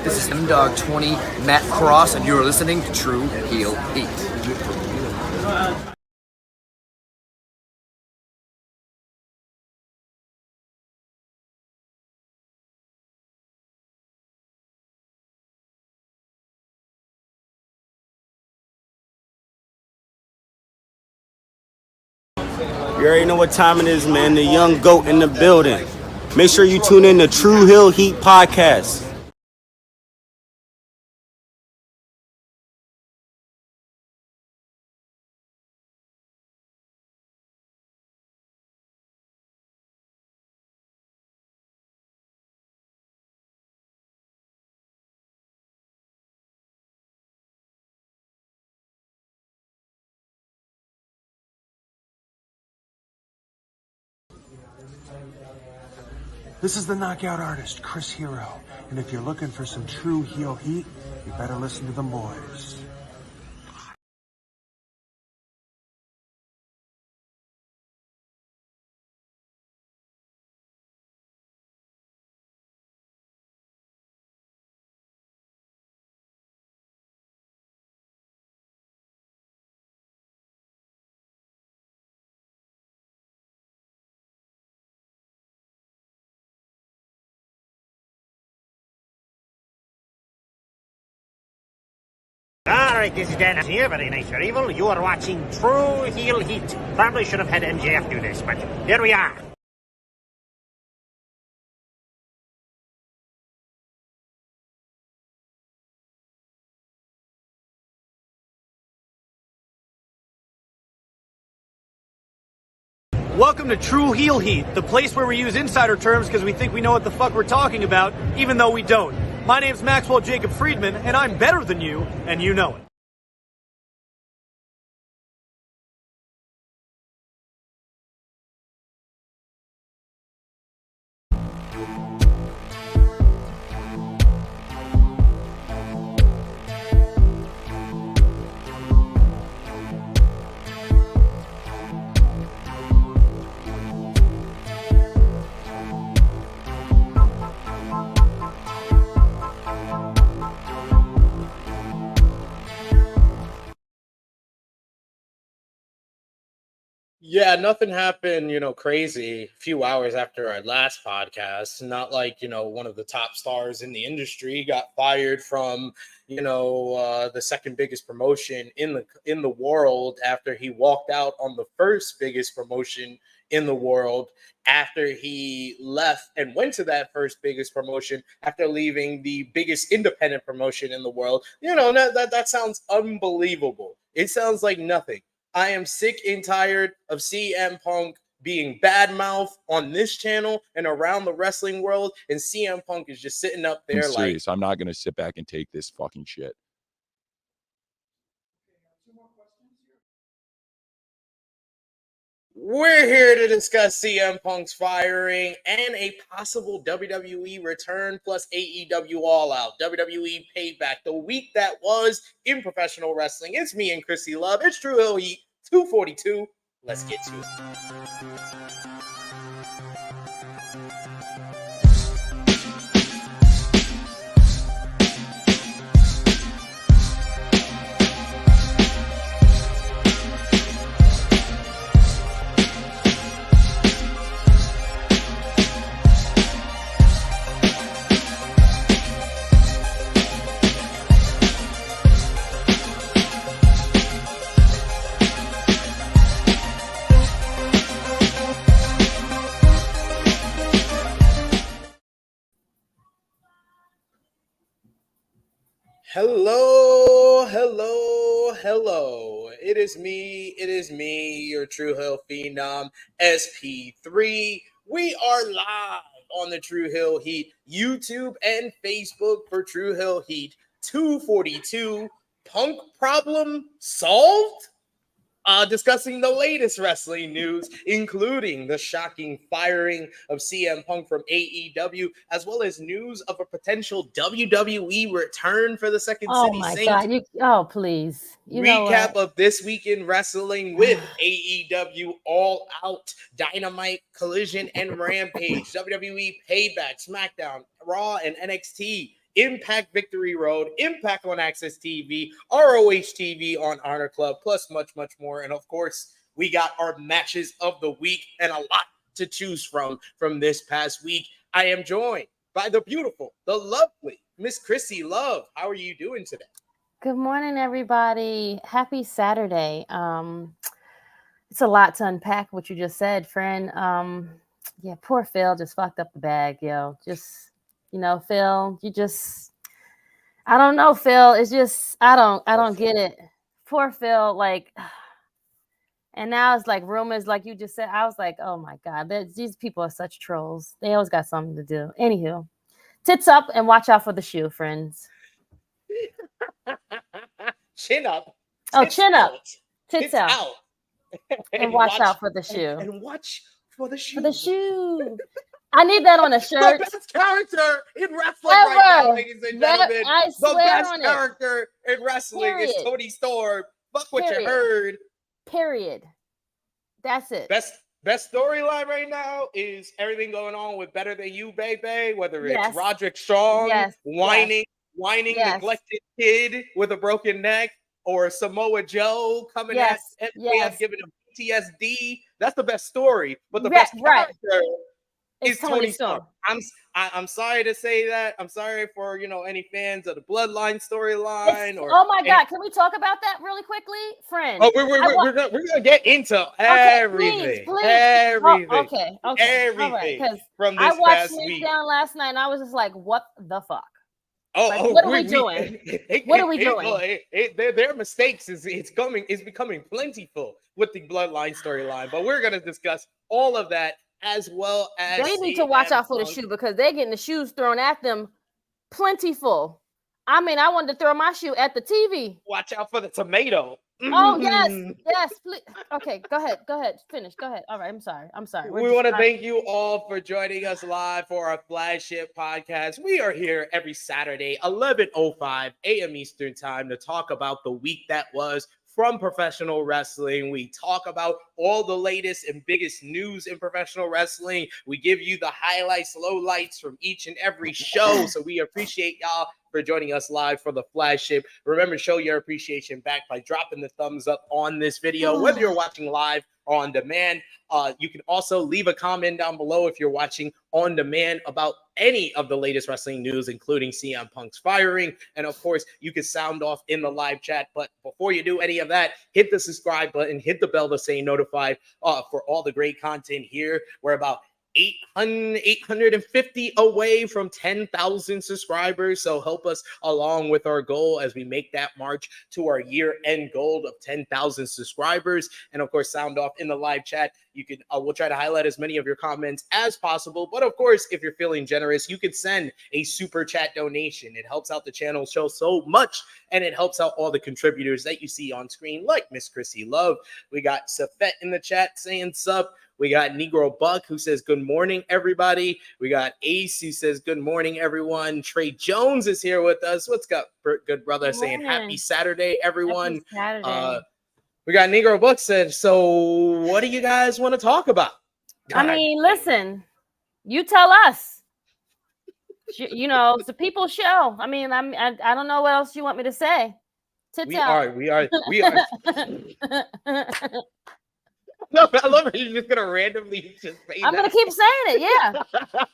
This is M-Dog20, Matt Cross, and you're listening to Tru Heel Heat. You already know what time it is, man. The young goat in the building. Make sure you tune in to Tru Heel Heat podcast. This is the knockout artist, Chris Hero, and if you're looking for some true heel heat, you better listen to them boys. Alright, this is Dennis here, very nice, very evil. You are watching Tru Heel Heat. Probably should have had MJF do this, but here we are. Welcome to Tru Heel Heat, the place where we use insider terms because we think we know what the fuck we're talking about, even though we don't. My name's Maxwell Jacob Friedman, and I'm better than you, and you know it. Yeah, nothing happened, crazy a few hours after our last podcast. Not like, one of the top stars in the industry got fired from, the second biggest promotion in the world after he walked out on the first biggest promotion in the world after he left and went to that first biggest promotion after leaving the biggest independent promotion in the world. That sounds unbelievable. It sounds like nothing. I am sick and tired of CM Punk being badmouth on this channel and around the wrestling world, and CM Punk is just sitting up there I'm serious. I'm not going to sit back and take this fucking shit. We're here to discuss CM Punk's firing and a possible WWE return plus AEW All Out, WWE Payback, the week that was in professional wrestling. It's me and Krssi Luv. It's Tru Heel Heat 242. Let's get to it. Hello. It is me, your Tru Heel Phenom, SP3. We are live on the Tru Heel Heat YouTube and Facebook for Tru Heel Heat 242. Punk problem solved? Discussing the latest wrestling news, including the shocking firing of CM Punk from AEW, as well as news of a potential WWE return for the Second City Saints. God! Please. Recap of this week in wrestling with AEW All Out, Dynamite, Collision, and Rampage, WWE Payback, SmackDown, Raw, and NXT. Impact Victory Road, Impact on Access TV, ROH TV on Honor Club, plus much, much more. And of course, we got our matches of the week and a lot to choose from this past week. I am joined by the beautiful, the lovely Miss Krssi Luv. How are you doing today? Good morning, everybody. Happy Saturday. It's a lot to unpack what you just said, friend. Yeah, poor Phil just fucked up the bag, yo. Just, Phil, I don't know, Phil. It's just, I don't get it. Poor Phil, like, and now it's like rumors, like you just said. I was like, oh my God, these people are such trolls. They always got something to do. Anywho, tits up and watch out for the shoe, friends. Chin up. Oh, chin up. Tits out. out. And watch out for the shoe. And watch for the shoe. For the shoe. I need that on a shirt. The best character in wrestling right now, ladies and gentlemen. I swear the best on character in wrestling is Tony Storm. Fuck what you heard. Period. That's it. Best storyline right now is everything going on with Better Than You, baby. Whether it's Roderick Strong whining, neglected kid with a broken neck, or Samoa Joe coming at MJF giving him PTSD. That's the best story. But the best character is Tony Storm. I'm sorry to say that. I'm sorry for any fans of the Bloodline storyline. Oh my God, can we talk about that really quickly, friend? Oh, we're gonna get into everything. Please. Everything. Okay. Everything from this I watched week. SmackDown last night, and I was just like, "What the fuck? What are we doing? What are we doing?" Their mistakes is becoming plentiful with the Bloodline storyline, but we're gonna discuss all of that. As well as they need to watch out for the shoe, because they're getting the shoes thrown at them plentiful. I mean, I wanted to throw my shoe at the TV. Watch out for the tomato. Oh, yes, please. Okay, go ahead, finish. Go ahead. All right, I'm sorry. We want to thank you all for joining us live for our flagship podcast. We are here every Saturday, 11:05 a.m. Eastern time, to talk about the week that was from professional wrestling. We talk about all the latest and biggest news in professional wrestling. We give you the highlights, lowlights from each and every show. So we appreciate y'all for joining us live for the flagship. Remember, show your appreciation back by dropping the thumbs up on this video, whether you're watching live or on demand. You can also leave a comment down below if you're watching on demand about any of the latest wrestling news, including CM Punk's firing. And of course, you can sound off in the live chat. But before you do any of that, hit the subscribe button, hit the bell to stay notified for all the great content here. We're about 850 away from 10,000 subscribers. So help us along with our goal as we make that march to our year-end goal of 10,000 subscribers. And of course, sound off in the live chat. You can we'll try to highlight as many of your comments as possible. But of course, if you're feeling generous, you can send a super chat donation. It helps out the channel show so much, and it helps out all the contributors that you see on screen, like Miss Krssi Luv. We got Safet in the chat saying sup. We got Negro Buck, who says, good morning, everybody. We got Ace, who says, good morning, everyone. Trey Jones is here with us. What's up, good brother? Saying happy Saturday, everyone. Happy Saturday. We got Negro Buck said, so what do you guys want to talk about? I mean, listen, you tell us. It's a people's show. I mean, I don't know what else you want me to say. We are. No, I love it. You're just gonna randomly just say I'm gonna keep saying it. Yeah,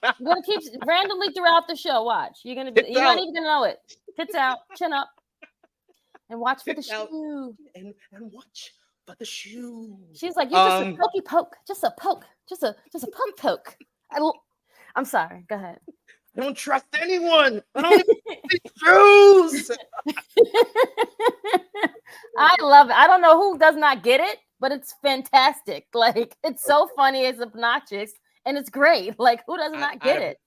I'm gonna keep randomly throughout the show. Watch, you're not even gonna know it. Tits out, chin up, and watch for the shoe. And watch for the shoe. She's like, you're just a pokey poke, just a poke, just a poke. I'm sorry. Go ahead. I don't trust anyone. I don't these shoes. I love it. I don't know who does not get it, but it's fantastic. Like, it's so funny, it's obnoxious, and it's great. Like, who does not get it?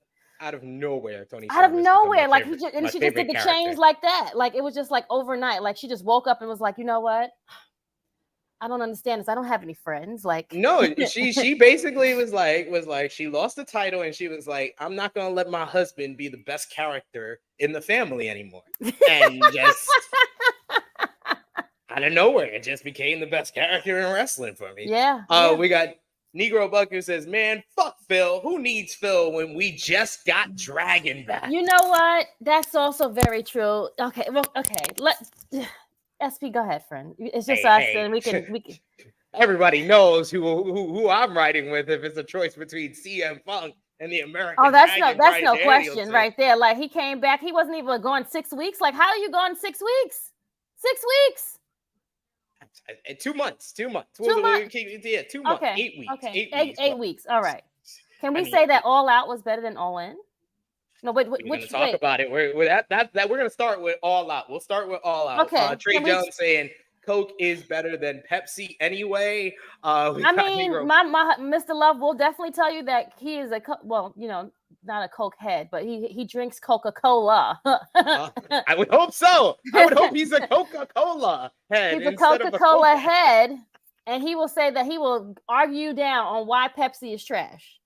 Out of nowhere, Tony. Out of nowhere, like she just did the change like that. Like, it was just like overnight. Like, she just woke up and was like, you know what? I don't understand this. I don't have any friends. Like, no, she basically was like she lost the title and she was like, I'm not gonna let my husband be the best character in the family anymore. And just out of nowhere, it just became the best character in wrestling for me. Yeah. We got Negro Bucker says, man, fuck Phil. Who needs Phil when we just got Dragon back? You know what? That's also very true. Okay, well, okay. SP, go ahead, friend. It's just us, and we can. Everybody knows who I'm riding with if it's a choice between CM Punk and the American. Oh, that's Dragon, no Bryan question Danielson. right there. Like he came back, he wasn't even going 6 weeks. Like, how are you going 6 weeks? 6 weeks. 2 months. 2 months. 2 months. Yeah, 2 months. Okay. 8 weeks. Okay. 8 weeks. 8 weeks. All right. Can we say that All Out was better than All In? No, we're going to talk about it. We're going to start with All Out. We'll start with All Out. Okay. Trey Jones saying Coke is better than Pepsi anyway. I mean, my Mr. Love will definitely tell you that he is not a Coke head, but he drinks Coca-Cola. I would hope so. I would hope he's a Coca-Cola head. He's a Coca-Cola head, and he will say that he will argue down on why Pepsi is trash.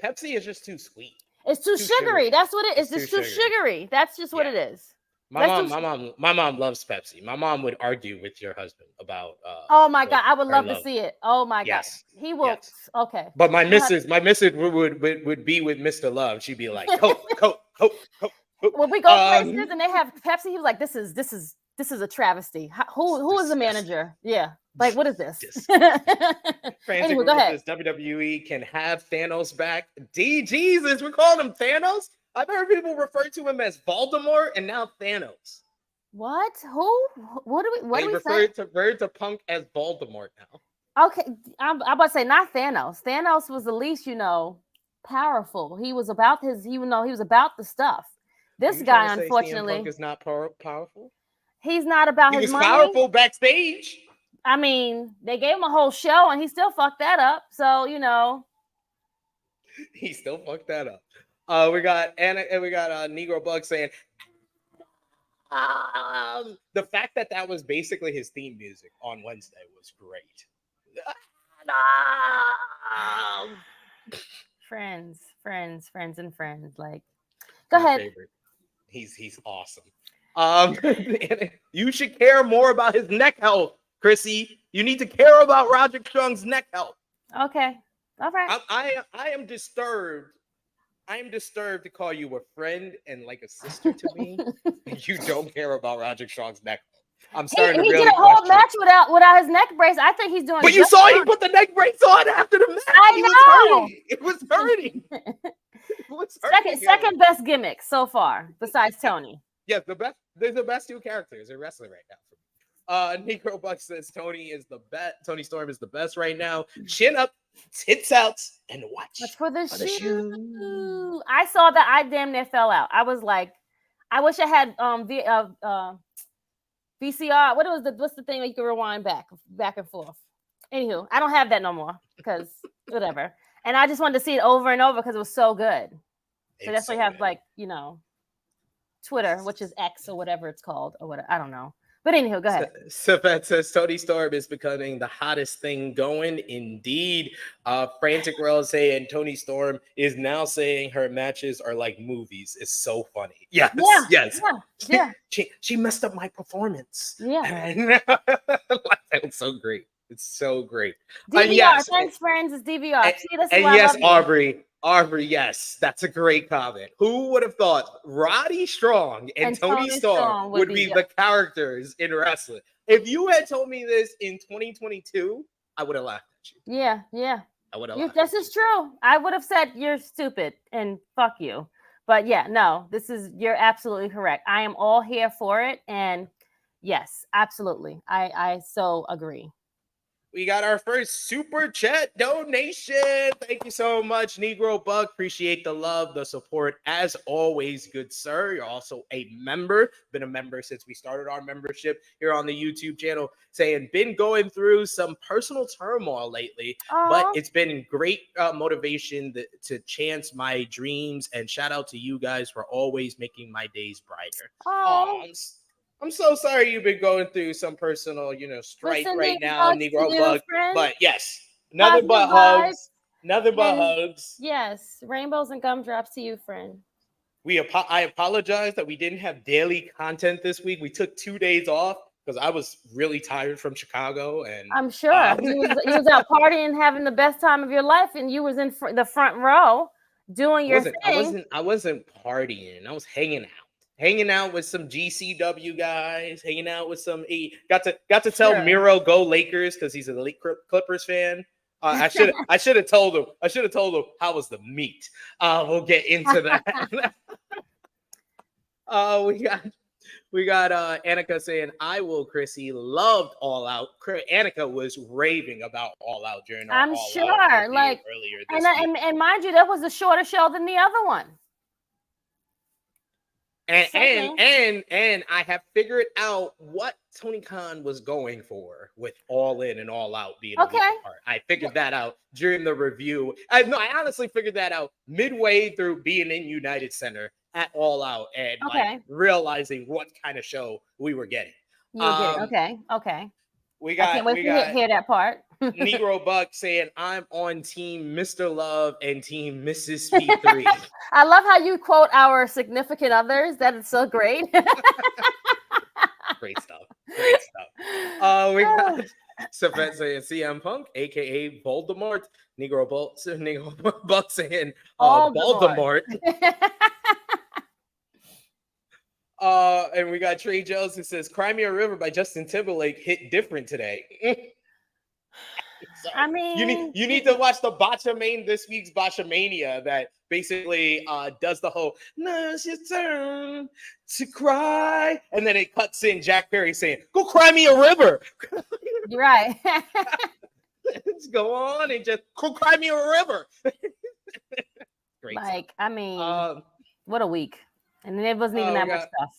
Pepsi is just too sweet. It's too sugary. That's what it is. It's too sugary. That's just what it is. My mom loves Pepsi. My mom would argue with your husband about. Oh my God, I would love to see it. Oh my God, he will. Yes. Okay. But my missus would be with Mr. Love. She'd be like, Coke. When we go places and they have Pepsi, he was like, "This is a travesty. Who is the manager? Yeah, like what is this?" Anyway, go ahead. WWE can have Thanos back. Jesus, we're calling him Thanos. I've heard people refer to him as Voldemort and now Thanos. What? Who? What do we refer to Punk as Voldemort now? Okay, I'm about to say not Thanos. Thanos was the least, powerful. He was about he was about the stuff. This guy, unfortunately, Punk is not powerful. He's not about his money. He was powerful backstage. I mean, they gave him a whole show and he still fucked that up. So he still fucked that up. We got Negro Bug saying the fact that was basically his theme music on Wednesday was great. Friends. Like, go ahead. Favorite. He's awesome. You should care more about his neck health, Krssi. You need to care about Roderick Strong's neck health. Okay. All right. I am disturbed. I am disturbed to call you a friend and like a sister to me, and you don't care about Roderick Strong's neck. I'm starting to really He did a whole match without his neck brace. I think he's doing. But you saw he put the neck brace on after the match. I know. It was hurting. Second best gimmick so far, besides Tony. Yes, the best. They're the best two characters in wrestling right now. Negro Buck says Tony is the best. Tony Storm is the best right now. Chin up, tits out, and watch for the shoe. I saw that. I damn near fell out. I was like, I wish I had VCR. What's the thing that you can rewind back and forth? Anywho, I don't have that no more because whatever. And I just wanted to see it over and over because it was so good. So that's why you have Twitter, which is X or whatever it's called, or whatever. I don't know. But anywho, go ahead. Safet says Tony Storm is becoming the hottest thing going. Indeed. Frantic World saying Tony Storm is now saying her matches are like movies. It's so funny. Yes. She messed up my performance. Yeah. It's so great. It's so great. DVR. Thanks, friends. It's DVR. Aubrey, yes, that's a great comment. Who would have thought Roddy Strong and Tony Storm would be the characters in wrestling? If you had told me this in 2022, I would have laughed at you. Yeah. I would have. This is true. I would have said you're stupid and fuck you. But yeah, no, you're absolutely correct. I am all here for it. And yes, absolutely. I so agree. We got our first super chat donation. Thank you so much, Negro Buck. Appreciate the love, the support. As always, good sir. You're also a member. Been a member since we started our membership here on the YouTube channel. Saying, been going through some personal turmoil lately, but it's been great motivation to chance my dreams. And shout out to you guys for always making my days brighter. I'm so sorry you've been going through some personal, strife right now, Negro Bug. But yes, nothing but hugs. Yes, rainbows and gumdrops to you, friend. I apologize that we didn't have daily content this week. We took 2 days off because I was really tired from Chicago, and I'm sure you was out partying, having the best time of your life, and you was in the front row doing your thing. I wasn't partying. I was hanging out with some GCW guys, hanging out with some got to tell Miro go Lakers because he's a Clippers fan. I should have told him how was the meet. We'll get into that. We got Annika saying, I will, Krssi, loved All Out. Annika was raving about All Out during our All Out like earlier this week. And mind you, that was a shorter show than the other one. And I have figured out what Tony Khan was going for with All In and All Out being a week apart. I figured that out during the review. I honestly figured that out midway through being in United Center at All Out and like realizing what kind of show we were getting. You did. Okay. We got. I can't wait to hear that part. Negro Buck saying, "I'm on Team Mr. Love and Team Mrs. P3." I love how you quote our significant others. That is so great. Great stuff. We got Savette saying CM Punk, aka Voldemort. Negro Buck saying Voldemort. And we got Trey Jones who says Crimea River by Justin Timberlake hit different today. I mean, you need to watch the this week's Botchamania that basically does the whole "Now's your turn to cry," and then it cuts in Jack Perry saying, "Go cry me a river." You're right. Let's go on and just go cry me a river. Great. Like, I mean, what a week. And it wasn't even that much stuff.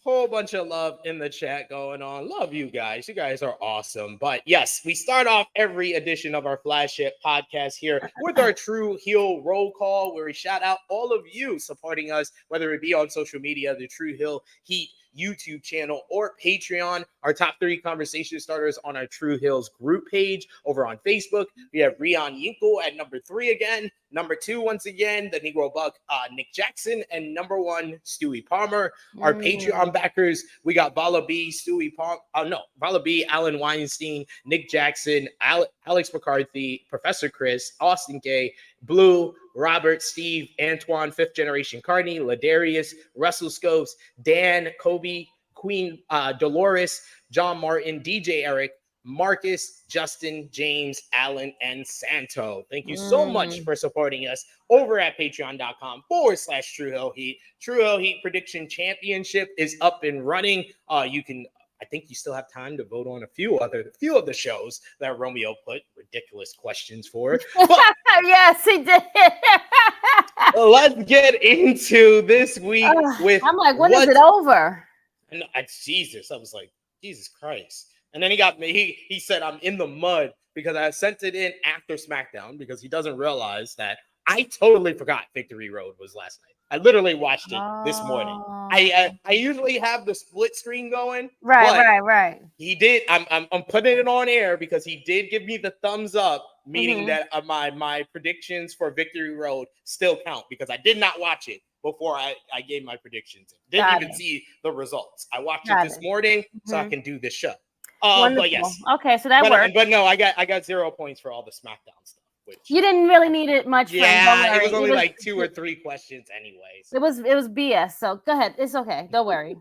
Whole bunch of love in the chat going on. Love you guys. You guys are awesome. But yes, we start off every edition of our flagship podcast here with our Tru Heel roll call, where we shout out all of you supporting us, whether it be on social media, the Tru Heel Heat YouTube channel, or Patreon. Our top 3 conversation starters on our Tru Heels group page over on Facebook. We have Rion Yinkle at number 3 again. Number 2, once again, the Negro Buck, Nick Jackson, and number 1, Stewie Palmer. Our Patreon backers, we got Vala B, Vala B, Alan Weinstein, Nick Jackson, Alex McCarthy, Professor Chris, Austin K, Blue, Robert, Steve, Antoine, 5th Generation Carney, Ladarius, Russell Scopes, Dan, Kobe, Queen, Dolores, John Martin, DJ Eric, Marcus, Justin, James, Allen, and Santo. Thank you so much for supporting us over at patreon.com/Tru Heel Heat. Tru Heel Heat Prediction Championship is up and running. I think you still have time to vote on a few of the shows that Romeo put ridiculous questions for. But yes, he did. Let's get into this week with. I'm like, when is it over? And Jesus, I was like, Jesus Christ. And then he said, I'm in the mud because I sent it in after SmackDown because he doesn't realize that I totally forgot Victory Road was last night. I literally watched it this morning. I usually have the split screen going. Right. He did. I'm putting it on air because he did give me the thumbs up, meaning that my predictions for Victory Road still count because I did not watch it before I gave my predictions. Didn't even see the results. I watched it this morning so I can do this show. But yes. Okay, so that worked. But no, I got 0 points for all the SmackDown stuff. Which, you didn't really need it much. Yeah, it was only like 2 or 3 questions anyways. It was BS. So go ahead. It's okay. Don't worry.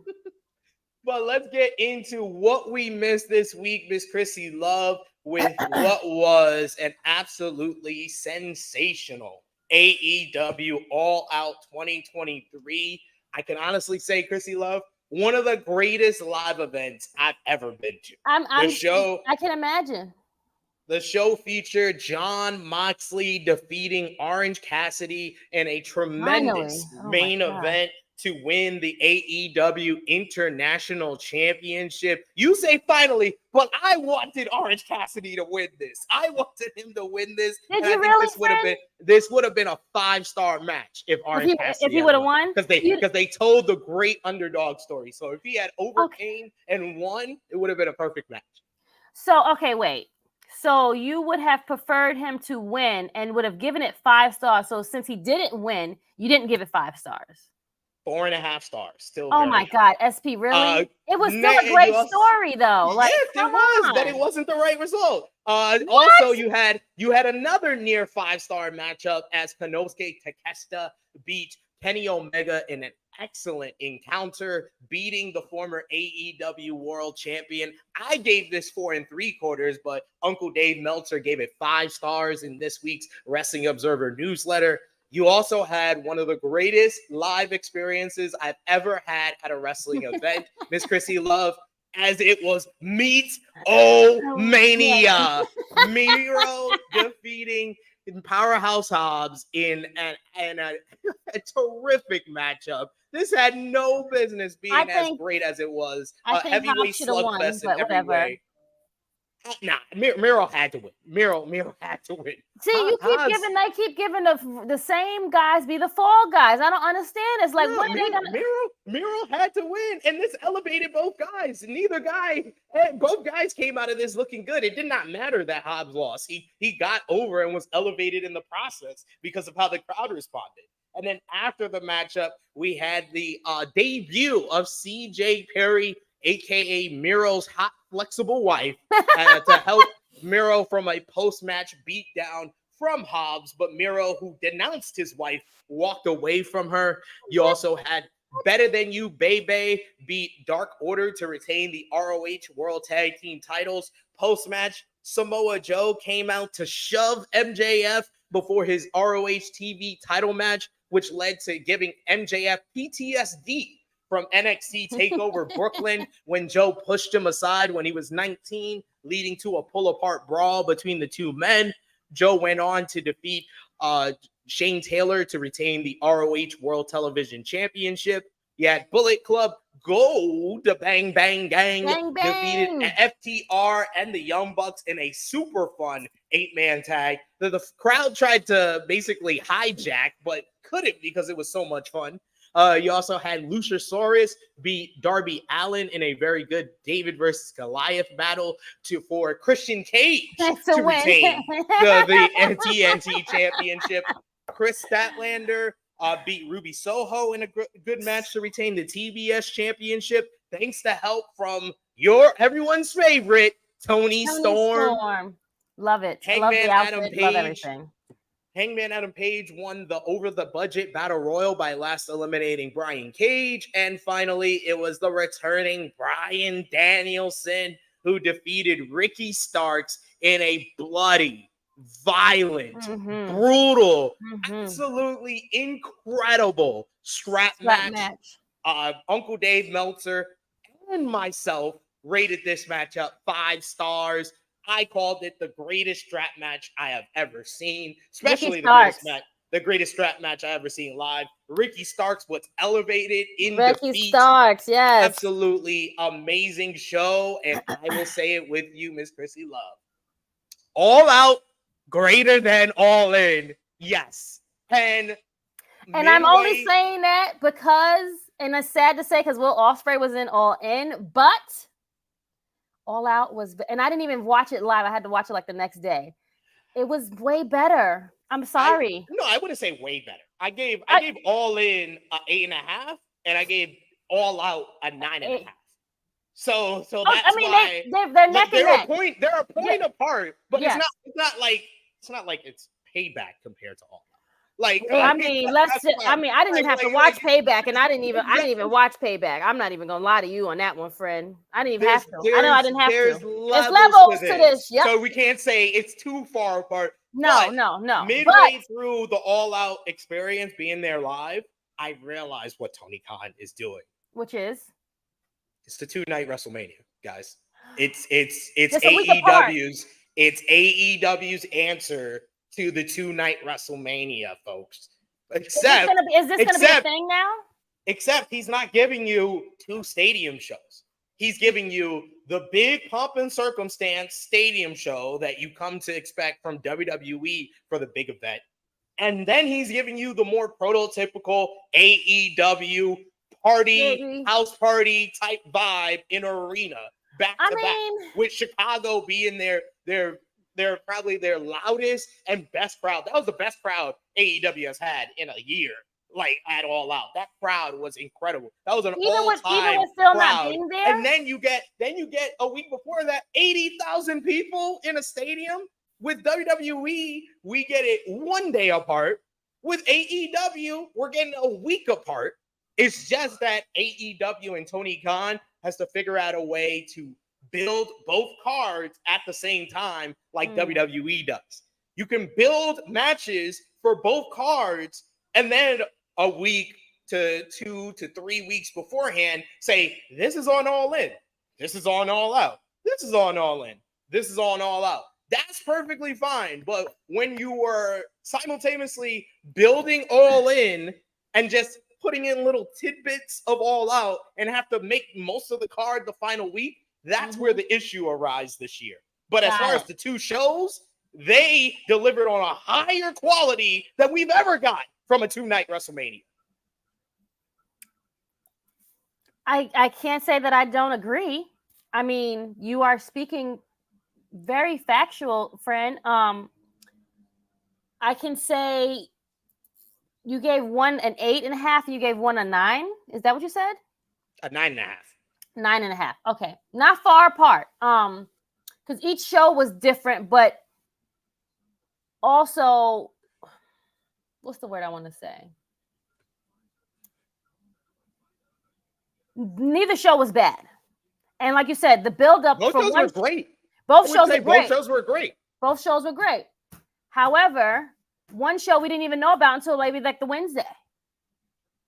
But let's get into what we missed this week, Miss Krssi Luv, with what was an absolutely sensational AEW All Out 2023. I can honestly say, Krssi Luv, one of the greatest live events I've ever been to. I can imagine. The show featured Jon Moxley defeating Orange Cassidy in a tremendous main event to win the AEW International Championship. You say finally, but I wanted Orange Cassidy to win this. I wanted him to win this. Did you really? This would have been a 5-star match if Orange Cassidy would have won. Because they told the great underdog story. So if he had overcame and won, it would have been a perfect match. So wait. So you would have preferred him to win and would have given it 5 stars. So since he didn't win, you didn't give it 5 stars. 4.5 stars. Still. Oh very my high. God, SP, really? It was still and a great you also- story, though. Like, yes, it come was, but on. it wasn't the right result. Also, you had another near 5-star matchup as Konosuke Takeshita beat Kenny Omega in an excellent encounter, beating the former AEW World Champion. I gave this 4 3/4, but Uncle Dave Meltzer gave it 5 stars in this week's Wrestling Observer newsletter. You also had one of the greatest live experiences I've ever had at a wrestling event, Miss Krssi Luv, as it was Meet Mania. Miro defeating Powerhouse Hobbs in a terrific matchup. This had no business being as great as it was. I think Heavyweight slugfest in every way. Nah, Miro had to win. Miro had to win. See, they keep giving the same guys be the fall guys. I don't understand. It's like, what are they gonna? Miro had to win, and this elevated both guys. Both guys came out of this looking good. It did not matter that Hobbs lost. He got over and was elevated in the process because of how the crowd responded. And then after the matchup, we had the debut of CJ Perry, aka Miro's hot, flexible wife, to help Miro from a post-match beatdown from Hobbs. But Miro, who denounced his wife, walked away from her. You also had Better Than You, Bebe, beat Dark Order to retain the ROH World Tag Team titles. Post-match, Samoa Joe came out to shove MJF before his ROH TV title match, which led to giving MJF PTSD from NXT TakeOver Brooklyn when Joe pushed him aside when he was 19, leading to a pull-apart brawl between the two men. Joe went on to defeat Shane Taylor to retain the ROH World Television Championship. You had Bullet Club Gold, the Bang Bang Gang, defeated FTR and the Young Bucks in a super fun 8-man tag that the crowd tried to basically hijack, but couldn't because it was so much fun. You also had Luchasaurus beat Darby Allin in a very good David versus Goliath battle for Christian Cage to retain the TNT Championship. Chris Statlander beat Ruby Soho in a good match to retain the TBS Championship, thanks to help from everyone's favorite Tony Storm. Love it. Hangman love the outfit. Adam Page. Love everything. Hangman Adam Page won the over-the-budget Battle Royal by last eliminating Brian Cage. And finally, it was the returning Bryan Danielson who defeated Ricky Starks in a bloody, violent, brutal, absolutely incredible strap match. Uncle Dave Meltzer and myself rated this matchup 5 stars. I called it the greatest strap match I have ever seen, especially the greatest strap match I ever seen live. Ricky Starks was elevated in defeat. Starks, yes. Absolutely amazing show. And I will say it with you, Miss Krssi Luv. All Out, greater than All In. Yes. And I'm only saying that because, and it's sad to say because Will Ospreay was in All In, but All Out was, and I didn't even watch it live. I had to watch it like the next day. It was way better. I'm sorry. I wouldn't say way better. I gave All In a 8.5, and I gave All Out a 9.5. So that's why they're neck and neck. They're a point apart, but it's not like it's Payback compared to All Out. I didn't even have to watch Payback, and I didn't even watch Payback. I'm not even gonna lie to you on that one, friend. I didn't even have to. I know I didn't have to. There's levels to this. Yep. So we can't say it's too far apart. No. Midway through the All Out experience, being there live, I realized what Tony Khan is doing. Which is? It's the 2-night WrestleMania, guys. It's AEW's answer to the 2-night WrestleMania, folks. Is this gonna be a thing now? Except he's not giving you 2 stadium shows. He's giving you the big pomp and circumstance stadium show that you come to expect from WWE for the big event. And then he's giving you the more prototypical AEW party, house party type vibe in an arena back to back, with Chicago being they're probably their loudest and best crowd. That was the best crowd AEW has had in a year like at All Out. That crowd was incredible. That was an even all-time with still not crowd. being there. And then you get a week before that 80,000 people in a stadium. With WWE, we get it one day apart. With AEW, we're getting a week apart. It's just that AEW and Tony Khan has to figure out a way to build both cards at the same time like WWE does. You can build matches for both cards and then a week to 2 to 3 weeks beforehand say, this is on All In. This is on All Out. This is on All In. This is on All Out. That's perfectly fine. But when you were simultaneously building All In and just putting in little tidbits of All Out and have to make most of the card the final week, that's where the issue arises this year. But as far as the two shows, they delivered on a higher quality than we've ever got from a 2-night WrestleMania. I can't say that I don't agree. I mean, you are speaking very factual, friend. I can say you gave one an 8.5, you gave one a 9. Is that what you said? A 9.5. 9.5. Okay, not far apart. Because each show was different, but also, what's the word I want to say? Neither show was bad, and like you said, the build-up both shows were great. Both shows were great. Both shows were great. Both shows were great. However, one show we didn't even know about until maybe like the Wednesday.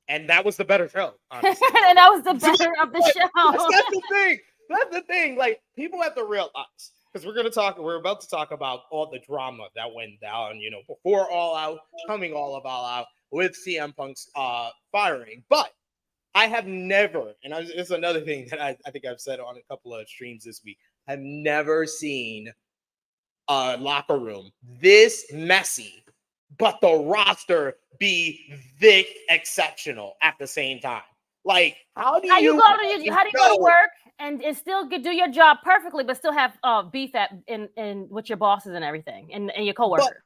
And that was the better show, honestly. And that was the better of the show. That's the thing. That's the thing. Like, people have to realize, because we're about to talk about all the drama that went down, you know, before All Out, coming All Out with CM Punk's firing. But I have never, and it's another thing that I think I've said on a couple of streams this week, I've never seen a locker room this messy, but the roster be this exceptional at the same time. Like, how do you go to work and still do your job perfectly, but still have beef in with your bosses and everything and your coworker?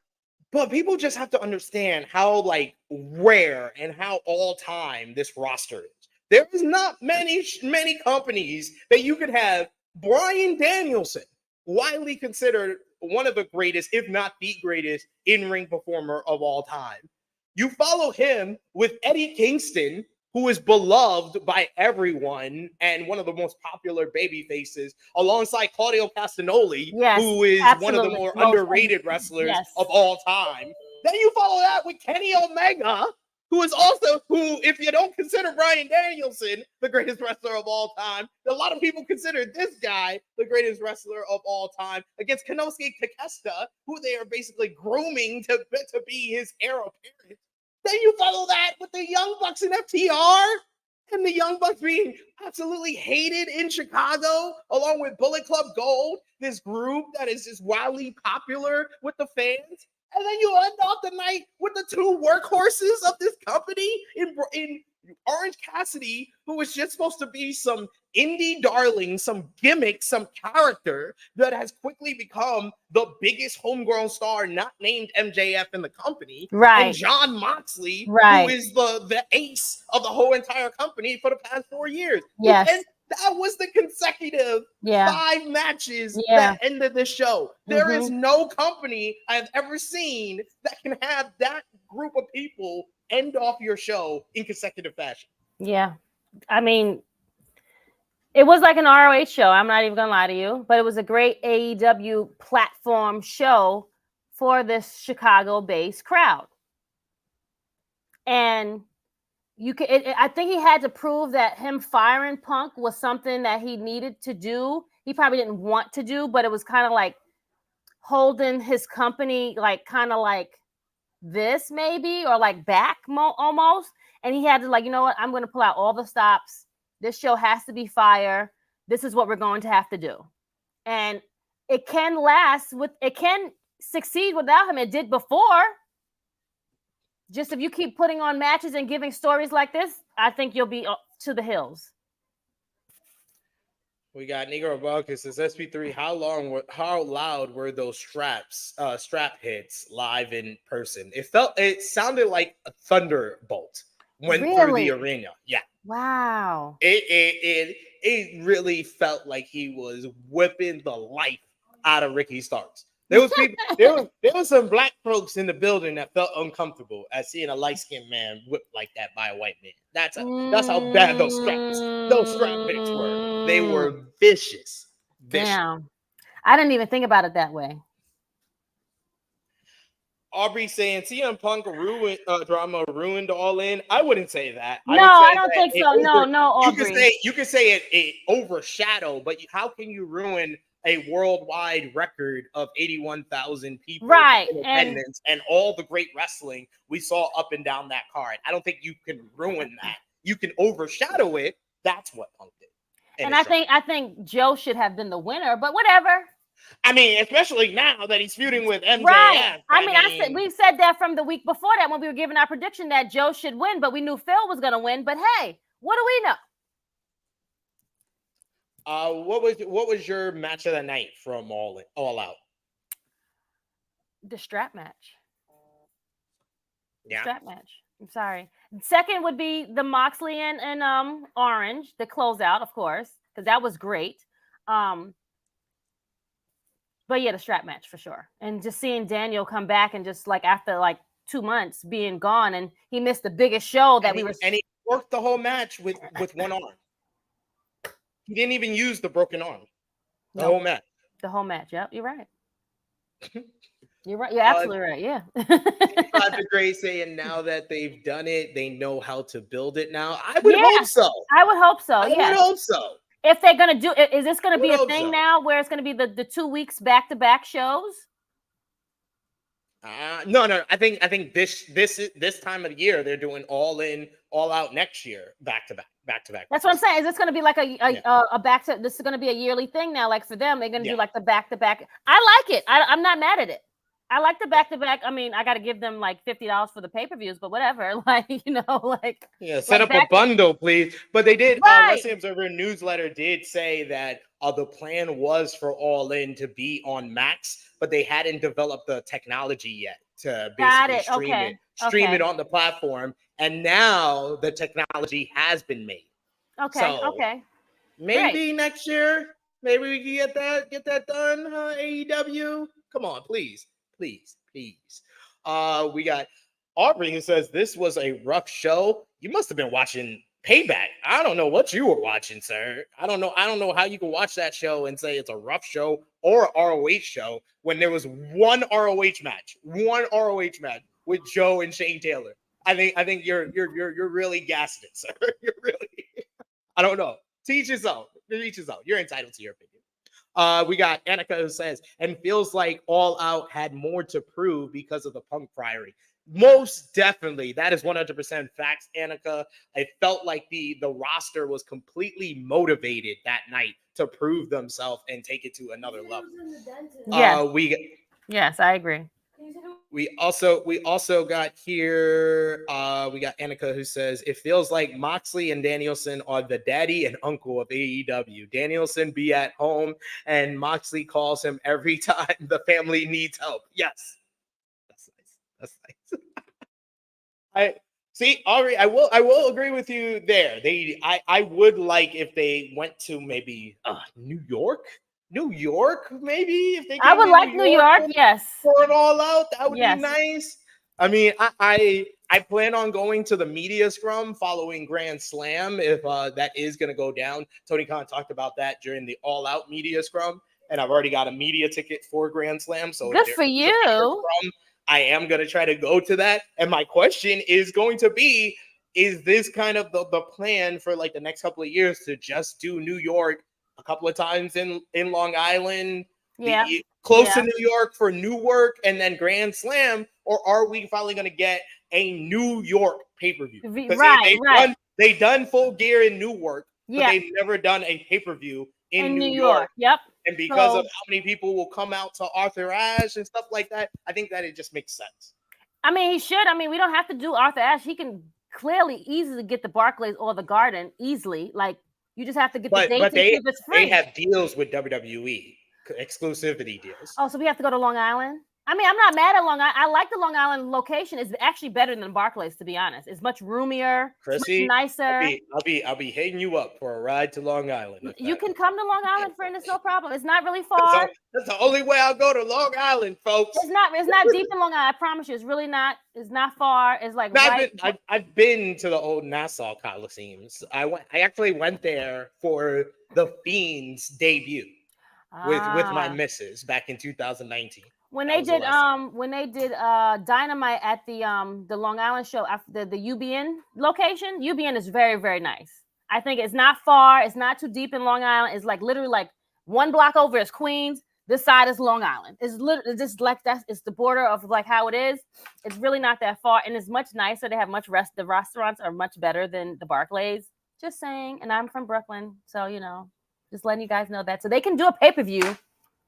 But people just have to understand how like rare and how all time this roster is. There is not many companies that you could have Bryan Danielson, widely considered one of the greatest, if not the greatest, in-ring performer of all time. You follow him with Eddie Kingston, who is beloved by everyone and one of the most popular baby faces, alongside Claudio Castagnoli, who is one of the more underrated wrestlers of all time. Then you follow that with Kenny Omega, who, if you don't consider Bryan Danielson the greatest wrestler of all time, a lot of people consider this guy the greatest wrestler of all time, against Konosuke Takeshita, who they are basically grooming to be his heir apparent. Then you follow that with the Young Bucks and FTR, and the Young Bucks being absolutely hated in Chicago, along with Bullet Club Gold, this group that is just wildly popular with the fans. And then you end off the night with the two workhorses of this company in Orange Cassidy, who was just supposed to be some indie darling, some gimmick, some character that has quickly become the biggest homegrown star not named MJF in the company. Right. And Jon Moxley, right, who is the ace of the whole entire company for the past 4 years. Yes. And that was the consecutive 5 matches that ended the show. There is no company I've ever seen that can have that group of people end off your show in consecutive fashion. Yeah. I mean, it was like an ROH show. I'm not even going to lie to you, but it was a great AEW platform show for this Chicago-based crowd. And I think he had to prove that him firing Punk was something that he needed to do. He probably didn't want to do, but it was kind of like holding his company, like kind of like this maybe, or like back almost. And he had to like, you know what? I'm going to pull out all the stops. This show has to be fire. This is what we're going to have to do. And it can it can succeed without him. It did before. Just if you keep putting on matches and giving stories like this, I think you'll be to the hills. We got Negro Bucket says SP3. How loud were those strap hits live in person? It sounded like a thunderbolt. went through the arena. Yeah. Wow. It really felt like he was whipping the life out of Ricky Starks. There was people, there was some black folks in the building that felt uncomfortable at seeing a light-skinned man whipped like that by a white man. That's how bad those strap picks were. They were vicious. Damn. I didn't even think about it that way. Aubrey saying CM Punk drama ruined All In. I wouldn't say that. I don't think so. No, Aubrey. You could say it overshadowed, but how can you ruin a worldwide record of 81,000 people in attendance and all the great wrestling we saw up and down that card? I don't think you can ruin that. You can overshadow it. That's what Punk did. And I think Joe should have been the winner, but whatever. I mean, especially now that he's feuding with MJF. Right. We said that from the week before that when we were giving our prediction that Joe should win, but we knew Phil was going to win. But hey, what do we know? What was your match of the night from All Out? The strap match. Yeah. Strap match. I'm sorry. Second would be the Moxley and Orange, the closeout, of course, because that was great. But yeah, the strap match for sure. And just seeing Daniel come back and just like after like 2 months being gone, and he missed the biggest show that and he worked the whole match with one arm. He didn't even use the broken arm. The whole match. The whole match. Yep, you're right. You're right. You're absolutely right. Yeah. Dr. Gray saying now that they've done it, they know how to build it now. I would hope so. I would hope so. I would hope so. If they're gonna do, is this gonna be a thing now where it's gonna be the 2 weeks back-to-back shows? No. I think this time of the year they're doing All In, All Out next year, back to back. That's what I'm saying. Is this going to be like a back to? This is going to be a yearly thing now. Like for them, they're going to do like the back to back. I like it. I'm not mad at it. I like the back to back. I mean, I got to give them like $50 for the pay-per-views, but whatever. Like set up a bundle, please. But they did. Wrestling Observer newsletter did say that the plan was for All In to be on Max, but they hadn't developed the technology yet to basically stream it on the platform. And now the technology has been made. Okay. Maybe next year, maybe we can get that done. AEW, come on, please. We got Aubrey who says this was a rough show. You must have been watching Payback. I don't know what you were watching, sir. I don't know how you can watch that show and say it's a rough show or an ROH show when there was one ROH match with Joe and Shane Taylor. I think you're really gassing it, sir. You're really. I don't know. Teach his own. You're entitled to your opinion. We got Annika who says, and feels like All Out had more to prove because of the Punk Priory. Most definitely. That is 100% facts, Annika. I felt like the roster was completely motivated that night to prove themselves and take it to another level. Yes, I agree. We also got here, we got Annika who says, it feels like Moxley and Danielson are the daddy and uncle of AEW. Danielson be at home and Moxley calls him every time the family needs help. Yes. That's nice. I will agree with you there. I would like if they went to maybe New York, maybe if they. I would like New York, yes. For it All Out, that would be nice. I mean, I plan on going to the media scrum following Grand Slam if that is going to go down. Tony Khan talked about that during the All Out media scrum, and I've already got a media ticket for Grand Slam. So good for you. I am going to try to go to that. And my question is going to be, is this kind of the plan for like the next couple of years to just do New York a couple of times in Long Island, close to New York for Newark and then Grand Slam? Or are we finally going to get a New York pay-per-view? Right. They done Full Gear in Newark, but they've never done a pay-per-view in New York. Yep. And because of how many people will come out to Arthur Ashe and stuff like that, I think that it just makes sense. I mean, he should. I mean, we don't have to do Arthur Ashe. He can easily get the Barclays or the Garden easily. Like, you just have to get the dates and see if it's free. They have deals with WWE, exclusivity deals. Oh, so we have to go to Long Island? I mean, I'm not mad at Long Island. I like the Long Island location. It's actually better than Barclays, to be honest. It's much roomier, Krssi, much nicer. I'll be hitting you up for a ride to Long Island. You can come to Long Island, friend. It's no problem. It's not really far. That's the only way I'll go to Long Island, folks. It's not deep in Long Island. I promise you. It's really not. It's not far. It's like I've been to the old Nassau Coliseums. I actually went there for the Fiend's debut with my missus back in 2019. When they did Dynamite at the Long Island show after the UBN location. UBN is very, very nice. I think it's not far. It's not too deep in Long Island. It's like literally like one block over is Queens. This side is Long Island. It's literally just like that. It's the border of like how it is. It's really not that far, and it's much nicer. They have the restaurants are much better than the Barclays. Just saying. And I'm from Brooklyn, so just letting you guys know that. So they can do a pay-per-view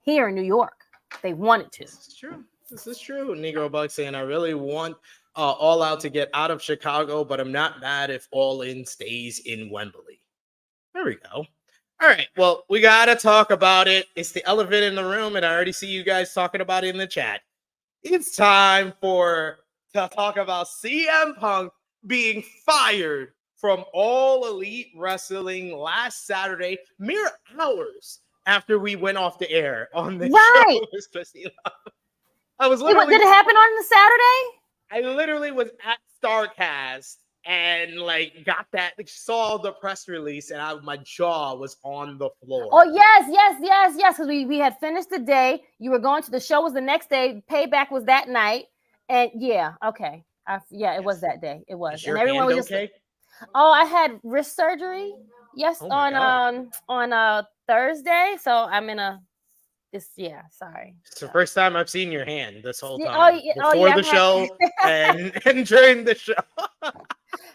here in New York. They wanted to. This is true. Negro Buck saying, I really want All Out to get out of Chicago, but I'm not mad if All In stays in Wembley. There we go. All right. Well, we got to talk about it. It's the elephant in the room, and I already see you guys talking about it in the chat. It's time to talk about CM Punk being fired from All Elite Wrestling last Saturday, mere hours after we went off the air on the show. I was literally. Did it happen on the Saturday? I literally was at StarCast and saw the press release, and my jaw was on the floor. Oh yes. Because we had finished the day. You were going to the show was the next day. Payback was that night, and okay. It was that day. It was, and everyone was okay? Oh, I had wrist surgery. Yes, on Thursday. So I'm in sorry. It's the first time I've seen your hand this whole time. Before the show and during the show.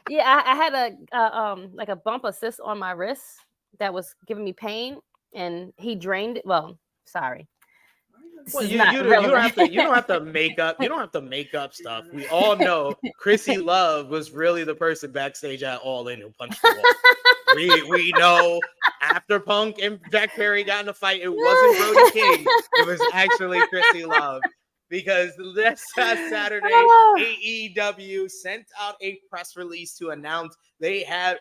I had a bump cyst on my wrist that was giving me pain, and he drained it. Well, sorry. Well, you don't have to make up stuff. We all know Krssi Luv was really the person backstage at All In who punched the wall. We know after Punk and Jack Perry got in a fight, it wasn't Brody King. It was actually Krssi Luv. Because this past Saturday, AEW sent out a press release to announce they have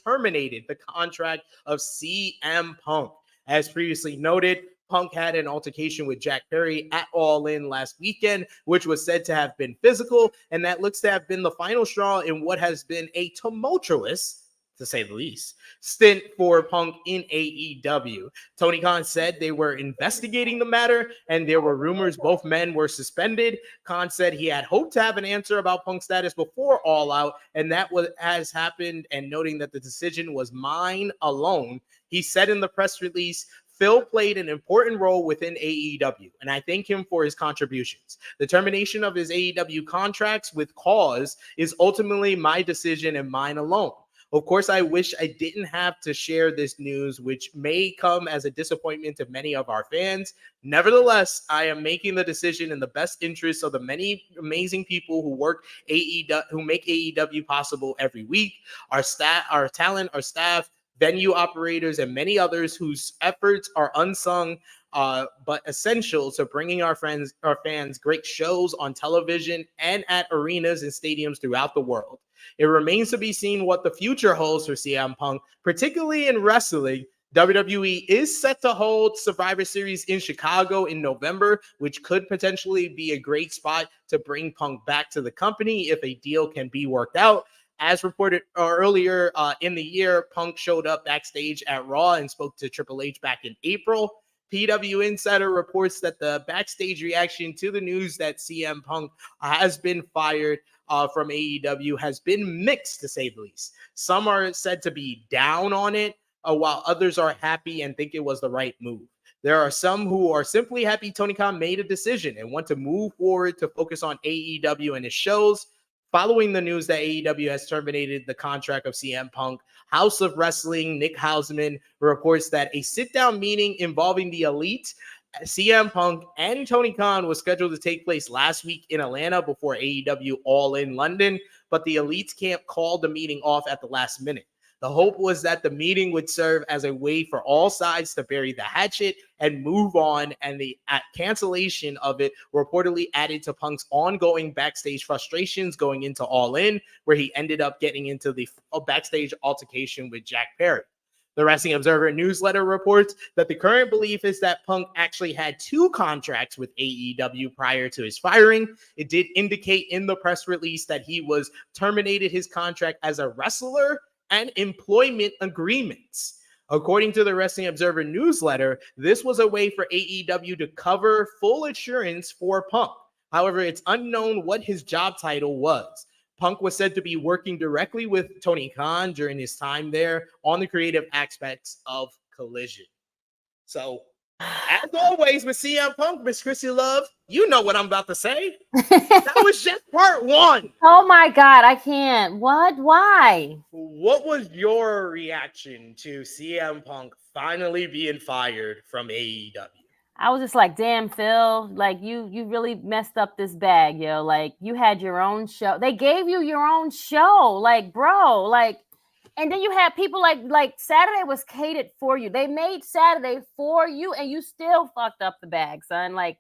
terminated the contract of CM Punk. As previously noted, Punk had an altercation with Jack Perry at All In last weekend, which was said to have been physical, and that looks to have been the final straw in what has been a tumultuous, to say the least, stint for Punk in AEW. Tony Khan said they were investigating the matter, and there were rumors both men were suspended. Khan said he had hoped to have an answer about Punk's status before All Out, and that has happened, and noting that the decision was mine alone. He said in the press release, Phil played an important role within AEW, and I thank him for his contributions. The termination of his AEW contracts with cause is ultimately my decision and mine alone. Of course, I wish I didn't have to share this news, which may come as a disappointment to many of our fans. Nevertheless, I am making the decision in the best interest of the many amazing people who work who make AEW possible every week. Our staff, our talent, our staff, venue operators, and many others whose efforts are unsung but essential to bringing our fans great shows on television and at arenas and stadiums throughout the world. It remains to be seen what the future holds for CM Punk, particularly in wrestling. WWE is set to hold Survivor Series in Chicago in November, which could potentially be a great spot to bring Punk back to the company if a deal can be worked out. As reported earlier in the year, Punk showed up backstage at Raw and spoke to Triple H back in April. PW Insider reports that the backstage reaction to the news that CM Punk has been fired from AEW has been mixed, to say the least. Some are said to be down on it, while others are happy and think it was the right move. There are some who are simply happy Tony Khan made a decision and want to move forward to focus on AEW and his shows. Following the news that AEW has terminated the contract of CM Punk, House of Wrestling Nick Hausman reports that a sit-down meeting involving the Elite, CM Punk, and Tony Khan was scheduled to take place last week in Atlanta before AEW All In London, but the Elites can't call the meeting off at the last minute. The hope was that the meeting would serve as a way for all sides to bury the hatchet and move on, and the cancellation of it reportedly added to Punk's ongoing backstage frustrations going into All In, where he ended up getting into the backstage altercation with Jack Perry. The Wrestling Observer newsletter reports that the current belief is that Punk actually had 2 contracts with AEW prior to his firing. It did indicate in the press release that he was terminated his contract as a wrestler and employment agreements. According to the Wrestling Observer newsletter, this was a way for AEW to cover full insurance for Punk. However, it's unknown what his job title was. Punk was said to be working directly with Tony Khan during his time there on the creative aspects of Collision. So, as always with CM Punk, Miss Krssi Luv, you know what I'm about to say. That was just part 1. Oh my God, I can't. What? Why? What was your reaction to CM Punk finally being fired from AEW? I was just like, damn, Phil, like you really messed up this bag, yo. Like you had your own show. They gave you your own show, like, bro, like, and then you had people like Saturday was catered for you. They made Saturday for you, and you still fucked up the bag, son. Like,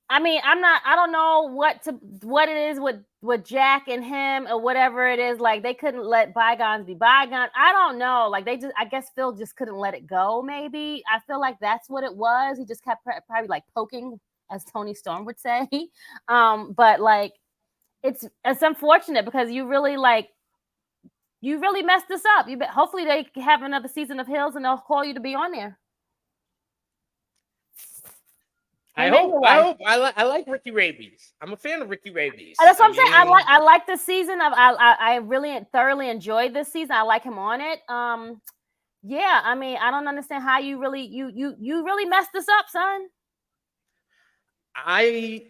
I mean, I don't know what it is with Jack and him or whatever it is. Like, they couldn't let bygones be bygones. I don't know. Like, I guess Phil just couldn't let it go. Maybe I feel like that's what it was. He just kept probably like poking, as Tony Storm would say. But like, it's unfortunate because you really messed this up. Hopefully they have another season of Hills and they'll call you to be on there. I like Ricky Rabies. I'm a fan of Ricky Rabies. That's what I'm saying. I like this season. I really thoroughly enjoyed this season. I like him on it. Yeah. I mean, I don't understand how you really messed this up, son. I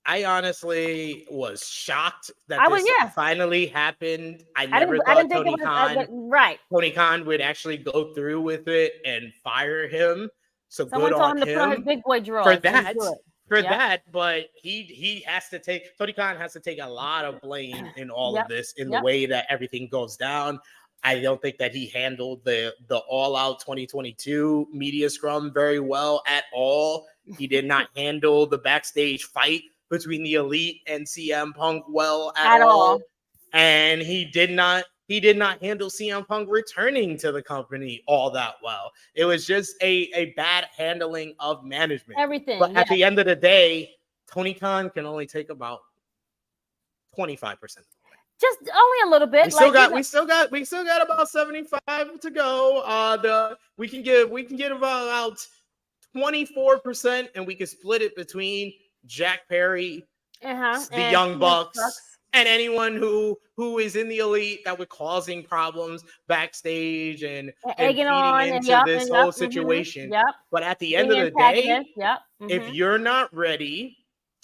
honestly was shocked that this finally happened. I never thought Tony Khan would actually go through with it and fire him. So someone good on him to put on his big boy drawer for that. But he has to take Tony Khan has to take a lot of blame in all of this in the way that everything goes down. I don't think that he handled the All Out 2022 media scrum very well at all. He did not handle the backstage fight between the Elite and CM Punk well at all. And he did not handle CM Punk returning to the company all that well. It was just a bad handling of management. Everything. But at the end of the day, Tony Khan can only take about 25%. Just only a little bit. We still got about 75 to go. We can get about 24%, and we can split it between Jack Perry, the Young Bucks. And anyone who is in the Elite that was causing problems backstage and feeding into this whole situation. But at the end of the day, if you're not ready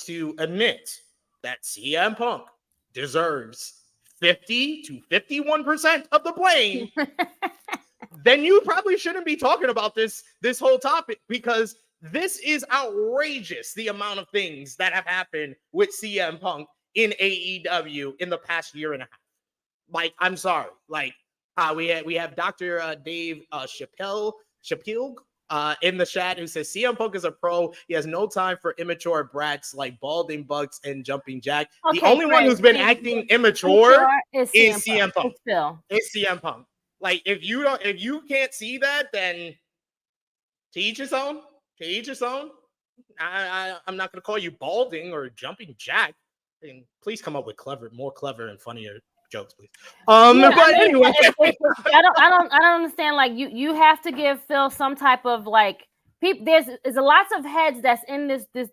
to admit that CM Punk deserves 50 to 51% of the blame, then you probably shouldn't be talking about this whole topic, because this is outrageous, the amount of things that have happened with CM Punk in AEW in the past year and a half. Like, I'm sorry. Like, we have Dr. Dave Chappelle in the chat who says CM Punk is a pro. He has no time for immature brats like Balding Bucks and Jumping Jack. The only one who's been acting immature is CM Punk. It's CM Punk. Like, if you can't see that, then to each his own. To each his own. I'm not going to call you Balding or Jumping Jack. And please come up with more clever and funnier jokes, please. Anyway, I don't understand. Like, you have to give Phil some type of like people. There's a lots of heads that's in this that's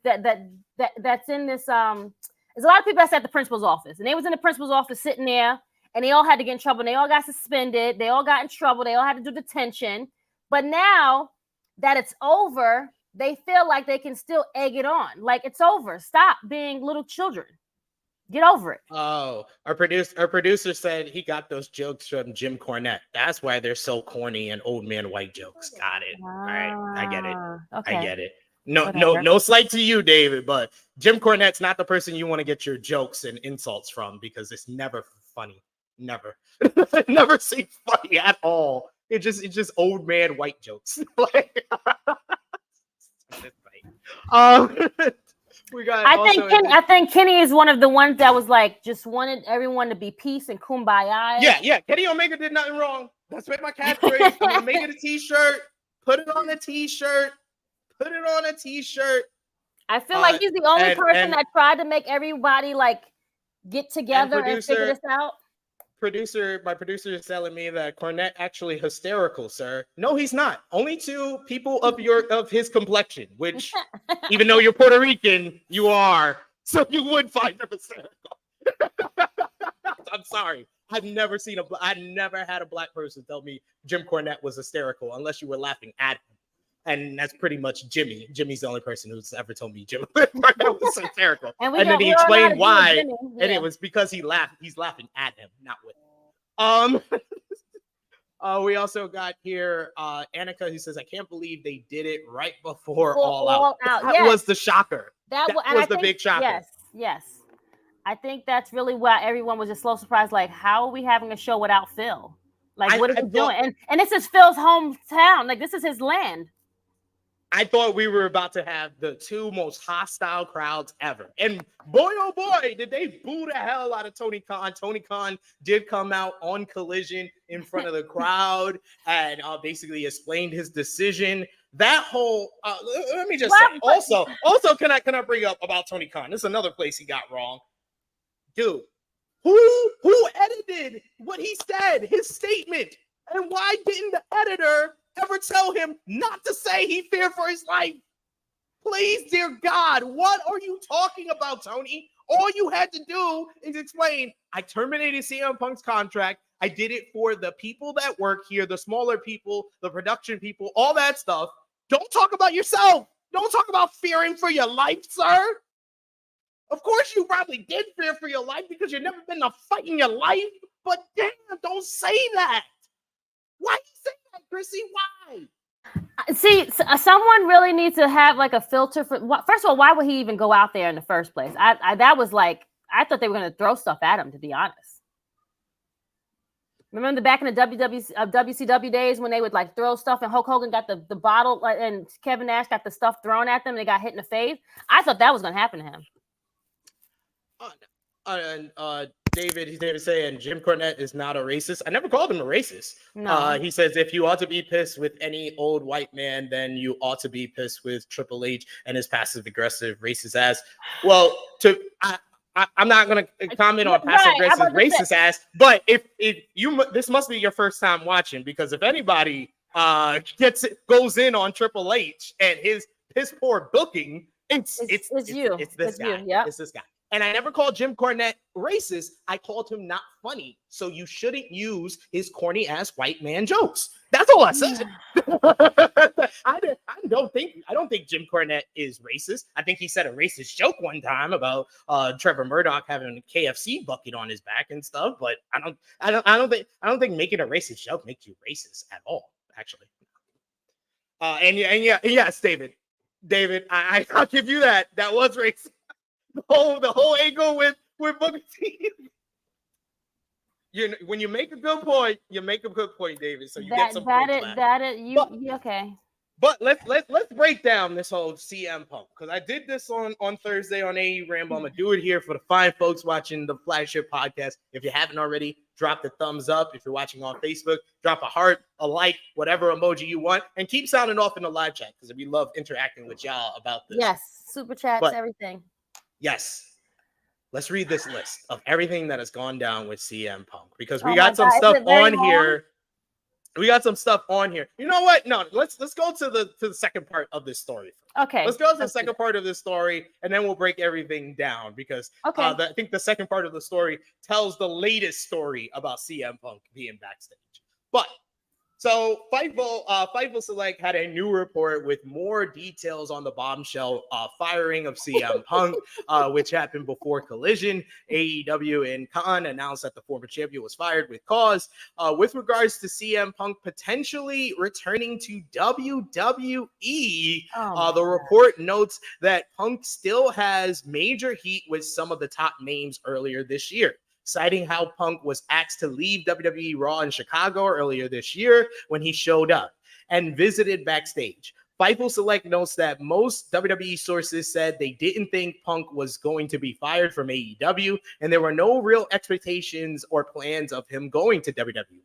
in this. There's a lot of people that's at the principal's office, and they was in the principal's office sitting there, and they all had to get in trouble. And they all got suspended. They all got in trouble. They all had to do detention. But now that it's over, they feel like they can still egg it on. Like, it's over. Stop being little children. Get over it. Oh, our producer said he got those jokes from Jim Cornette. That's why they're so corny and old man white jokes. Got it. All right, I get it. Okay. I get it. No slight to you, David, but Jim Cornette's not the person you want to get your jokes and insults from, because it's never funny. Never. Never seemed funny at all. It's just old man white jokes. Like, we got. I think Kenny is one of the ones that was like just wanted everyone to be peace and kumbaya. Yeah. Kenny Omega did nothing wrong. That's my catchphrase. I'm gonna make it a T-shirt. Put it on a T-shirt. I feel like he's the only person that tried to make everybody like get together and figure this out. My producer is telling me that Cornette actually hysterical, sir. No, he's not. Only to people of his complexion, which even though you're Puerto Rican, you are. So you would find him hysterical. I'm sorry. I've never had a black person tell me Jim Cornette was hysterical unless you were laughing at him. And that's pretty much Jimmy. Jimmy's the only person who's ever told me Jim Cornette was hysterical. And then he explained why. Yeah. And it was because he's laughing at him, not with him. We also got here Annika, who says, I can't believe they did it right before All Out. That was the shocker. That was the big shocker. Yes. I think that's really why everyone was just so surprised. Like, how are we having a show without Phil? Like, what is he doing? And this is Phil's hometown. Like, this is his land. I thought we were about to have the two most hostile crowds ever. And boy, oh boy, did they boo the hell out of Tony Khan. Tony Khan did come out on Collision in front of the crowd and basically explained his decision. That whole, let me just say, also, can I bring up about Tony Khan? This is another place he got wrong. Dude, who edited what he said, his statement? And why didn't the editor ever tell him not to say he feared for his life? Please, dear God, what are you talking about, Tony? All you had to do is explain, I terminated CM Punk's contract. I did it for the people that work here, the smaller people, the production people, all that stuff. Don't talk about yourself. Don't talk about fearing for your life, sir. Of course, you probably did fear for your life because you've never been in a fight in your life. But damn, don't say that. Why you say that, Krssi? Why? See, someone really needs to have like a filter for. First of all, why would he even go out there in the first place? That was like, I thought they were going to throw stuff at him, to be honest. Remember back in the WCW days when they would like throw stuff and Hulk Hogan got the bottle and Kevin Nash got the stuff thrown at them and they got hit in the face? I thought that was going to happen to him. David saying Jim Cornette is not a racist. I never called him a racist. No. He says if you ought to be pissed with any old white man, then you ought to be pissed with Triple H and his passive aggressive racist ass. Well, I'm not going to comment on passive aggressive racist ass, but if you this must be your first time watching, because if anybody goes in on Triple H and his piss poor booking, it's this guy. Yep. It's this guy. And I never called Jim Cornette racist. I called him not funny. So you shouldn't use his corny ass white man jokes. That's all I said. I don't think Jim Cornette is racist. I think he said a racist joke one time about Trevor Murdoch having a KFC bucket on his back and stuff. But I don't think making a racist joke makes you racist at all. Actually. Yes, David, I'll give you that. That was racist. The whole angle with Booker T. When you make a good point, David. So you get some points back. Okay. But let's break down this whole CM Punk, because I did this on Thursday on AE Ramble. I'm gonna do it here for the fine folks watching the flagship podcast. If you haven't already, drop the thumbs up. If you're watching on Facebook, drop a heart, a like, whatever emoji you want, and keep sounding off in the live chat because we love interacting with y'all about this. Yes, super chats, everything. Yes. Let's read this list of everything that has gone down with CM Punk, because we got some stuff on here. We got some stuff on here. You know what? No, let's go to the second part of this story. Okay. Let's go to the second part of this story, and then we'll break everything down, because I think the second part of the story tells the latest story about CM Punk being backstage. But so Fightful Select had a new report with more details on the bombshell firing of CM Punk, which happened before Collision. AEW and Khan announced that the former champion was fired with cause. With regards to CM Punk potentially returning to WWE, the report notes that Punk still has major heat with some of the top names earlier this year. citing how Punk was asked to leave WWE Raw in Chicago earlier this year when he showed up and visited backstage. Fightful Select notes that most WWE sources said they didn't think Punk was going to be fired from AEW, and there were no real expectations or plans of him going to WWE.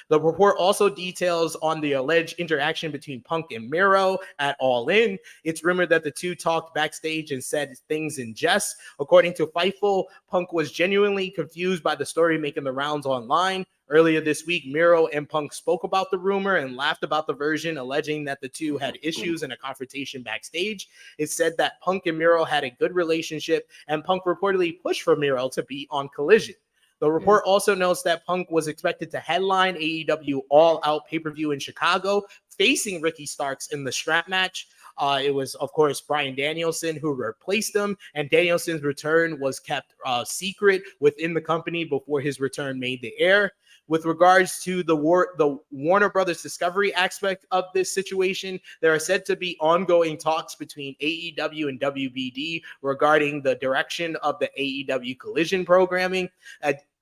The report also details on the alleged interaction between Punk and Miro at All In. It's rumored that the two talked backstage and said things in jest. According to Fightful, Punk was genuinely confused by the story making the rounds online. Earlier this week, Miro and Punk spoke about the rumor and laughed about the version, alleging that the two had issues and a confrontation backstage. It said that Punk and Miro had a good relationship, and Punk reportedly pushed for Miro to be on Collision. The report also notes that Punk was expected to headline AEW All Out pay-per-view in Chicago, facing Ricky Starks in the strap match. It was, of course, Bryan Danielson who replaced him, and Danielson's return was kept secret within the company before his return made the air. With regards to the Warner Brothers Discovery aspect of this situation, there are said to be ongoing talks between AEW and WBD regarding the direction of the AEW Collision programming.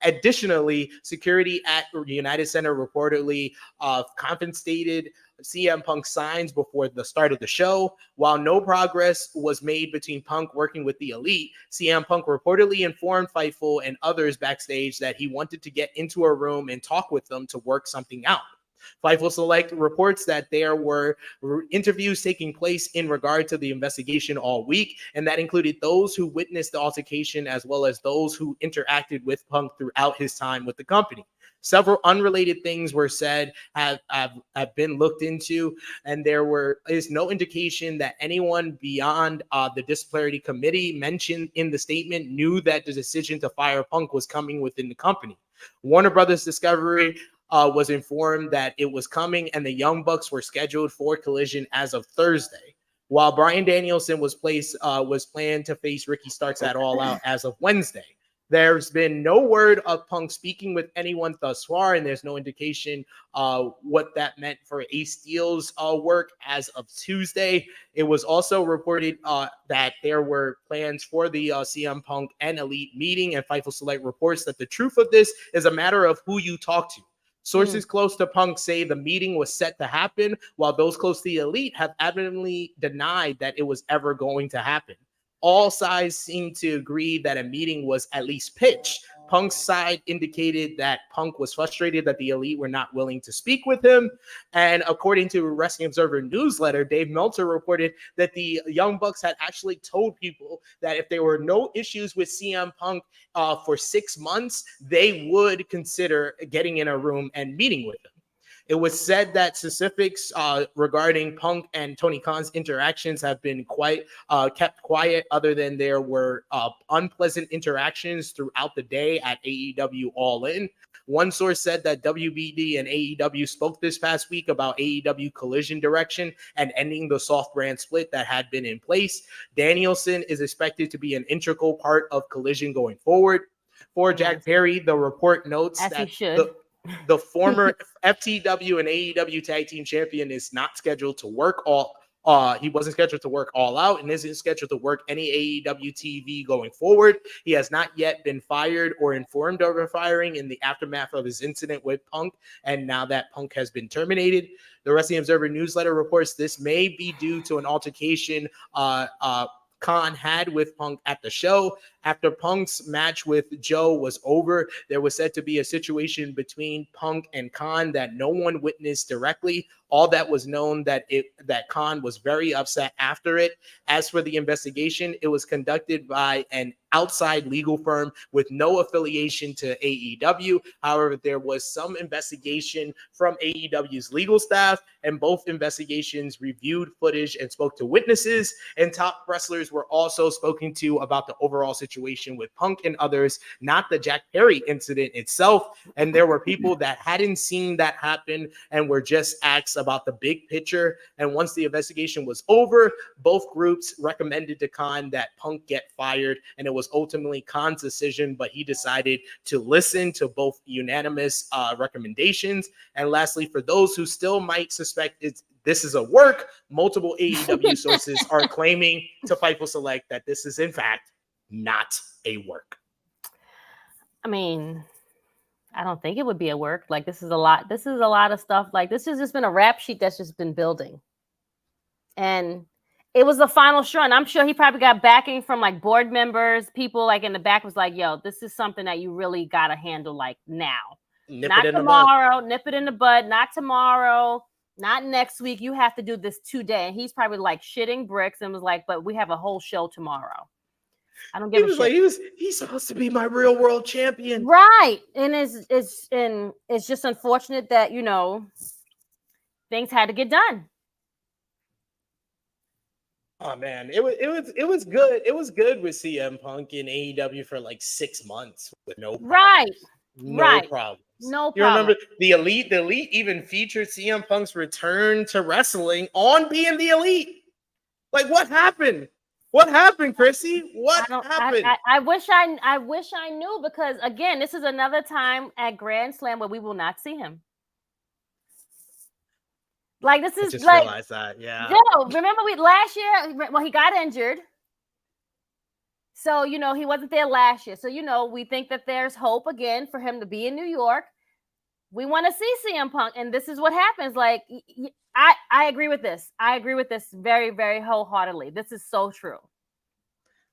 Additionally, security at United Center reportedly confiscated CM Punk signs before the start of the show. While no progress was made between Punk working with the Elite, CM Punk reportedly informed Fightful and others backstage that he wanted to get into a room and talk with them to work something out. Fightful Select reports that there were interviews taking place in regard to the investigation all week, and that included those who witnessed the altercation as well as those who interacted with Punk throughout his time with the company. Several unrelated things were said, have been looked into, and there is no indication that anyone beyond the disciplinary committee mentioned in the statement knew that the decision to fire Punk was coming within the company. Warner Brothers Discovery was informed that it was coming, and the Young Bucks were scheduled for Collision as of Thursday, while Bryan Danielson was planned to face Ricky Starks at All Out as of Wednesday. There's been no word of Punk speaking with anyone thus far, and there's no indication what that meant for Ace Steel's work as of Tuesday. It was also reported that there were plans for the CM Punk and Elite meeting, and Fightful Select reports that the truth of this is a matter of who you talk to. Sources close to Punk say the meeting was set to happen, while those close to the Elite have adamantly denied that it was ever going to happen. All sides seem to agree that a meeting was at least pitched. Punk's side indicated that Punk was frustrated that the Elite were not willing to speak with him. And according to Wrestling Observer newsletter, Dave Meltzer reported that the Young Bucks had actually told people that if there were no issues with CM Punk for 6 months, they would consider getting in a room and meeting with him. It was said that specifics regarding Punk and Tony Khan's interactions have been kept quiet, other than there were unpleasant interactions throughout the day at AEW All In. One source said that WBD and AEW spoke this past week about AEW Collision direction and ending the soft brand split that had been in place. Danielson is expected to be an integral part of Collision going forward. For Jack Perry, the report notes that the former FTW and AEW Tag Team Champion is not scheduled to work he wasn't scheduled to work All Out and isn't scheduled to work any AEW TV going forward. He has not yet been fired or informed of a firing in the aftermath of his incident with Punk, and now that Punk has been terminated. The Wrestling Observer newsletter reports this may be due to an altercation Khan had with Punk at the show. After Punk's match with Joe was over, there was said to be a situation between Punk and Khan that no one witnessed directly. All that was known that Khan was very upset after it. As for the investigation, it was conducted by an outside legal firm with no affiliation to AEW. However, there was some investigation from AEW's legal staff, and both investigations reviewed footage and spoke to witnesses, and top wrestlers were also spoken to about the overall situation with Punk and others, not the Jack Perry incident itself. And there were people that hadn't seen that happen and were just asked about the big picture. And once the investigation was over, both groups recommended to Khan that Punk get fired, and it was ultimately Khan's decision, but he decided to listen to both unanimous recommendations. And lastly, for those who still might suspect this is a work, multiple AEW sources are claiming to Fightful Select that this is in fact not a work. I mean, I don't think it would be a work. Like, this is a lot. This is a lot of stuff. Like, this has just been a rap sheet that's just been building. And it was the final straw. And I'm sure he probably got backing from like board members. People like in the back was like, yo, this is something that you really got to handle like now. Not tomorrow. Nip it in the bud. Not tomorrow. Not next week. You have to do this today. And he's probably like shitting bricks and was like, but we have a whole show tomorrow. I don't give a shit. Like, he's supposed to be my real world champion. Right. And it's just unfortunate that, you know, things had to get done. Oh man, it was good. It was good with CM Punk in AEW for like 6 months with no problems. No problems. No problem. You remember the Elite even featured CM Punk's return to wrestling on being the Elite. Like, what happened? What happened, Krssi? What happened? I wish I knew, because again, this is another time at Grand Slam where we will not see him. Like, this is I just like, realized that, yeah. No, remember last year, well, he got injured. So, you know, he wasn't there last year. So, you know, we think that there's hope again for him to be in New York. We want to see CM Punk, and this is what happens. Like, I agree with this. I agree with this very, very wholeheartedly. This is so true.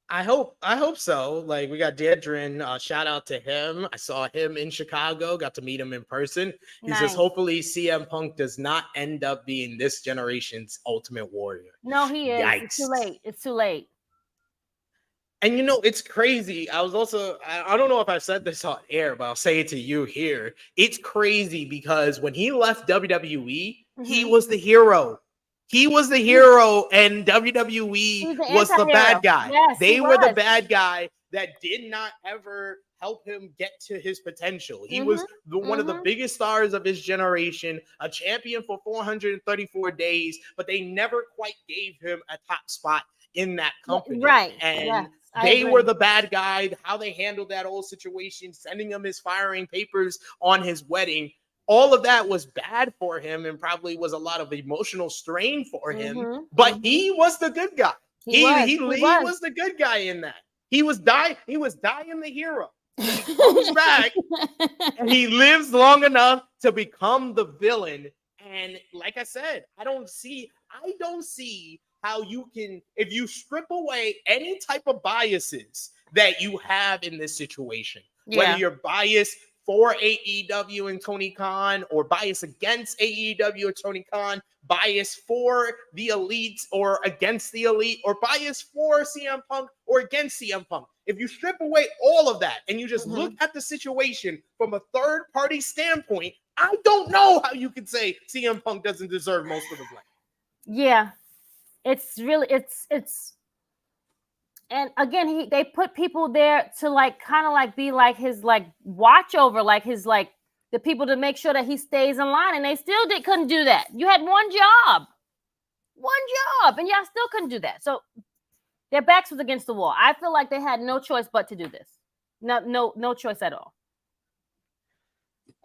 I hope so. Like, we got Dedrin, shout out to him. I saw him in Chicago, got to meet him in person. He says, hopefully CM Punk does not end up being this generation's Ultimate Warrior. No, he is. Yikes. It's too late. It's too late. And you know, it's crazy. I was also, I don't know if I've said this on air, but I'll say it to you here. It's crazy because when he left WWE, he was the hero. He was the hero, and WWE was the bad guy. Yes, they were the bad guy that did not ever help him get to his potential. He was one of the biggest stars of his generation, a champion for 434 days, but they never quite gave him a top spot in that company. Right. And they were the bad guy. How they handled that whole situation, sending him his firing papers on his wedding. All of that was bad for him and probably was a lot of emotional strain for him. But he was the good guy. He was the good guy in that. He was dying the hero. He comes back and he lives long enough to become the villain. And like I said, I don't see how you can, if you strip away any type of biases that you have in this situation, whether you're biased for AEW and Tony Khan, or bias against AEW or Tony Khan, bias for the Elite or against the Elite, or bias for CM Punk or against CM Punk. If you strip away all of that and you just look at the situation from a third-party standpoint, I don't know how you could say CM Punk doesn't deserve most of the blame. Yeah, it's really, it's. And again, they put people there to like kind of like be like his like watch over, like his like the people to make sure that he stays in line, and they still couldn't do that. You had one job, and y'all still couldn't do that. So their backs was against the wall. I feel like they had no choice but to do this. No choice at all.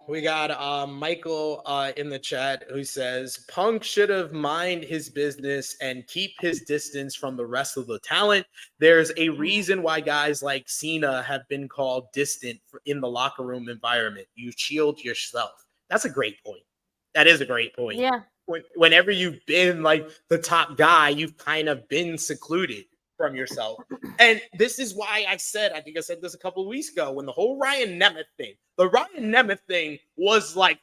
We got Michael in the chat who says Punk should have mind his business and keep his distance from the rest of the talent. There's a reason why guys like Cena have been called distant in the locker room environment. You shield yourself. That's a great point. That is a great point. Yeah. Whenever you've been like the top guy, you've kind of been secluded from yourself. And this is why I think I said this a couple of weeks ago, when the whole Ryan Nemeth thing was like,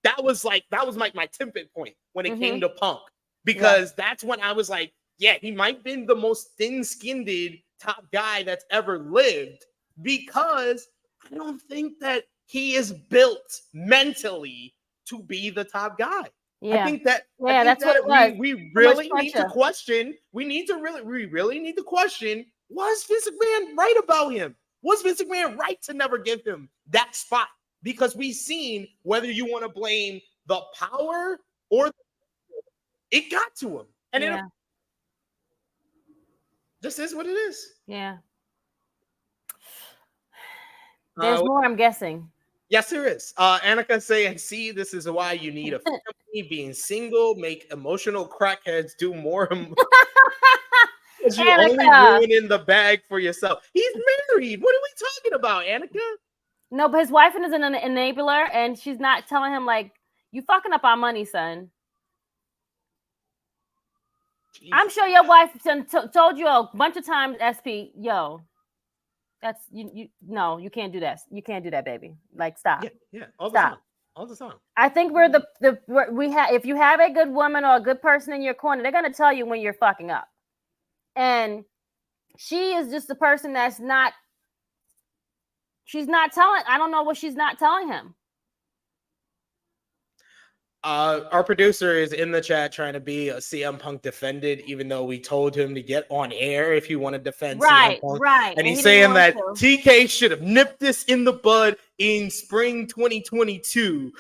that was my tipping point when it came to Punk, because that's when I was like, yeah, he might have been the most thin-skinned top guy that's ever lived, because I don't think that he is built mentally to be the top guy. Yeah. I think that that's what it was. We really need to question. We really need to question, was Vince McMahon right about him? Was Vince McMahon right to never give him that spot? Because we've seen, whether you want to blame the power or it got to him. And it just is what it is. Yeah. There's more, I'm guessing. Yes, there is. Annika saying, see, this is why you need a family. Being single, make emotional crackheads do more. Because you're only ruining the bag for yourself. He's married. What are we talking about, Annika? No, but his wife is an enabler, and she's not telling him, like, you fucking up our money, son. Jesus. I'm sure your wife told you a bunch of times, SP, yo, that's no, you can't do that. You can't do that, baby. Like, stop. Yeah, all the time. All the time. I think we're if you have a good woman or a good person in your corner, they're gonna tell you when you're fucking up. And she is just the person that's not. She's not telling. I don't know what she's not telling him. Our producer is in the chat trying to be a CM Punk defended, even though we told him to get on air if he wanted to defend CM Punk. Right. And he's saying that TK should have nipped this in the bud in spring 2022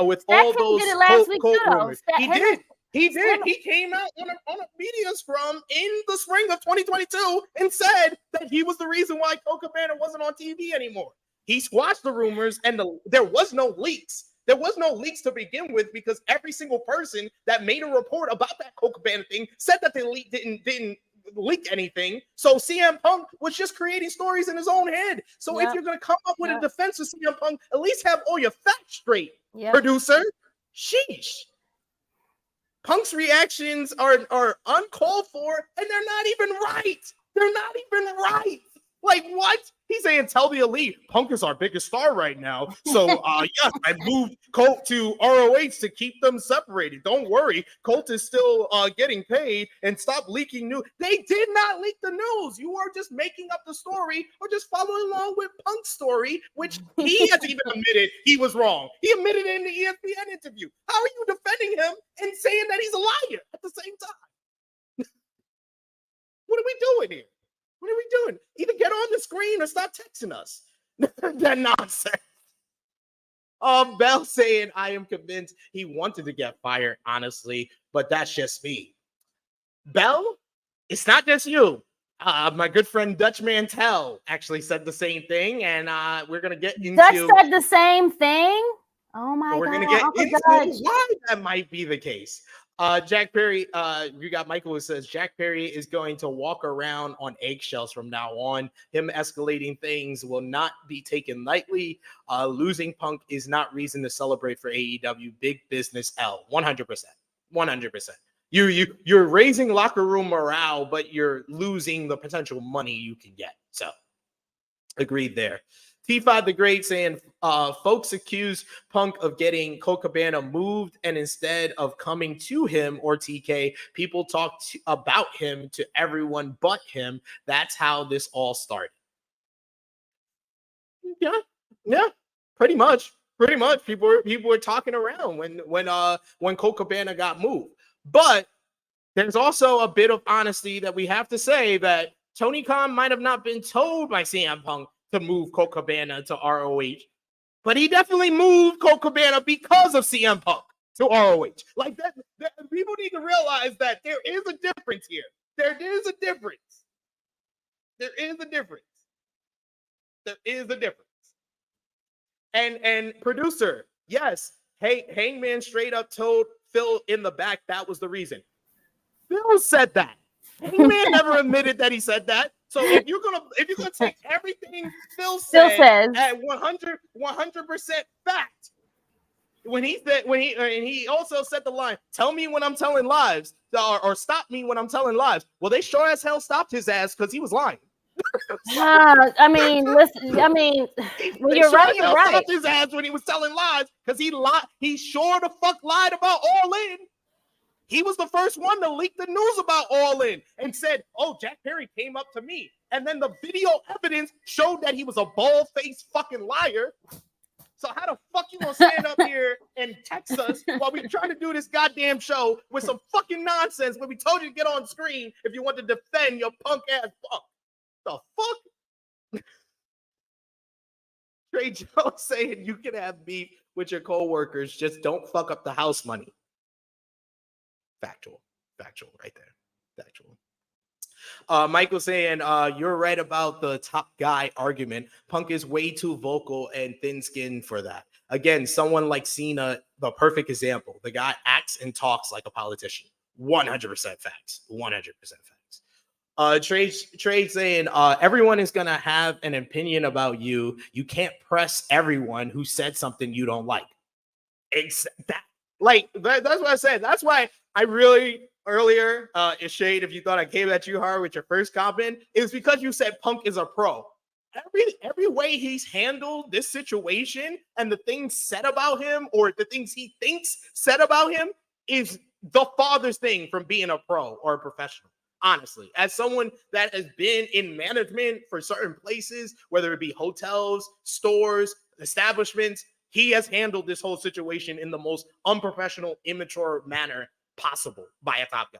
with all those cold rumors. He did. He came out on a media scrum in the spring of 2022 and said that he was the reason why Colt Cabana wasn't on TV anymore. He squashed the rumors, and there was no leaks. There was no leaks to begin with because every single person that made a report about that Colt Cabana thing said that they didn't leak anything. So CM Punk was just creating stories in his own head. So if you're going to come up with a defense of CM Punk, at least have all your facts straight, producer. Sheesh. Punk's reactions are uncalled for, and they're not even right. They're not even right. Like, what? He's saying, tell the elite, Punk is our biggest star right now. So, yes, I moved Colt to ROH to keep them separated. Don't worry. Colt is still getting paid, and stop leaking news. They did not leak the news. You are just making up the story or just following along with Punk's story, which he has even admitted he was wrong. He admitted it in the ESPN interview. How are you defending him and saying that he's a liar at the same time? What are we doing here? What are we doing? Either get on the screen or stop texting us. That nonsense. Bell saying, I am convinced he wanted to get fired, honestly, but that's just me. Bell, it's not just you. My good friend Dutch Mantel actually said the same thing, and we're going to get into... Dutch said the same thing? Oh, my God. We're going to get into why that might be the case. Jack Perry, you got Michael who says Jack Perry is going to walk around on eggshells from now on. Him escalating things will not be taken lightly. Losing Punk is not reason to celebrate for AEW. Big business L. 100%. 100%. You're raising locker room morale, but you're losing the potential money you can get. So, agreed there. T5 the Great saying, folks accuse Punk of getting Colt Cabana moved, and instead of coming to him or TK, people talk about him to everyone but him. That's how this all started. Yeah, pretty much. People were talking around when Colt Cabana got moved. But there's also a bit of honesty that we have to say that Tony Khan might have not been told by CM Punk to move Colt Cabana to ROH, but he definitely moved Colt Cabana because of CM Punk to ROH. Like that, people need to realize that there is a difference here. There is a difference. And producer, yes, hey, Hangman straight up told Phil in the back that was the reason. Phil said that. Hangman never admitted that he said that. So if you're gonna take everything Phil says at 100% fact, when he also said the line, "Tell me when I'm telling lies," or "Stop me when I'm telling lies." Well, they sure as hell stopped his ass because he was lying. I mean, listen. I mean, when you're right, you're right. Stopped his ass when he was telling lies because he lied. He sure the fuck lied about All In. He was the first one to leak the news about All In and said, "Oh, Jack Perry came up to me." And then the video evidence showed that he was a bald-faced fucking liar. So how the fuck you gonna stand up here and text us while we trying to do this goddamn show with some fucking nonsense when we told you to get on screen if you want to defend your punk-ass fuck? The fuck? Trey Jones saying you can have beef with your co-workers, just don't fuck up the house money. Factual right there. Factual. Michael saying, you're right about the top guy argument. Punk is way too vocal and thin-skinned for that. Again, someone like Cena, the perfect example. The guy acts and talks like a politician. 100% facts. 100% facts. Trade saying everyone is gonna have an opinion about you. You can't press everyone who said something you don't like. That's what I said. That's why I really earlier, Shade, if you thought I came at you hard with your first comment, it's because you said Punk is a pro. Every way he's handled this situation and the things said about him or the things he thinks said about him is the farthest thing from being a pro or a professional. Honestly, as someone that has been in management for certain places, whether it be hotels, stores, establishments, he has handled this whole situation in the most unprofessional, immature manner possible by a top guy.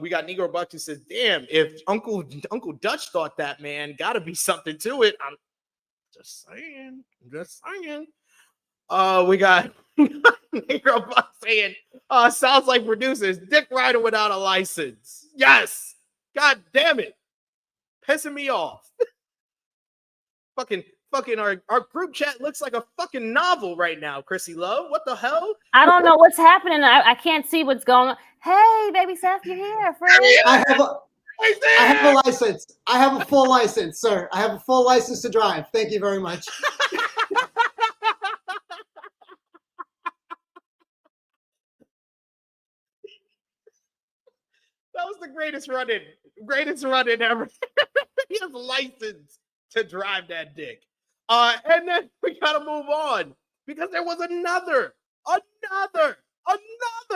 We got Negro Buck who says, damn, if Uncle Dutch thought that, man, gotta be something to it. I'm just saying. We got Negro Buck saying, sounds like producers, dick rider without a license. Yes. God damn it. Pissing me off. Fucking our group chat looks like a fucking novel right now, Krssi Luv. What the hell? I don't know what's happening. I can't see what's going on. Hey, baby Seth, you're here. I have a license. I have a full license, sir. I have a full license to drive. Thank you very much. That was the greatest run-in ever. He has a license to drive that dick. And then we gotta move on because there was another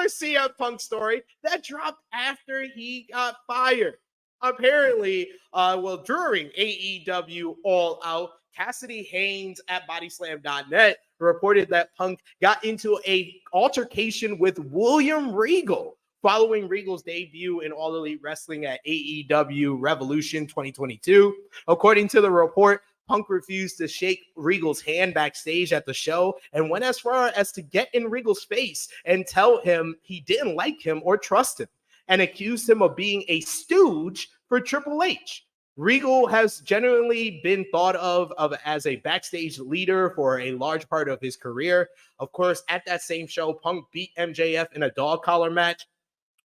CM Punk story that dropped after he got fired. Apparently, during AEW All Out, Cassidy Haynes at bodyslam.net reported that Punk got into an altercation with William Regal following Regal's debut in All Elite Wrestling at AEW Revolution 2022. According to the report, Punk refused to shake Regal's hand backstage at the show and went as far as to get in Regal's face and tell him he didn't like him or trust him, and accused him of being a stooge for Triple H. Regal has genuinely been thought of as a backstage leader for a large part of his career. Of course, at that same show, Punk beat MJF in a dog collar match.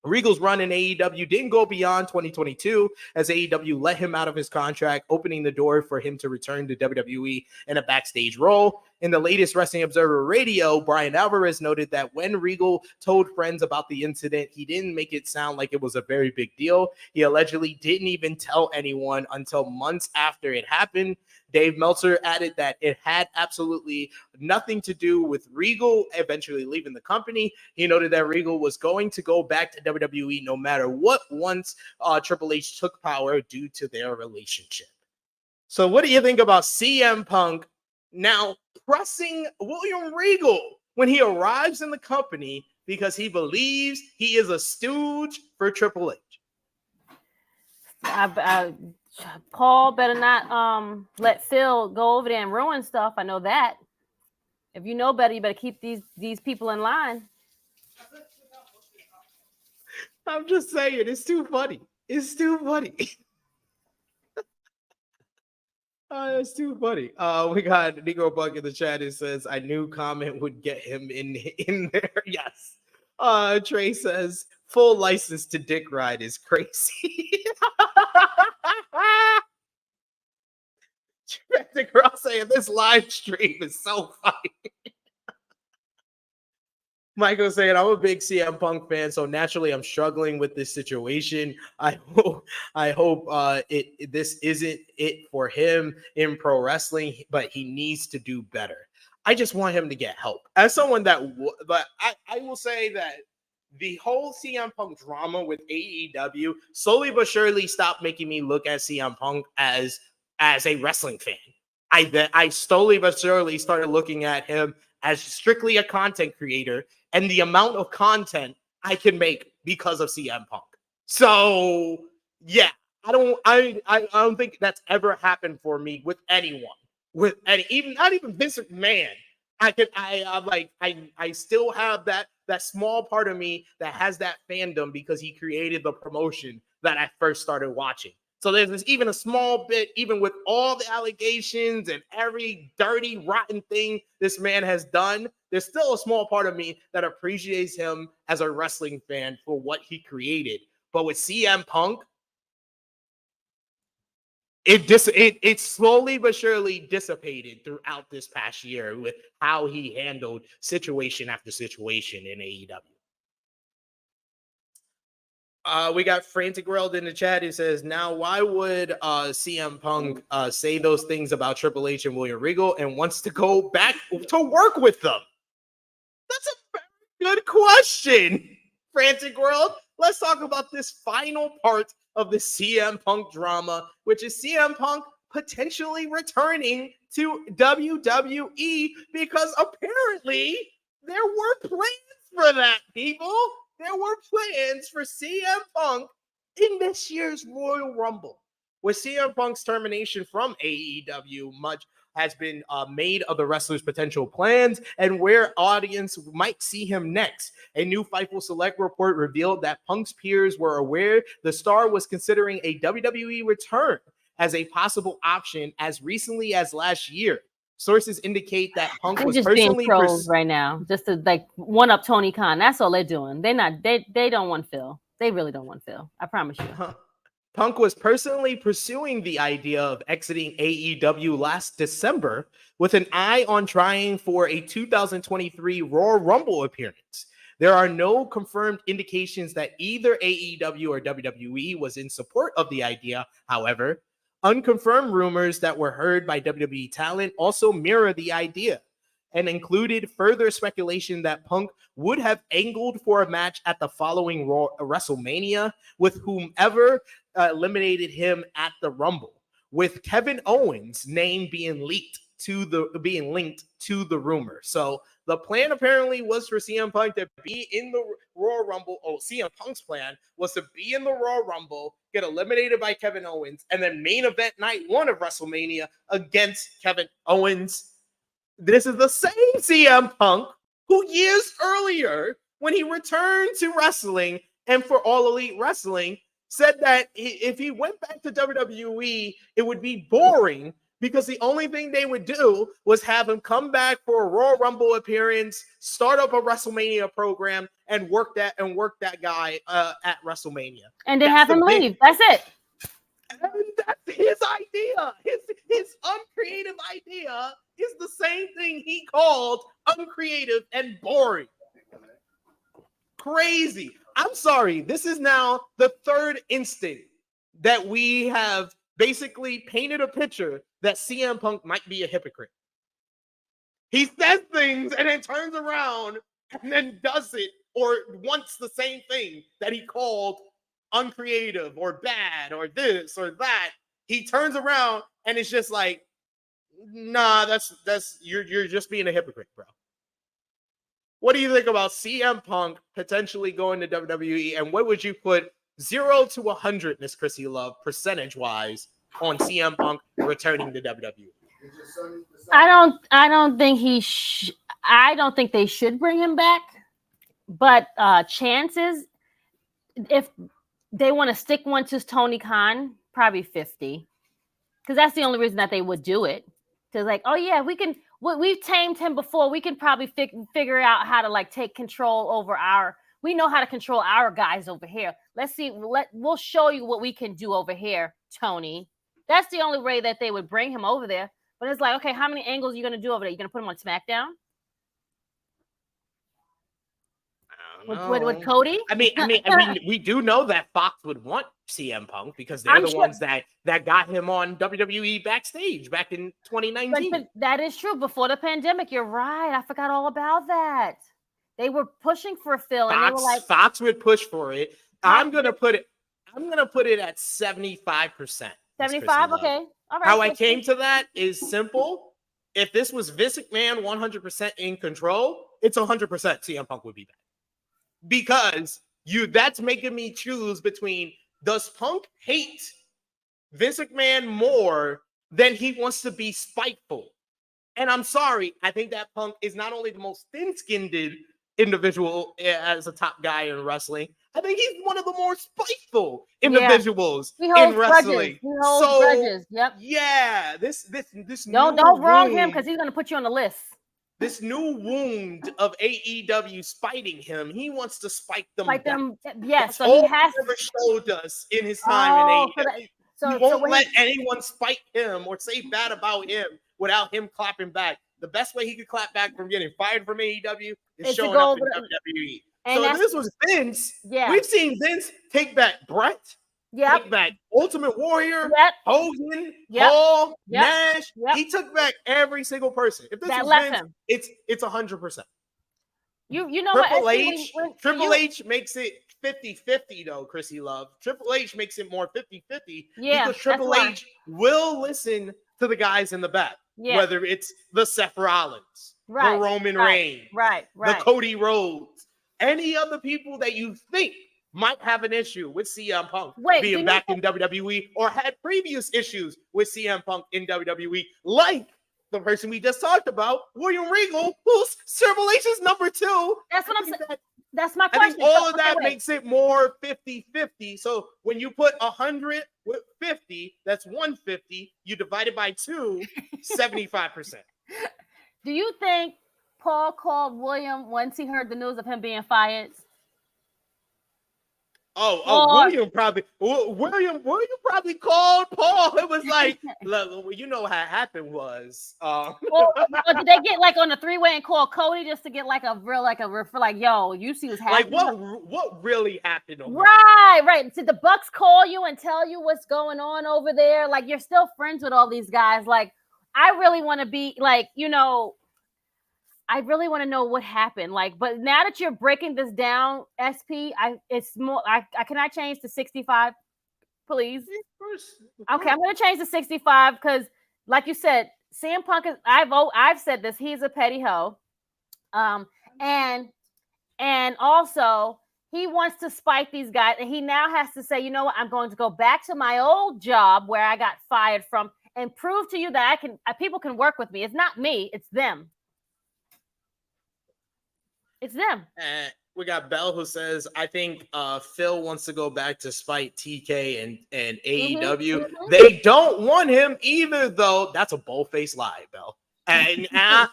Regal's run in AEW didn't go beyond 2022 as AEW let him out of his contract, opening the door for him to return to WWE in a backstage role. In the latest Wrestling Observer Radio, Brian Alvarez noted that when Regal told friends about the incident, he didn't make it sound like it was a very big deal. He allegedly didn't even tell anyone until months after it happened. Dave Meltzer added that it had absolutely nothing to do with Regal eventually leaving the company. He noted that Regal was going to go back to WWE no matter what once Triple H took power due to their relationship. So what do you think about CM Punk now pressing William Regal when he arrives in the company because he believes he is a stooge for Triple H? Paul better not let Phil go over there and ruin stuff. I know that. If you know better, you better keep these people in line. I'm just saying, it's too funny. It's too funny. It's too funny. We got Negro Buck in the chat. It says, I knew comment would get him in there. Yes. Trey says, full license to dick ride is crazy. The girl saying this live stream is so funny. Michael saying, I'm a big CM Punk fan, so naturally I'm struggling with this situation. I hope this isn't it for him in pro wrestling, but he needs to do better. I just want him to get help. As someone but I will say that the whole CM Punk drama with AEW slowly but surely stopped making me look at CM Punk as a wrestling fan. I slowly but surely started looking at him as strictly a content creator and the amount of content I can make because of CM Punk. So yeah, I don't think that's ever happened for me with anyone. Not even Vince McMahon. I still have that small part of me that has that fandom because he created the promotion that I first started watching. So there's even a small bit, even with all the allegations and every dirty, rotten thing this man has done, there's still a small part of me that appreciates him as a wrestling fan for what he created. But with CM Punk, It slowly but surely dissipated throughout this past year with how he handled situation after situation in AEW. We got Frantic World in the chat who says, now why would CM Punk say those things about Triple H and William Regal and wants to go back to work with them? That's a very good question, Frantic World. Let's talk about this final part of the CM Punk drama, which is CM Punk potentially returning to WWE, because apparently there were plans for that, people. There were plans for CM Punk in this year's Royal Rumble. With CM Punk's termination from AEW, much has been made of the wrestler's potential plans and where audience might see him next. A new Fightful Select report revealed that Punk's peers were aware the star was considering a WWE return as a possible option as recently as last year. Sources indicate that Punk They're was just personally being trolls right now, just to like one up Tony Khan. That's all they're doing. They don't want Phil. They really don't want Phil. I promise you. Punk was personally pursuing the idea of exiting AEW last December with an eye on trying for a 2023 Royal Rumble appearance. There are no confirmed indications that either AEW or WWE was in support of the idea. However, unconfirmed rumors that were heard by WWE talent also mirror the idea and included further speculation that Punk would have angled for a match at the following WrestleMania with whomever eliminated him at the Rumble, with Kevin Owens' name being linked to the rumor. So the plan apparently was for CM Punk to be in the Royal Rumble. CM Punk's plan was to be in the Royal Rumble, get eliminated by Kevin Owens, and then main event night 1 of WrestleMania against Kevin Owens. This is the same CM Punk who years earlier, when he returned to wrestling and for All Elite Wrestling, said that if he went back to WWE, it would be boring because the only thing they would do was have him come back for a Royal Rumble appearance, start up a WrestleMania program, and work that guy at WrestleMania. And then have him leave. That's it. And that's his idea. His uncreative idea is the same thing he called uncreative and boring. Crazy. I'm sorry. This is now the third instant that we have basically painted a picture that CM Punk might be a hypocrite. He says things and then turns around and then does it or wants the same thing that he called uncreative or bad or this or that. He turns around and it's just like, nah, that's you're just being a hypocrite, bro. What do you think about CM Punk potentially going to WWE, and what would you put 0 to 100, Miss Krssi Luv, percentage-wise, on CM Punk returning to WWE? I don't think I don't think they should bring him back, but chances, if they want to stick one to Tony Khan, probably 50, because that's the only reason that they would do it. Because like, oh yeah, we've tamed him before. We can probably figure out how to like take control over we know how to control our guys over here. Let's see. We'll show you what we can do over here, Tony. That's the only way that they would bring him over there. But it's like, okay, how many angles are you going to do over there? You going to put him on SmackDown? With Cody? I mean, we do know that Fox would want CM Punk because they're ones that got him on WWE backstage back in 2019. But that is true. Before the pandemic, you're right. I forgot all about that. They were pushing for Phil, and they were like, Fox would push for it. I'm gonna put it at 75%. 75, okay. All right. How I came to that is simple. If this was Vince McMahon 100% in control, it's 100% CM Punk would be back. Because that's making me choose between, does Punk hate Vince McMahon more than he wants to be spiteful? And I'm sorry, I think that Punk is not only the most thin-skinned individual as a top guy in wrestling, I think he's one of the more spiteful individuals in wrestling. He holds grudges. Yep. Yeah, this don't wrong him because he's gonna put you on the list. This new wound of AEW spiting him, he wants to spike them. Yes, so he has never showed us in his time in AEW. So he won't when let anyone spite him or say bad about him without him clapping back. The best way he could clap back from getting fired from AEW is Is to showing go up in over WWE. and So if that's- this was Vince, Yeah. we've seen Vince take back Brett, Yep. take back Ultimate Warrior, Yep. Hogan, Yep. Hall, Yep. Nash. Yep. He took back every single person. If this That was left Vince, him. it's 100%. You know Triple what? H, Triple H makes it 50-50 though, Krssi Luv. Triple H makes it more 50-50 Yeah, because Triple that's why. H will listen to the guys in the back, Yeah. whether it's the Seth Rollins, Right, the Roman right, Reigns, right. the Cody Rhodes, any other people that you think might have an issue with CM Punk being back in WWE or had previous issues with CM Punk in WWE, like the person we just talked about, William Regal, who's Triple H's number 2. That's what I'm saying. That's my I question. think all of Okay, that wait. makes it more 50-50. So when you put 100 with 50, that's 150. You divide it by 2, 75%. Do you think Paul called William once he heard the news of him being fired? William probably called Paul. It was like, look, you know what happened was, or did they get like on a 3-way and call Cody just to get like a real yo, you see what's happening? like what really happened? Right. Did the Bucks call you and tell you what's going on over there? Like you're still friends with all these guys. Like I really want to be like, I really want to know what happened. Like, but now that you're breaking this down, SP, it's more. Can I change to 65, please? Okay, I'm going to change to 65 because, like you said, CM Punk is. I've said this. He's a petty hoe, and also he wants to spite these guys, and he now has to say, you know what? I'm going to go back to my old job where I got fired from, and prove to you that people can work with me. It's not me. It's them. It's them. We got Bell who says, I think Phil wants to go back to spite TK and AEW. Mm-hmm. They don't want him either, though. That's a bold-faced lie, Bell. And I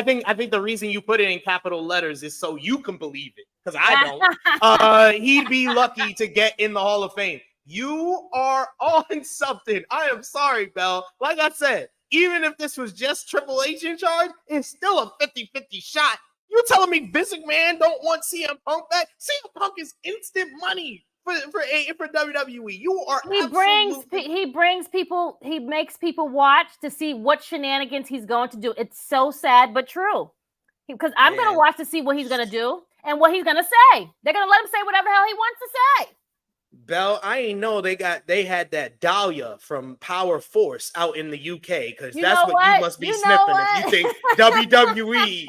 think the reason you put it in capital letters is so you can believe it, because I don't. He'd be lucky to get in the Hall of Fame. You are on something. I am sorry, Bell. Like I said, even if this was just Triple H in charge, it's still a 50-50 shot. You're telling me Vince McMahon don't want CM Punk back? CM Punk is instant money for WWE. You are he brings people, he makes people watch to see what shenanigans he's going to do. It's so sad but true. Because I'm gonna watch to see what he's gonna do and what he's gonna say. They're gonna let him say whatever the hell he wants to say. Bell, I ain't know they had that Dahlia from Power Force out in the UK, because that's what you must be sniffing if you think WWE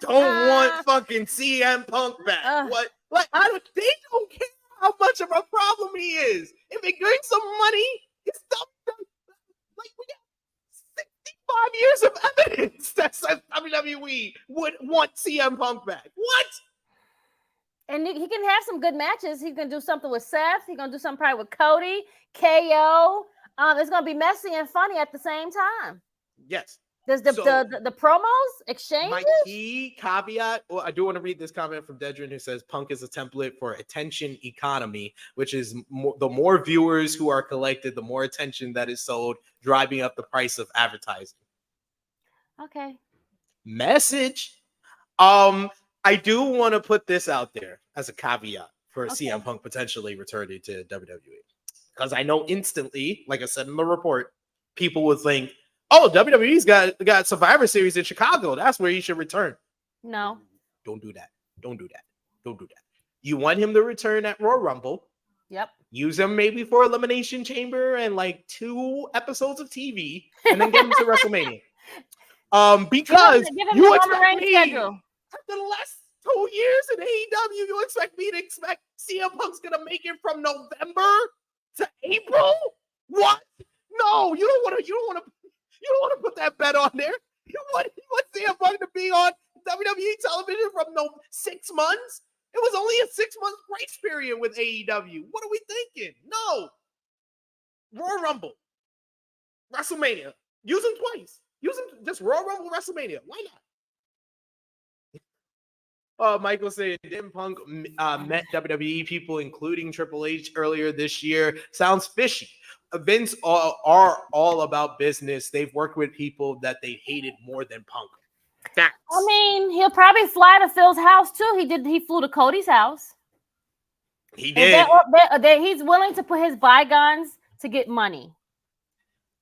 don't want fucking CM Punk back. What? Like they don't care how much of a problem he is. If it brings some money, it's done. Like we got 65 years of evidence that says WWE would want CM Punk back. What? And he can have some good matches. He can do something with Seth. He's going to do something probably with Cody, KO. It's going to be messy and funny at the same time. Yes. There's the promos, exchanges. My key caveat, I do want to read this comment from Dedrin who says Punk is a template for attention economy, which is the more viewers who are collected, the more attention that is sold, driving up the price of advertising. Okay. Message. I do want to put this out there as a caveat for CM Punk potentially returning to WWE. Because I know instantly, like I said in the report, people would think, oh, WWE's got Survivor Series in Chicago. That's where he should return. No. Don't do that. Don't do that. Don't do that. You want him to return at Royal Rumble. Yep. Use him maybe for Elimination Chamber and like 2 episodes of TV, and then get him to WrestleMania. Because give him you the expect me schedule. after the last 2 years in AEW, you expect me to expect CM Punk's gonna make it from November to April? What? No, you don't want to put that bet on there. You want CM Punk to be on WWE television from 6 months? It was only a 6-month grace period with AEW. What are we thinking? No. Royal Rumble, WrestleMania. Use them twice. Use them just Royal Rumble, WrestleMania. Why not? Michael said, didn't Punk met WWE people, including Triple H, earlier this year? Sounds fishy. Vince are all about business. They've worked with people that they hated more than Punk. Facts. I mean, he'll probably fly to Phil's house too. He flew to Cody's house. He did. He's willing to put his bygones to get money.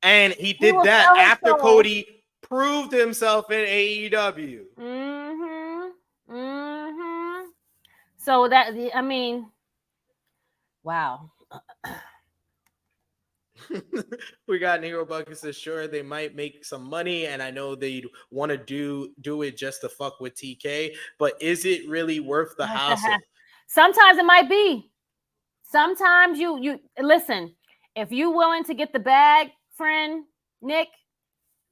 And he did that after Cody proved himself in AEW. So I mean, wow. We got Nero Bucket says, sure, they might make some money, and I know they'd want to do it just to fuck with TK, but is it really worth the hassle? Sometimes it might be. Sometimes you listen, if you're willing to get the bag, friend Nick,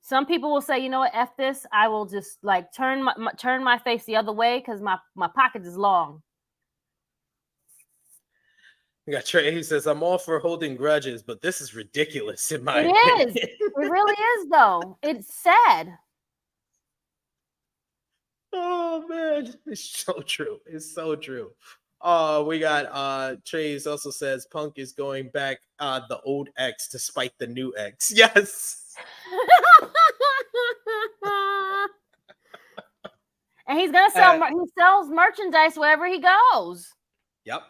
some people will say, you know what, F this, I will just like turn my face the other way because my pocket is long. We got Trey. He says, I'm all for holding grudges, but this is ridiculous in my opinion. It really is, though. It's sad. Oh, man. It's so true. It's so true. We got Trey's also says Punk is going back the old X to spite the new X. Yes. And he's going to sell, he sells merchandise wherever he goes. Yep.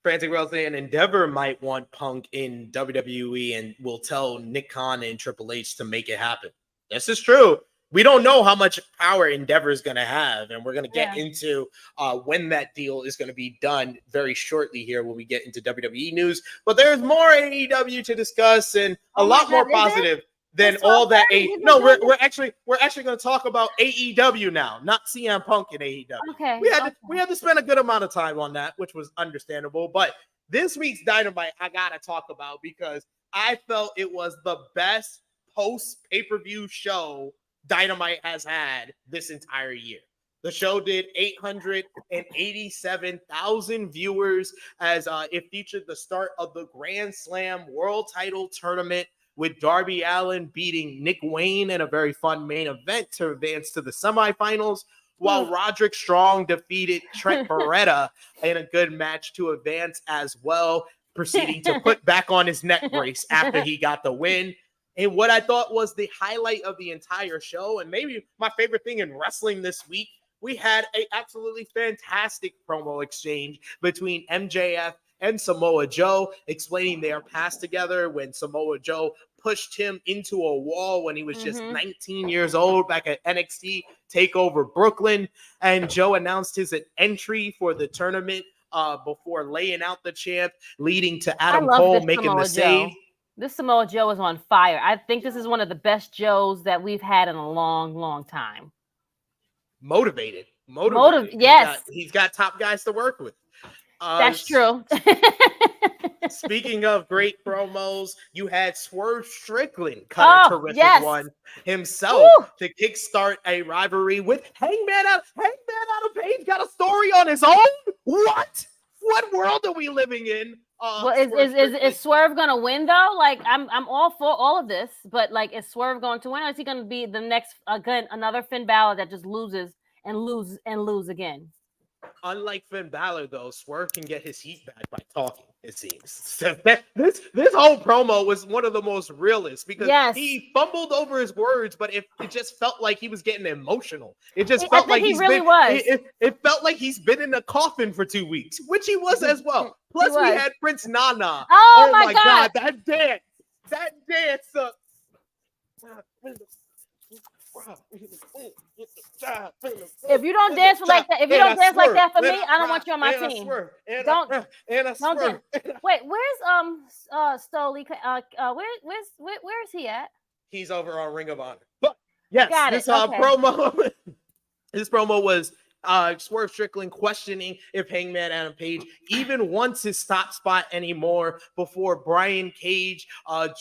Frantic World and Endeavor might want Punk in WWE and will tell Nick Khan and Triple H to make it happen. This is true. We don't know how much power Endeavor is going to have, and we're going to get into when that deal is going to be done very shortly here when we get into WWE news. But there's more AEW to discuss and a lot more positive than all that. We're actually going to talk about AEW now, not CM Punk in AEW. Okay. We had to spend a good amount of time on that, which was understandable. But this week's Dynamite, I gotta talk about because I felt it was the best post pay-per-view show Dynamite has had this entire year. The show did 887,000 viewers as it featured the start of the Grand Slam World Title Tournament, with Darby Allin beating Nick Wayne in a very fun main event to advance to the semifinals, while Roderick Strong defeated Trent Beretta in a good match to advance as well, proceeding to put back on his neck brace after he got the win. And what I thought was the highlight of the entire show, and maybe my favorite thing in wrestling this week, we had an absolutely fantastic promo exchange between MJF and Samoa Joe, explaining their past together when Samoa Joe pushed him into a wall when he was just 19 years old back at NXT TakeOver Brooklyn. And Joe announced his entry for the tournament before laying out the champ, leading to Adam Cole making Samoa the save. This Samoa Joe is on fire. I think this is one of the best Joes that we've had in a long, long time. Motivated. Yes. He's got top guys to work with. That's true. Speaking of great promos, you had Swerve Strickland cut a terrific one himself to kickstart a rivalry with Hangman Adam Page. Got a story on his own. What world are we living in? Well, is Swerve gonna win though? Like, I'm all for all of this, but like, is Swerve going to win, or is he gonna be the next another Finn Balor that just loses and lose again? Unlike Finn Balor, though, Swerve can get his heat back by talking, it seems. This whole promo was one of the most realest because he fumbled over his words, but it just felt like he was getting emotional. It just felt like it felt like he's been in a coffin for 2 weeks, which he was as well. Plus, we had Prince Nana. Oh my God. That dance. If you don't dance like that, for me, I don't want you on my team. Don't dance. Wait, where's Stoley? Where's he at? He's over on Ring of Honor. But yes, promo. This promo was Swerve Strickland questioning if Hangman Adam Page even wants his top spot anymore before Brian Cage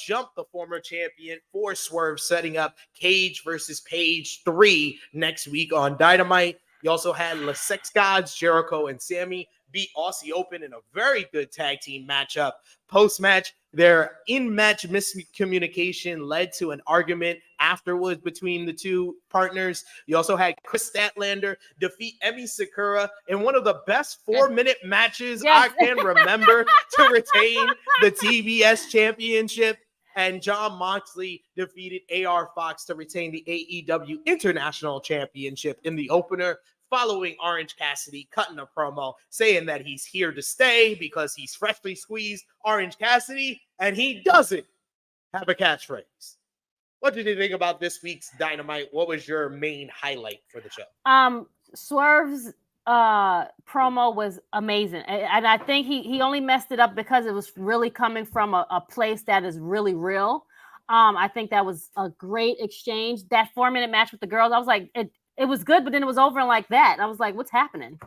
jumped the former champion for Swerve, setting up Cage versus Page 3 next week on Dynamite. You also had the Sex Gods, Jericho and Sammy, beat Aussie Open in a very good tag team matchup. Post-match, their in-match miscommunication led to an argument afterwards between the two partners. You also had Chris Statlander defeat Emi Sakura in one of the best 4-minute matches I can remember to retain the TBS championship. and Jon Moxley defeated AR Fox to retain the AEW International Championship in the opener, following Orange Cassidy cutting a promo saying that he's here to stay because he's freshly squeezed Orange Cassidy, and he doesn't have a catchphrase. What did you think about this week's Dynamite? What was your main highlight for the show? Swerve's promo was amazing, and I think he only messed it up because it was really coming from a place that is really real. I think that was a great exchange. That 4-minute match with the girls, I was like, it was good, but then it was over like that. And I was like, what's happening?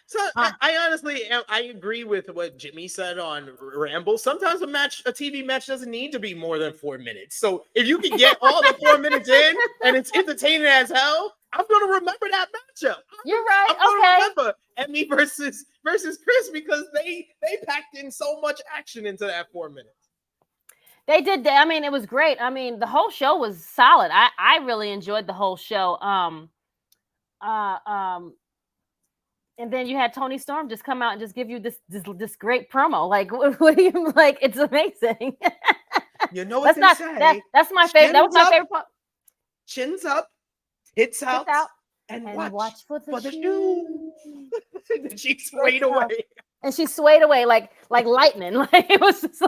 So I honestly, I agree with what Jimmy said on Ramble. Sometimes a TV match doesn't need to be more than 4 minutes. So if you can get all the 4 minutes in and it's entertaining as hell, I'm going to remember that matchup. You're right. I'm going to remember Emmy versus Chris because they packed in so much action into that 4 minutes. They did that. I mean, it was great. I mean, the whole show was solid. I really enjoyed the whole show. And then you had Tony Storm just come out and just give you this great promo. Like, what do you like? It's amazing. You know what that's they not, say? That's my favorite. That was my favorite part. Chins up, hits out, and watch for the shoe. And she swayed away. And she swayed away like lightning. Like it was just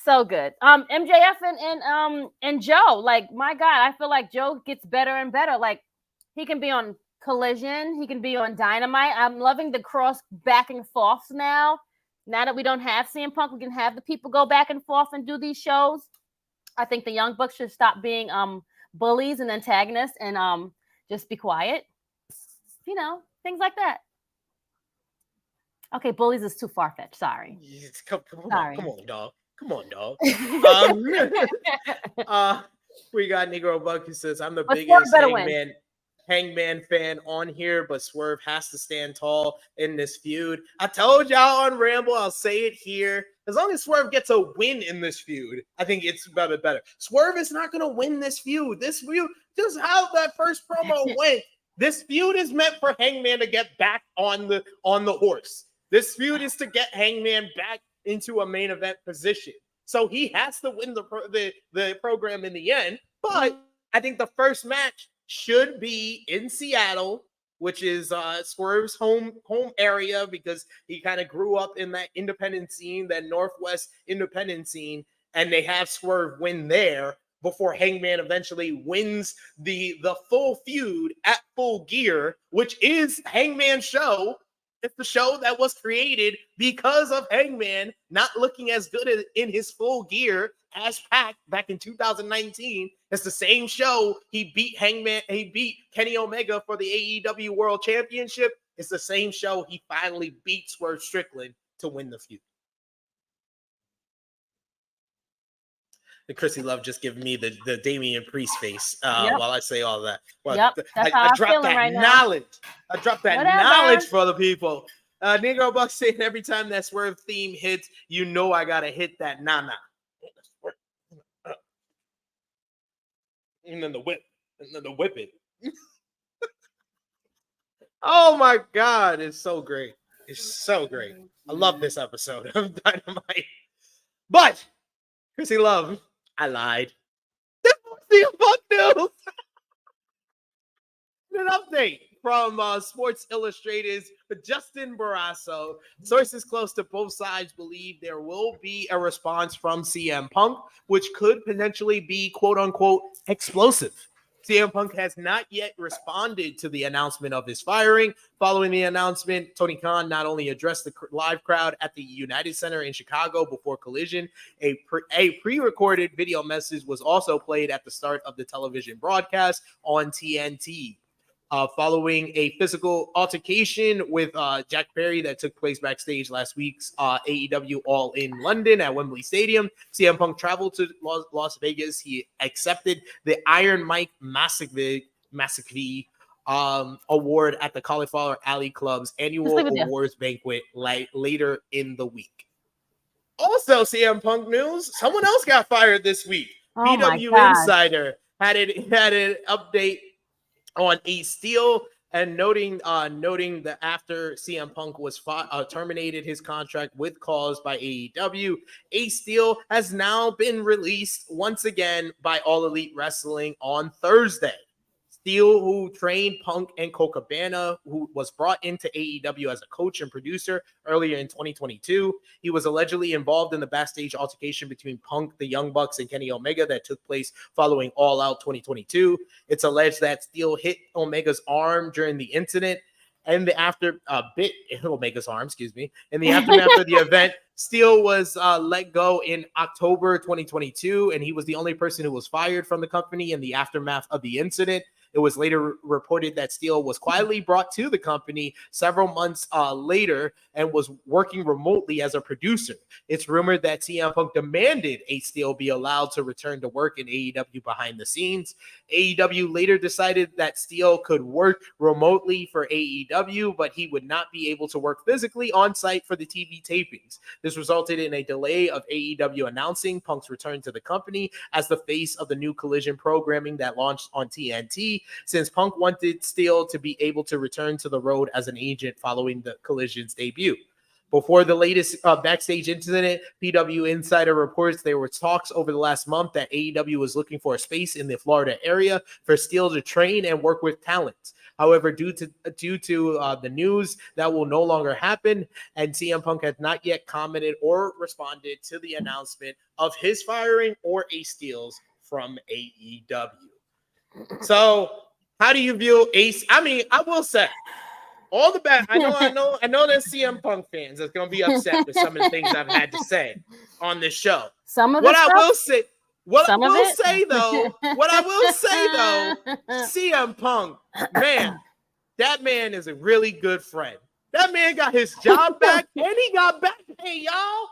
so good. MJF and Joe. Like, my God, I feel like Joe gets better and better. Like, he can be on Collision. He can be on Dynamite. I'm loving the cross back and forth now. Now that we don't have CM Punk, we can have the people go back and forth and do these shows. I think the Young Bucks should stop being bullies and antagonists and just be quiet. You know, things like that. Okay, bullies is too far-fetched. Sorry. Come on, dog. Come on, dog. We got Negro Buck who says, I'm the biggest Hangman fan on here, but Swerve has to stand tall in this feud. I told y'all on Ramble, I'll say it here. As long as Swerve gets a win in this feud, I think it's better. Swerve is not going to win this feud. This feud, just how that first promo went, this feud is meant for Hangman to get back on the horse. This feud is to get Hangman back into a main event position. So he has to win the program in the end. But I think the first match should be in Seattle, which is Swerve's home area, because he kind of grew up in that independent scene, that Northwest independent scene, and they have Swerve win there before Hangman eventually wins the full feud at Full Gear, which is Hangman's show. It's the show that was created because of Hangman not looking as good in his full gear as Pac back in 2019. It's the same show he beat Kenny Omega for the AEW World Championship. It's the same show he finally beat Swerve Strickland to win the feud. The Krssi Luv just giving me the Damian Priest face while I say all that. Well, that's I dropped that knowledge. I dropped that knowledge for the people. Negro Buck saying every time that Swerve theme hits, you know I gotta hit that nah. And then the whip. And then the whipping. Oh my God, it's so great. It's so great. I love this episode of Dynamite. But Krssi Luv, I lied. This was the Punk news. An update from Sports Illustrated's Justin Barrasso. Sources close to both sides believe there will be a response from CM Punk, which could potentially be quote-unquote explosive. CM Punk has not yet responded to the announcement of his firing. Following the announcement, Tony Khan not only addressed the live crowd at the United Center in Chicago before Collision, a pre-recorded video message was also played at the start of the television broadcast on TNT. Following a physical altercation with Jack Perry that took place backstage last week's AEW All in London at Wembley Stadium, CM Punk traveled to Las Vegas. He accepted the Iron Mike Massacre award at the Cauliflower Alley Club's annual awards banquet later in the week. Also, CM Punk news, someone else got fired this week. PW Insider had an update on Ace Steel and noting that after CM Punk was terminated his contract with cause by AEW, Ace Steel has now been released once again by All Elite Wrestling on Thursday. Steel, who trained Punk and Colt Cabana, who was brought into AEW as a coach and producer earlier in 2022. He was allegedly involved in the backstage altercation between Punk, the Young Bucks, and Kenny Omega that took place following All Out 2022. It's alleged that Steel hit Omega's arm during the incident, and the aftermath of the event, Steel was let go in October 2022, and he was the only person who was fired from the company in the aftermath of the incident. It was later reported that Steel was quietly brought to the company several months later and was working remotely as a producer. It's rumored that CM Punk demanded Ace Steel be allowed to return to work in AEW behind the scenes. AEW later decided that Steel could work remotely for AEW, but he would not be able to work physically on site for the TV tapings. This resulted in a delay of AEW announcing Punk's return to the company as the face of the new Collision programming that launched on TNT, since Punk wanted Steel to be able to return to the road as an agent following the Collision's debut. Before the latest backstage incident, PW Insider reports there were talks over the last month that AEW was looking for a space in the Florida area for Steel to train and work with talent. However, due to the news, that will no longer happen, and CM Punk has not yet commented or responded to the announcement of his firing or Ace Steel's from AEW. So, how do you view Ace? I mean, I will say, all the bad. I know there's CM Punk fans that's gonna be upset with some of the things I've had to say on this show. What I will say though, CM Punk, man, that man is a really good friend. That man got his job back, and he got back pay, y'all.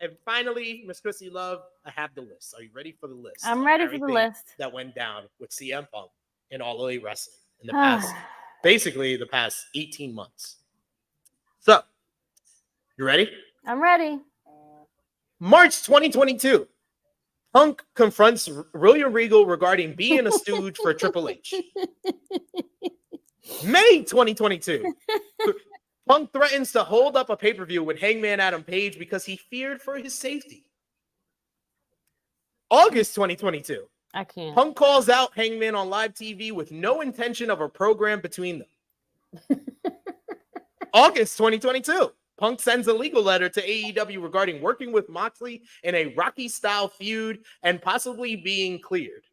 And finally, Miss Krssi Luv, I have the list. Are you ready for the list? I'm ready for the list. That went down with CM Punk and All Elite Wrestling in the past, basically the past 18 months. So, you ready? I'm ready. March 2022. Punk confronts William Regal regarding being a stooge for Triple H. May 2022. Punk threatens to hold up a pay-per-view with Hangman Adam Page because he feared for his safety. August 2022. I can't. Punk calls out Hangman on live TV with no intention of a program between them. August 2022. Punk sends a legal letter to AEW regarding working with Moxley in a Rocky-style feud and possibly being cleared.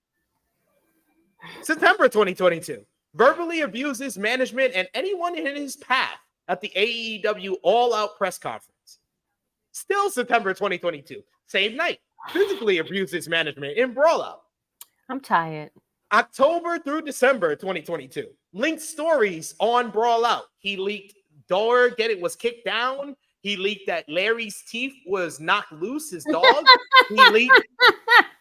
September 2022. Verbally abuses management and anyone in his path at the AEW All Out press conference. Still September 2022. Same night. Physically abuses management in Brawl Out. I'm tired. October through December 2022. Linked stories on Brawl Out. He leaked door was kicked down. He leaked that Larry's teeth was knocked loose, his dog.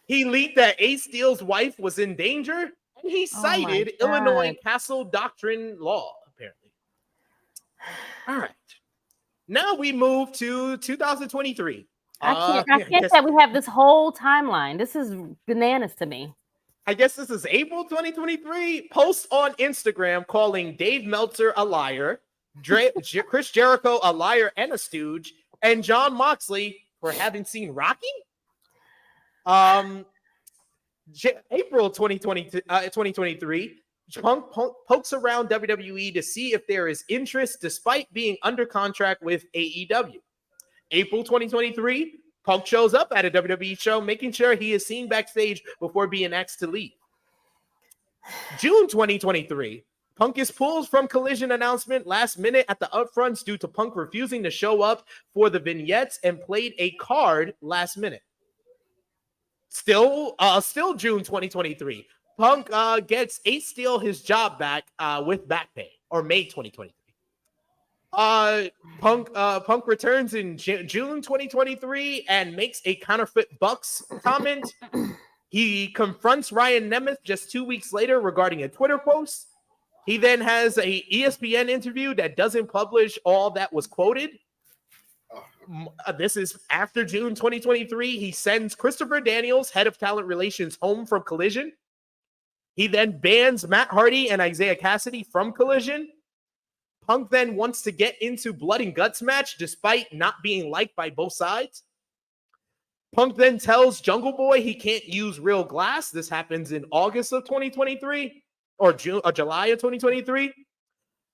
He leaked that Ace Steel's wife was in danger. And he cited Illinois Castle Doctrine law, apparently. All right. Now we move to 2023. I can't say we have this whole timeline. This is bananas to me. I guess this is April 2023. Post on Instagram calling Dave Meltzer a liar, Chris Jericho a liar and a stooge, and Jon Moxley for having seen Rocky. April 2023. Punk pokes around WWE to see if there is interest despite being under contract with AEW. April 2023, Punk shows up at a WWE show, making sure he is seen backstage before being asked to leave. June 2023, Punk is pulled from Collision announcement last minute at the upfronts due to Punk refusing to show up for the vignettes and played a card last minute. Still June 2023. Punk gets Ace Steel his job back with back pay, or May 2023. Punk returns in June 2023 and makes a counterfeit Bucks comment. He confronts Ryan Nemeth just 2 weeks later regarding a Twitter post. He then has a ESPN interview that doesn't publish all that was quoted. This is after June 2023. He sends Christopher Daniels, head of talent relations, home from Collision. He then bans Matt Hardy and Isaiah Cassidy from Collision. Punk then wants to get into blood and guts match despite not being liked by both sides. Punk then tells Jungle Boy he can't use real glass. This happens in August of 2023 or July of 2023.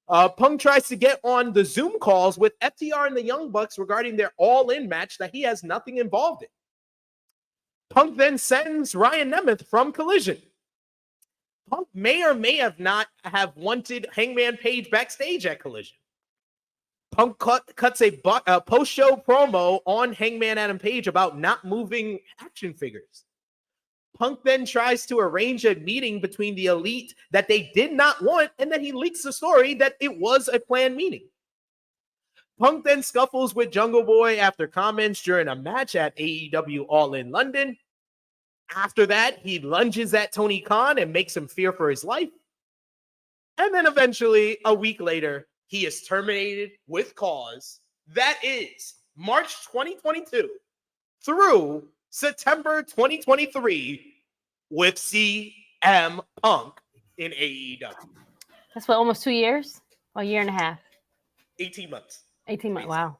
Punk tries to get on the Zoom calls with FTR and the Young Bucks regarding their all-in match that he has nothing involved in. Punk then sends Ryan Nemeth from Collision. Punk may or may have not have wanted Hangman Page backstage at Collision. Punk cuts a post-show promo on Hangman Adam Page about not moving action figures. Punk then tries to arrange a meeting between the Elite that they did not want, and then he leaks the story that it was a planned meeting. Punk then scuffles with Jungle Boy after comments during a match at AEW All in London. After that, he lunges at Tony Khan and makes him fear for his life. And then eventually, a week later, he is terminated with cause. That is March 2022 through September 2023 with CM Punk in AEW. That's what, almost 2 years? Or a year and a half? 18 months. 18 months, wow.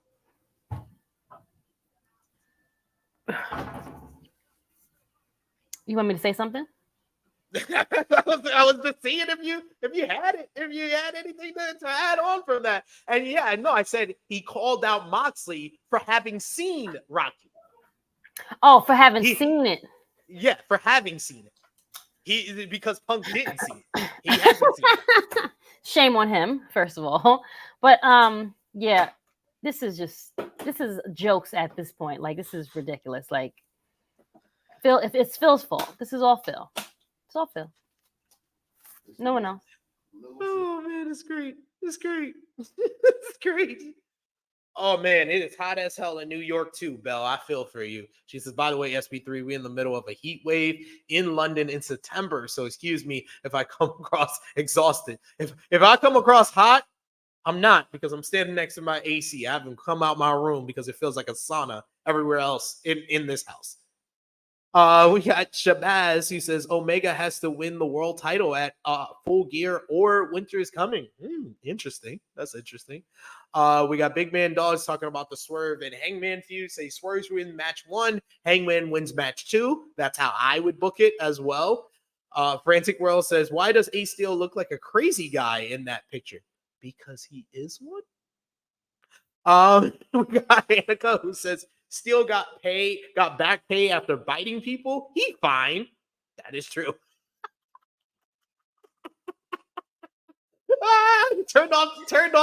You want me to say something? I was just seeing if you had anything to add on from that. And yeah, no, I said he called out Moxley for having seen Rocky. Oh, for having seen it. Yeah, for having seen it. Because Punk didn't see it. He hasn't seen it. Shame on him, first of all. But yeah, this is jokes at this point. Like, this is ridiculous. Like, Phil, if it's Phil's fault. This is all Phil. It's all Phil. No one else. Oh man, it's great. It's great. It's great. Oh man, it is hot as hell in New York too, Belle. I feel for you. She says, by the way, SB3, we're in the middle of a heat wave in London in September. So excuse me if I come across exhausted. If I come across hot, I'm not, because I'm standing next to my AC. I haven't come out my room because it feels like a sauna everywhere else in this house. We got Shabazz, who says Omega has to win the world title at Full Gear or Winter is Coming. Interesting. That's interesting. We got Big Man Dogs talking about the Swerve and Hangman feud. Say Swerve's win match 1, Hangman wins match 2. That's how I would book it as well. Frantic World says, why does Ace Steel look like a crazy guy in that picture? Because he is one. We got Annika, who says Steel got back pay after biting people. He fine. That is true. Turned on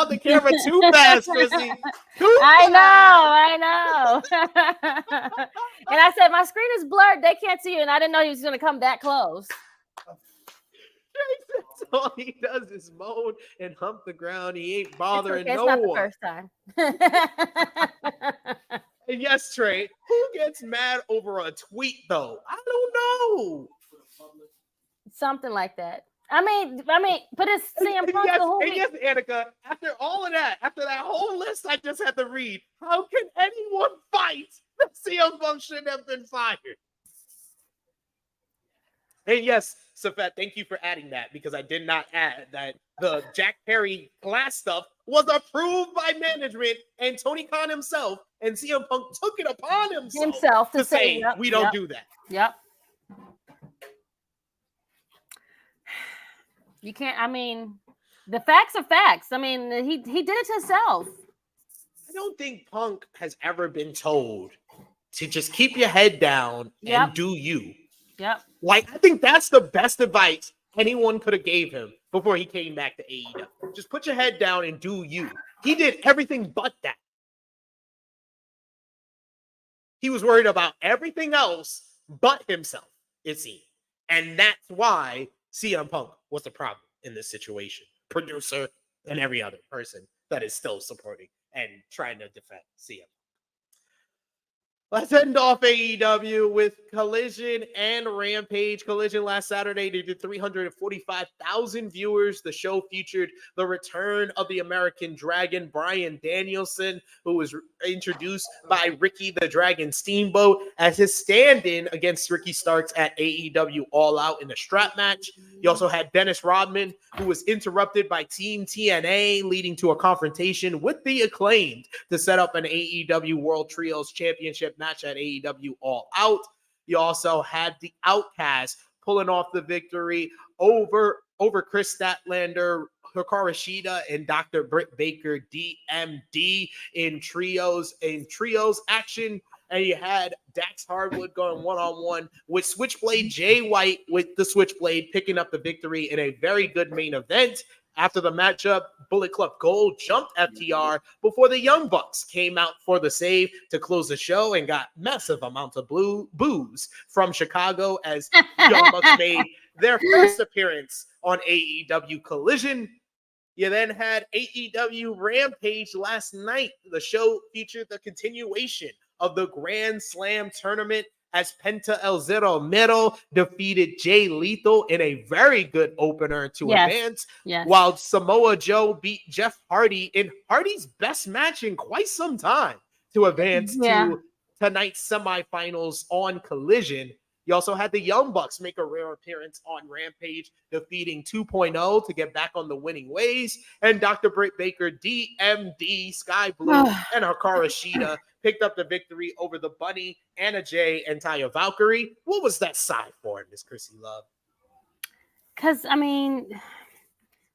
the camera too fast, Krssi. I know. And I said, my screen is blurred. They can't see you. And I didn't know he was going to come that close. All he does is moan and hump the ground. He ain't bothering no one. It's not the first time. And yes, Trey, who gets mad over a tweet, though? I don't know. Something like that. I mean, but it's CM Punk the whole week. Yes, Annika, after all of that, after that whole list I just had to read, how can anyone fight that CM Punk shouldn't have been fired? And yes, Safet, thank you for adding that, because I did not add that the Jack Perry glass stuff was approved by management and Tony Khan himself, and CM Punk took it upon himself to say we don't do that. Yep. You can't, I mean, the facts are facts. I mean, he did it to himself. I don't think Punk has ever been told to just keep your head down and do you. Yep. Like, I think that's the best advice anyone could have gave him before he came back to AEW. Just put your head down and do you. He did everything but that. He was worried about everything else but himself, it seemed. And that's why CM Punk was the problem in this situation. Producer and every other person that is still supporting and trying to defend CM. Let's end off AEW with Collision and Rampage. Collision last Saturday, they did 345,000 viewers. The show featured the return of the American Dragon, Bryan Danielson, who was introduced by Ricky the Dragon Steamboat as his stand-in against Ricky Starks at AEW All Out in a strap match. You also had Dennis Rodman, who was interrupted by Team TNA, leading to a confrontation with the Acclaimed to set up an AEW World Trios Championship match at AEW All Out. You also had the Outcast pulling off the victory over Chris Statlander, Hikaru Shida, and Dr. Britt Baker, DMD in trios action. And you had Dax Hardwood going one-on-one with Switchblade Jay White with the Switchblade picking up the victory in a very good main event. After the matchup, Bullet Club Gold jumped FTR before the Young Bucks came out for the save to close the show and got massive amounts of boos from Chicago as Young Bucks made their first appearance on AEW Collision. You then had AEW Rampage last night. The show featured the continuation of the Grand Slam tournament as Penta El Zero Miedo defeated Jay Lethal in a very good opener to advance, while Samoa Joe beat Jeff Hardy in Hardy's best match in quite some time to advance to tonight's semifinals on Collision. You also had the Young Bucks make a rare appearance on Rampage, defeating 2.0 to get back on the winning ways. And Dr. Britt Baker, DMD, Sky Blue, and Hikaru Shida picked up the victory over the Bunny, Anna Jay, and Taya Valkyrie. What was that side for, Miss Krssi Luv? Because, I mean,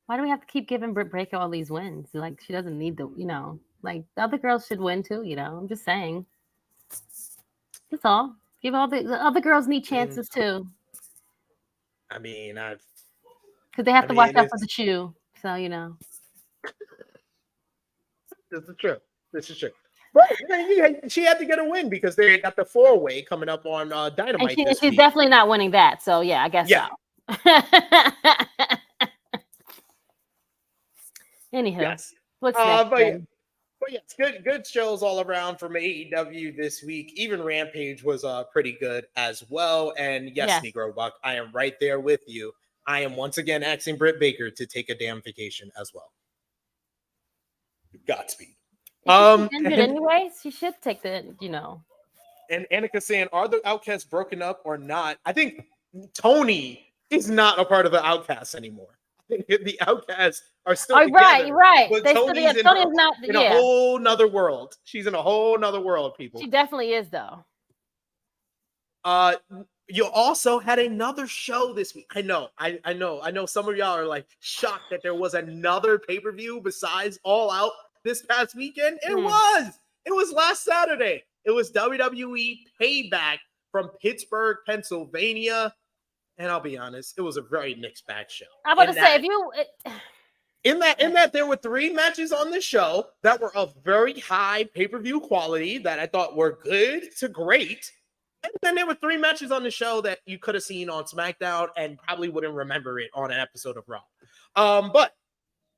why do we have to keep giving Britt Baker all these wins? Like, she doesn't need the, like, the other girls should win too, I'm just saying. That's all. Give all the other girls need chances too. I mean, because they have to watch out for the shoe. So This is true. But she had to get a win because they got the 4-way coming up on Dynamite. And she's definitely not winning that. So yeah, I guess. Yeah. Anywho, what's next? But yeah, it's good shows all around from AEW this week. Even Rampage was pretty good as well. And yes, Negro Buck, I am right there with you. I am once again asking Britt Baker to take a damn vacation as well. Godspeed. Anyways, she should take the, And Annika saying, are the Outcasts broken up or not? I think Tony is not a part of the Outcasts anymore. I think the Outcasts are still together. Right. But Tony's in a whole nother world. She's in a whole nother world, people. She definitely is, though. You also had another show this week. I know. Some of y'all are like shocked that there was another pay-per-view besides All Out this past weekend. It was last Saturday. It was WWE Payback from Pittsburgh, Pennsylvania. And I'll be honest, it was a very mixed bag show. I'm about to say, in that there were 3 matches on the show that were of very high pay-per-view quality that I thought were good to great. And then there were 3 matches on the show that you could have seen on SmackDown and probably wouldn't remember it on an episode of Raw. But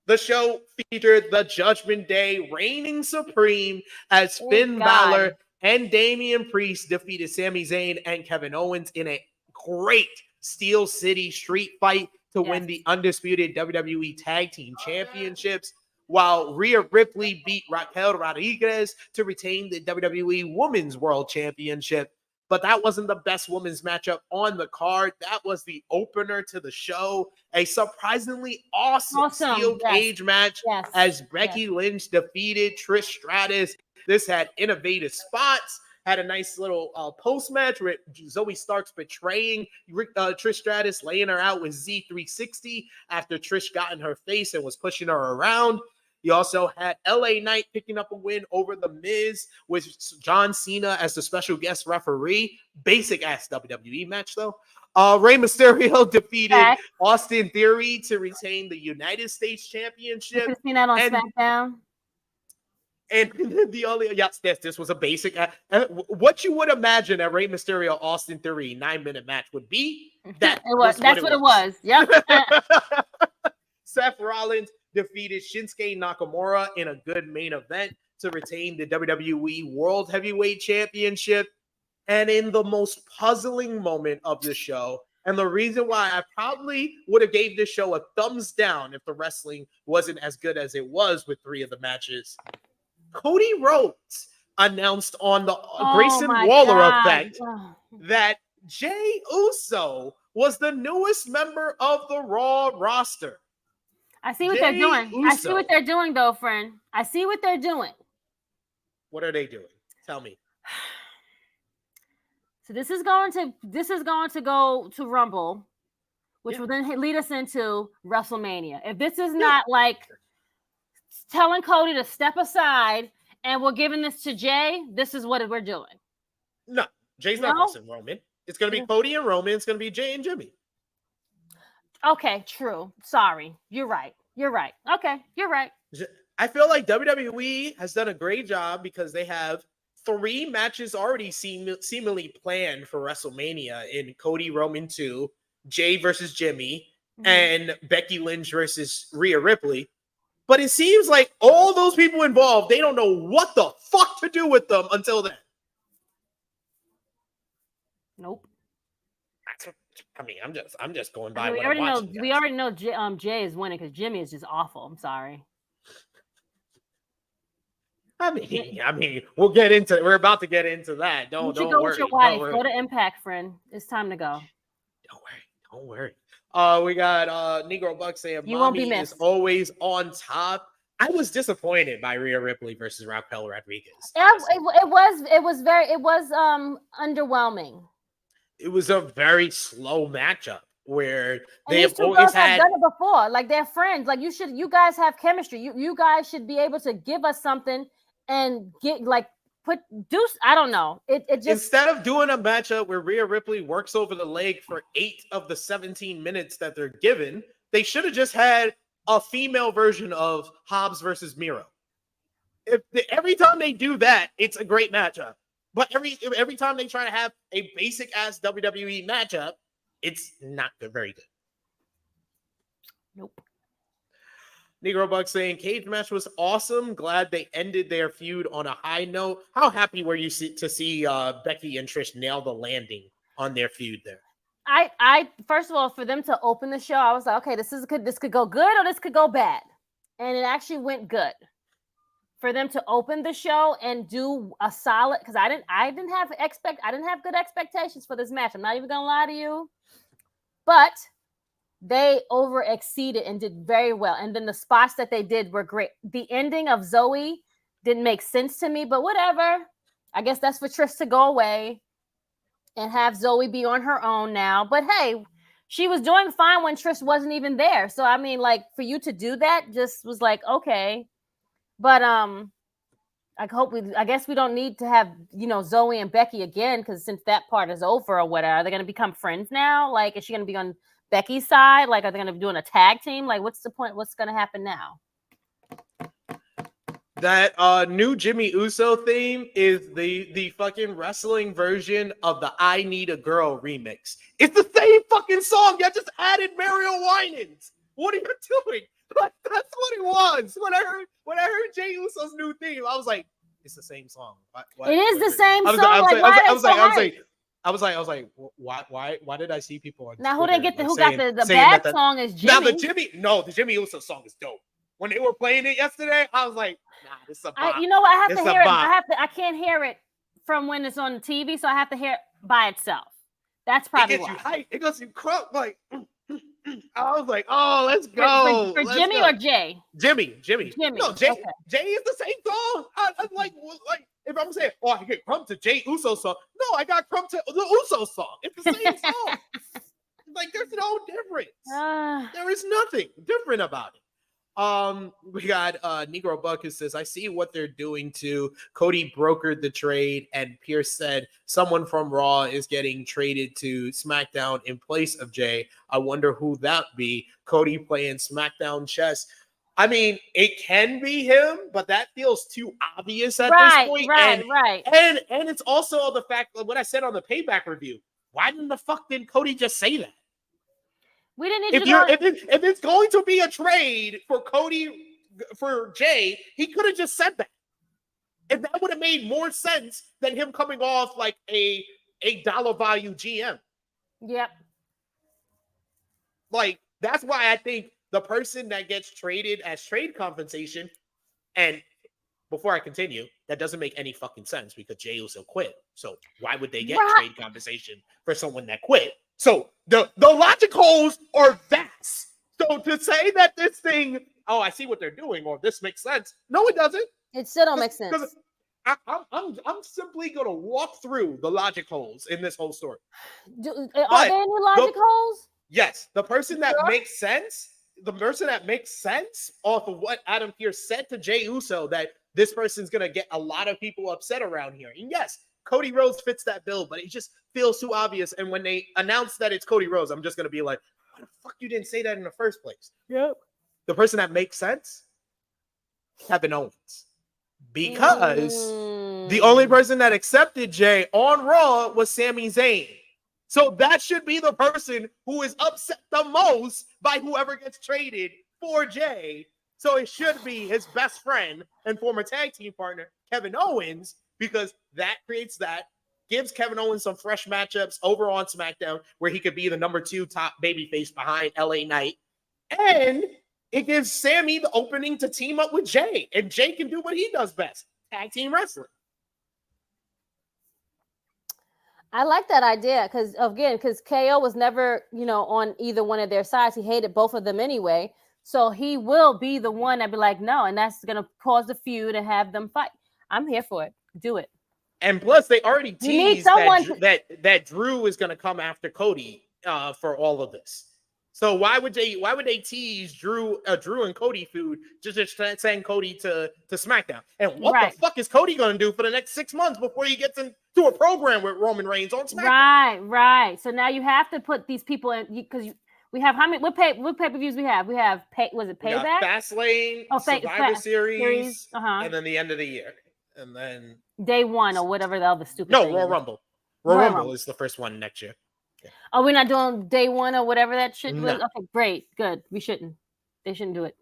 the show featured the Judgment Day reigning supreme as Finn Balor and Damian Priest defeated Sami Zayn and Kevin Owens in a great Steel City street fight to win the undisputed WWE Tag Team Championships, while Rhea Ripley beat Raquel Rodriguez to retain the WWE Women's World Championship. But that wasn't the best women's matchup on the card. That was the opener to the show. A surprisingly awesome steel cage match as Becky Lynch defeated Trish Stratus. This had innovative spots. Had a nice little post-match with Zoe Starks betraying Trish Stratus, laying her out with Z360 after Trish got in her face and was pushing her around. You also had LA Knight picking up a win over The Miz with John Cena as the special guest referee. Basic-ass WWE match, though. Rey Mysterio defeated Austin Theory to retain the United States Championship. You've seen that on SmackDown? And this was a basic. What you would imagine a Rey Mysterio Austin Theory 9-minute match would be. That's what it was. Yep. Seth Rollins defeated Shinsuke Nakamura in a good main event to retain the WWE World Heavyweight Championship. And in the most puzzling moment of the show, and the reason why I probably would have gave this show a thumbs down if the wrestling wasn't as good as it was with 3 of the matches, Cody Rhodes announced on the Grayson Waller effect that Jey Uso was the newest member of the Raw roster. I see what they're doing. I see what they're doing, though, friend. I see what they're doing. What are they doing? Tell me. So this is going to go to Rumble, which will then lead us into WrestleMania. If this is not like telling Cody to step aside and we're giving this to Jey, this is what we're doing. No, Jay's not wrestling Roman. It's going to be Cody and Roman. It's going to be Jey and Jimmy. Okay, true. Sorry. You're right. Okay, you're right. I feel like WWE has done a great job because they have 3 matches already seemingly planned for WrestleMania in Cody Roman 2, Jey versus Jimmy, and Becky Lynch versus Rhea Ripley. But it seems like all those people involved, they don't know what the fuck to do with them until then. Nope. I mean, I'm just going by. We already know Jey is winning because Jimmy is just awful. I'm sorry. I mean, we're about to get into that. Don't worry. With your wife. Go to Impact, friend. It's time to go. Don't worry. We got Negro Buck saying Mommy is always on top. I was disappointed by Rhea Ripley versus Raquel Rodriguez. It was underwhelming. It was a very slow matchup where they have always done it before. Like, they're friends. Like, you guys have chemistry. You guys should be able to give us something and I don't know. It just, instead of doing a matchup where Rhea Ripley works over the leg for 8 of the 17 minutes that they're given, they should have just had a female version of Hobbs versus Miro. Every time they do that, it's a great matchup. But every time they try to have a basic ass WWE matchup, it's not good, very good. Nope. Negro Buck saying cage match was awesome. Glad they ended their feud on a high note. How happy were you to see Becky and Trish nail the landing on their feud there? I first of all, for them to open the show, I was like, okay, this could go good or this could go bad, and it actually went good. For them to open the show and do a solid, because I didn't have good expectations for this match. I'm not even gonna lie to you, but they over exceeded and did very well. And then the spots that they did were great. The ending of Zoe didn't make sense to me, but whatever. I guess that's for Trish to go away and have Zoe be on her own now. But hey, she was doing fine when Trish wasn't even there. So I mean, like, for you to do that just was like, okay. But I guess we don't need to have, Zoe and Becky again, because since that part is over or whatever, are they going to become friends now? Like, is she going to be on Becky's side? Like, are they going to be doing a tag team? Like, what's the point? What's going to happen now? That new Jimmy Uso theme is the fucking wrestling version of the I Need a Girl remix. It's the same fucking song. You just added Mario Winans. What are you doing? Like, that's what it was. When I heard Jey Uso's new theme, I was like, it's the same song. It is the same song. I was like, why did I see people on now? Twitter, Who got the bad song is Jimmy. Now the Jimmy Uso song is dope. When they were playing it yesterday, I was like, nah, this is a bop. You know what? I have to hear it. I can't hear it from when it's on the TV, so I have to hear it by itself. That's probably it gets why. you hype. It gets you crunk like. I was like, oh, let's go. For Jimmy or Jay? Jimmy. No, Jay. Okay. Jay is the same song. I'm like if I'm saying, oh, I get crumb to Jey Uso song. No, I got crumb to the Uso song. It's the same song. Like, there's no difference. There is nothing different about it. We got Negro Buck who says, I see what they're doing too. Cody brokered the trade, and Pierce said someone from Raw is getting traded to SmackDown in place of Jay. I wonder who that be. Cody playing SmackDown chess. I mean, it can be him, but that feels too obvious at this point. Right. And it's also the fact of what I said on the Payback review. Why didn't Cody just say that? We didn't need If you to you're if it's going to be a trade for Cody, if it's going to be a trade for Cody for Jay, he could have just said that. And that would have made more sense than him coming off like a dollar value GM. Yep. Like, that's why I think the person that gets traded as trade compensation, and before I continue, that doesn't make any fucking sense because Jey Uso quit. So why would they get trade compensation for someone that quit? So the logic holes are vast. So to say that this thing, oh, I see what they're doing, or this makes sense. No, it doesn't. It still don't make sense. I'm simply gonna walk through the logic holes in this whole story. Are there any logic holes? Yes, the person that makes sense, off of what Adam Pearce said to Jey Uso, that this person's gonna get a lot of people upset around here. And yes, Cody Rhodes fits that bill, but it just feels too obvious. And when they announce that it's Cody Rhodes, I'm just gonna be like, why the fuck you didn't say that in the first place? Yep. The person that makes sense, Kevin Owens. Because the only person that accepted Jay on Raw was Sami Zayn. So that should be the person who is upset the most by whoever gets traded for Jay. So it should be his best friend and former tag team partner, Kevin Owens, because that gives Kevin Owens some fresh matchups over on SmackDown where he could be the number 2 top babyface behind LA Knight. And it gives Sammy the opening to team up with Jay, and Jay can do what he does best, tag team wrestling. I like that idea because KO was never, on either one of their sides. He hated both of them anyway. So he will be the one that be like, no, and that's going to cause the feud and have them fight. I'm here for it. Do it. And plus, they already teased that Drew is going to come after Cody for all of this. So why would they tease Drew and Cody feud just send Cody to SmackDown? And what the fuck is Cody going to do for the next 6 months before he gets into a program with Roman Reigns on SmackDown? Right. So now you have to put these people in because we have how many? What pay-per-views we have? We have was it Payback? Fastlane, Survivor Series, and then the end of the year, and then Day 1 or whatever the other stupid. No, thing Royal is. Rumble. Royal Rumble is the first one next year. Yeah. Oh, we're not doing Day 1 or whatever that shit was? No. Okay, great. Good. We shouldn't. They shouldn't do it.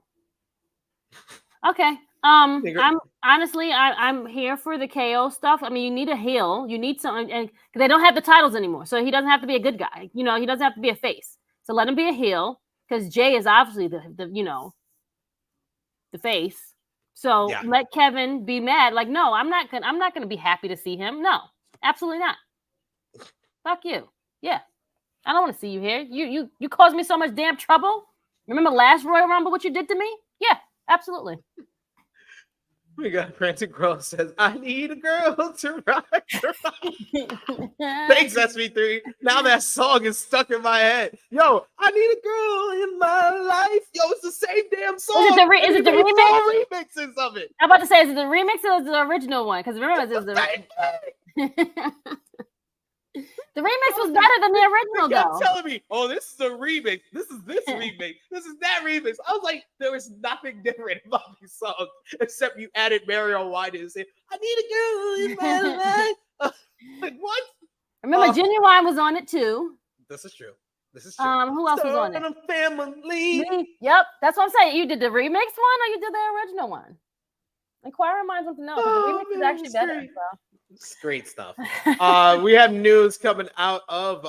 Okay. I'm here for the KO stuff. I mean, you need a heel. You need something, and they don't have the titles anymore. So he doesn't have to be a good guy. He doesn't have to be a face. So let him be a heel because Jay is obviously the face. So let Kevin be mad. Like, no, I'm not gonna be happy to see him. No, absolutely not. Fuck you. Yeah. I don't want to see you here. You caused me so much damn trouble. Remember last Royal Rumble, what you did to me? Yeah, absolutely. We got Frantic Girl says, I need a girl to rock. Thanks, SB3. Now that song is stuck in my head. Yo, I need a girl in my life. Yo, it's the same damn song. Is it the remix? Remixes of it. I'm about to say, is it the remix or is it the original one? Because remember, it's the The remix was better than the original, though. Telling me, oh, this is a remix. This is this remix. This is that remix. I was like, there was nothing different about these songs except you added Marion White and said, I need a girl in my life. Like, what? Remember, Genuine was on it too. This is true. Who else was on it? Family. Yep, that's what I'm saying. You did the remix one or you did the original one? Inquiring minds want to know because the remix is actually better. So. It's great stuff. We have news coming out of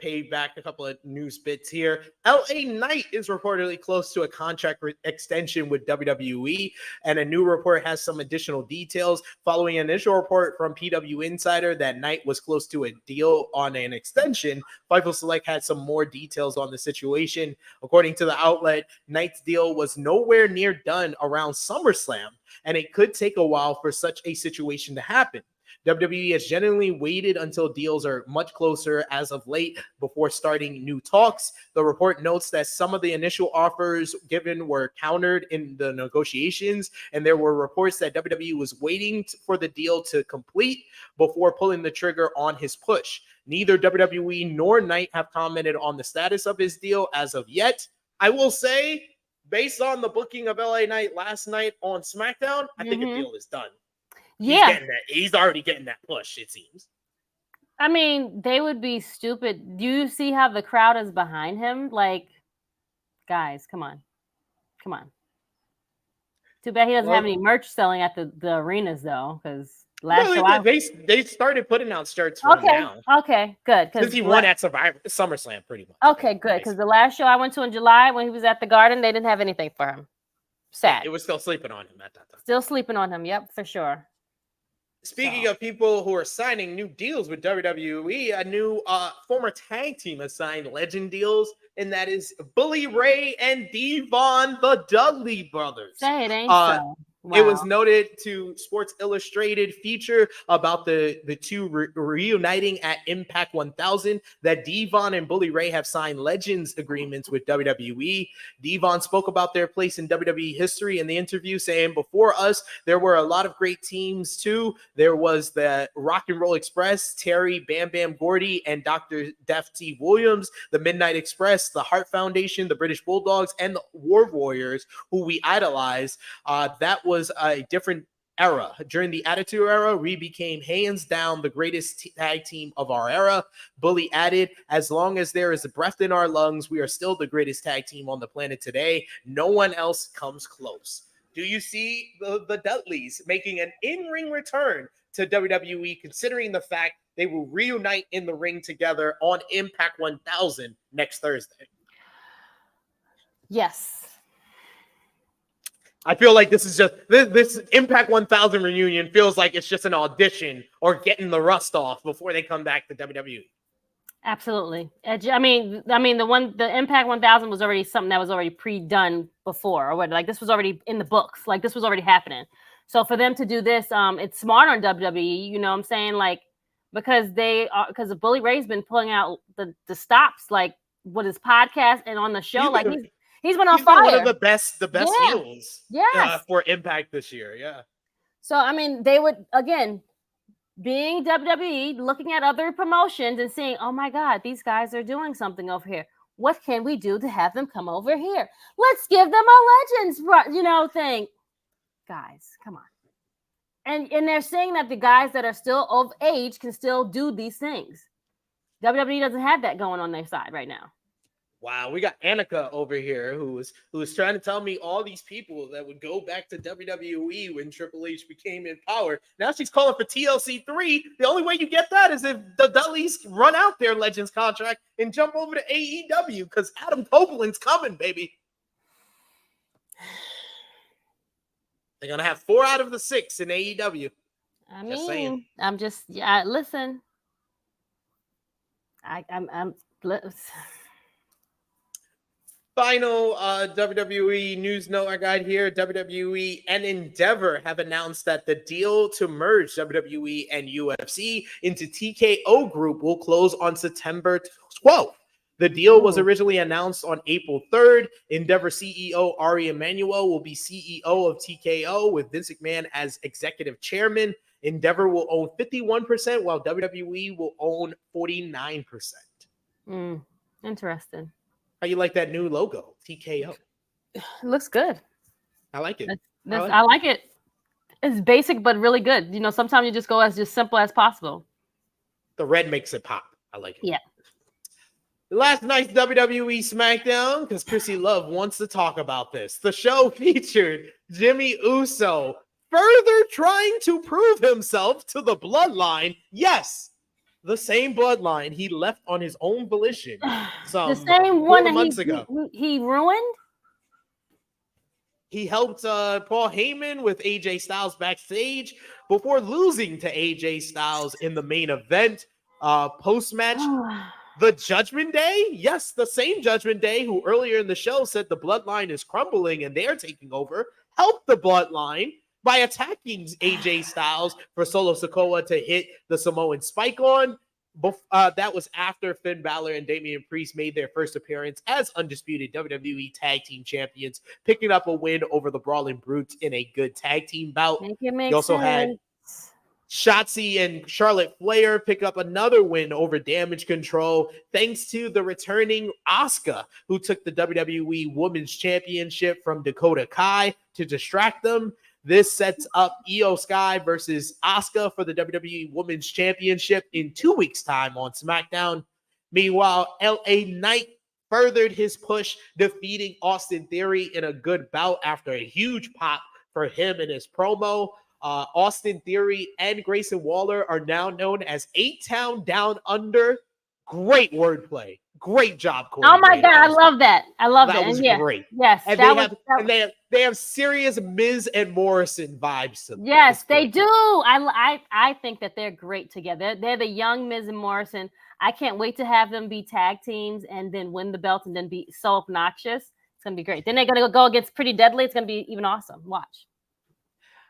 Payback, a couple of news bits here. LA Knight is reportedly close to a contract extension with WWE, and a new report has some additional details. Following an initial report from PW Insider that Knight was close to a deal on an extension, Fightful Select had some more details on the situation. According to the outlet, Knight's deal was nowhere near done around SummerSlam, and it could take a while for such a situation to happen. WWE has generally waited until deals are much closer as of late before starting new talks. The report notes that some of the initial offers given were countered in the negotiations, and there were reports that WWE was waiting for the deal to complete before pulling the trigger on his push. Neither WWE nor Knight have commented on the status of his deal as of yet. I will say, based on the booking of LA Knight last night on SmackDown, I think a deal is done. Yeah, he's already getting that push, it seems. I mean, they would be stupid. Do you see how the crowd is behind him? Like, guys, come on. Too bad he doesn't have any merch selling at the arenas though, because last show they started putting out shirts for him now. Okay, good. Because he won at SummerSlam pretty much. Okay, good. Because the last show I went to in July when he was at the Garden, they didn't have anything for him. Sad. It was still sleeping on him at that time. Still sleeping on him. Yep, for sure. Speaking of people who are signing new deals with WWE, a new former tag team has signed legend deals, and that is Bully Ray and Devon, the Dudley brothers. Say it ain't so. Wow. It was noted to Sports Illustrated feature about the two reuniting at Impact 1000 that Devon and Bully Ray have signed legends agreements with WWE. Devon spoke about their place in WWE history in the interview, saying, before us, there were a lot of great teams too. There was the Rock and Roll Express, Terry Bam Bam Gordy, and Dr. Def T. Williams, the Midnight Express, the Hart Foundation, the British Bulldogs, and the War Warriors, who we idolized. That was a different era. During the Attitude Era, we became hands down the greatest tag team of our era. Bully added, as long as there is a breath in our lungs, we are still the greatest tag team on the planet today. No one else comes close. Do you see the Dudleys making an in-ring return to WWE, considering the fact they will reunite in the ring together on Impact 1000 next Thursday? Yes. I feel like this is just this Impact 1000 reunion feels like it's just an audition or getting the rust off before they come back to WWE. Absolutely. I mean, the Impact 1000 was already something that was already pre-done before, or what? Like this was already in the books. Like this was already happening. So for them to do this, it's smart on WWE. You know what I'm saying? Like because the Bully Ray's been pulling out the stops, like with his podcast and on the show, He's been on fire. One of the best heels for Impact this year. Yeah. So, I mean, they would, again, being WWE, looking at other promotions and seeing, oh my God, these guys are doing something over here. What can we do to have them come over here? Let's give them a Legends, thing. Guys, come on. And they're saying that the guys that are still of age can still do these things. WWE doesn't have that going on their side right now. Wow, we got Annika over here who was trying to tell me all these people that would go back to WWE when Triple H became in power. Now she's calling for TLC 3. The only way you get that is if the Dudleys run out their Legends contract and jump over to AEW because Adam Copeland's coming, baby. They're going to have 4 out of the 6 in AEW. I mean, I'm just, listen. I'm Final WWE news note I got here. WWE and Endeavor have announced that the deal to merge WWE and UFC into TKO Group will close on September 12th. The deal was originally announced on April 3rd. Endeavor CEO Ari Emanuel will be CEO of TKO with Vince McMahon as executive chairman. Endeavor will own 51%, while WWE will own 49%. Interesting. How you like that new logo, TKO? It looks good. I like it. I like it. It's basic, but really good. Sometimes you just go as just simple as possible. The red makes it pop. I like it. Yeah. Last night's WWE SmackDown, because Krssi Luv wants to talk about this. The show featured Jimmy Uso further trying to prove himself to the Bloodline. Yes, the same Bloodline he left on his own volition the same one that months ago. He ruined? He helped Paul Heyman with AJ Styles backstage before losing to AJ Styles in the main event. Post-match, the Judgment Day, yes, the same Judgment Day who earlier in the show said the Bloodline is crumbling and they're taking over, helped the Bloodline by attacking AJ Styles for Solo Sikoa to hit the Samoan Spike on. That was after Finn Balor and Damian Priest made their first appearance as undisputed WWE Tag Team Champions, picking up a win over the Brawling Brutes in a good tag team bout. You also had Shotzi and Charlotte Flair pick up another win over Damage Control, thanks to the returning Asuka, who took the WWE Women's Championship from Dakota Kai to distract them. This sets up Io Sky versus Asuka for the WWE Women's Championship in 2 weeks' time on SmackDown. Meanwhile, LA Knight furthered his push, defeating Austin Theory in a good bout after a huge pop for him in his promo. Austin Theory and Grayson Waller are now known as 8-Town Down Under. Great wordplay. Great job, Corey. Oh my God, I love that. I love that. That was great. Yes, and they have serious Miz and Morrison vibes to them. Yes, they do. I think that they're great together. They're the young Miz and Morrison. I can't wait to have them be tag teams and then win the belt and then be so obnoxious. It's gonna be great. Then they're gonna go against Pretty Deadly. It's gonna be even awesome. Watch.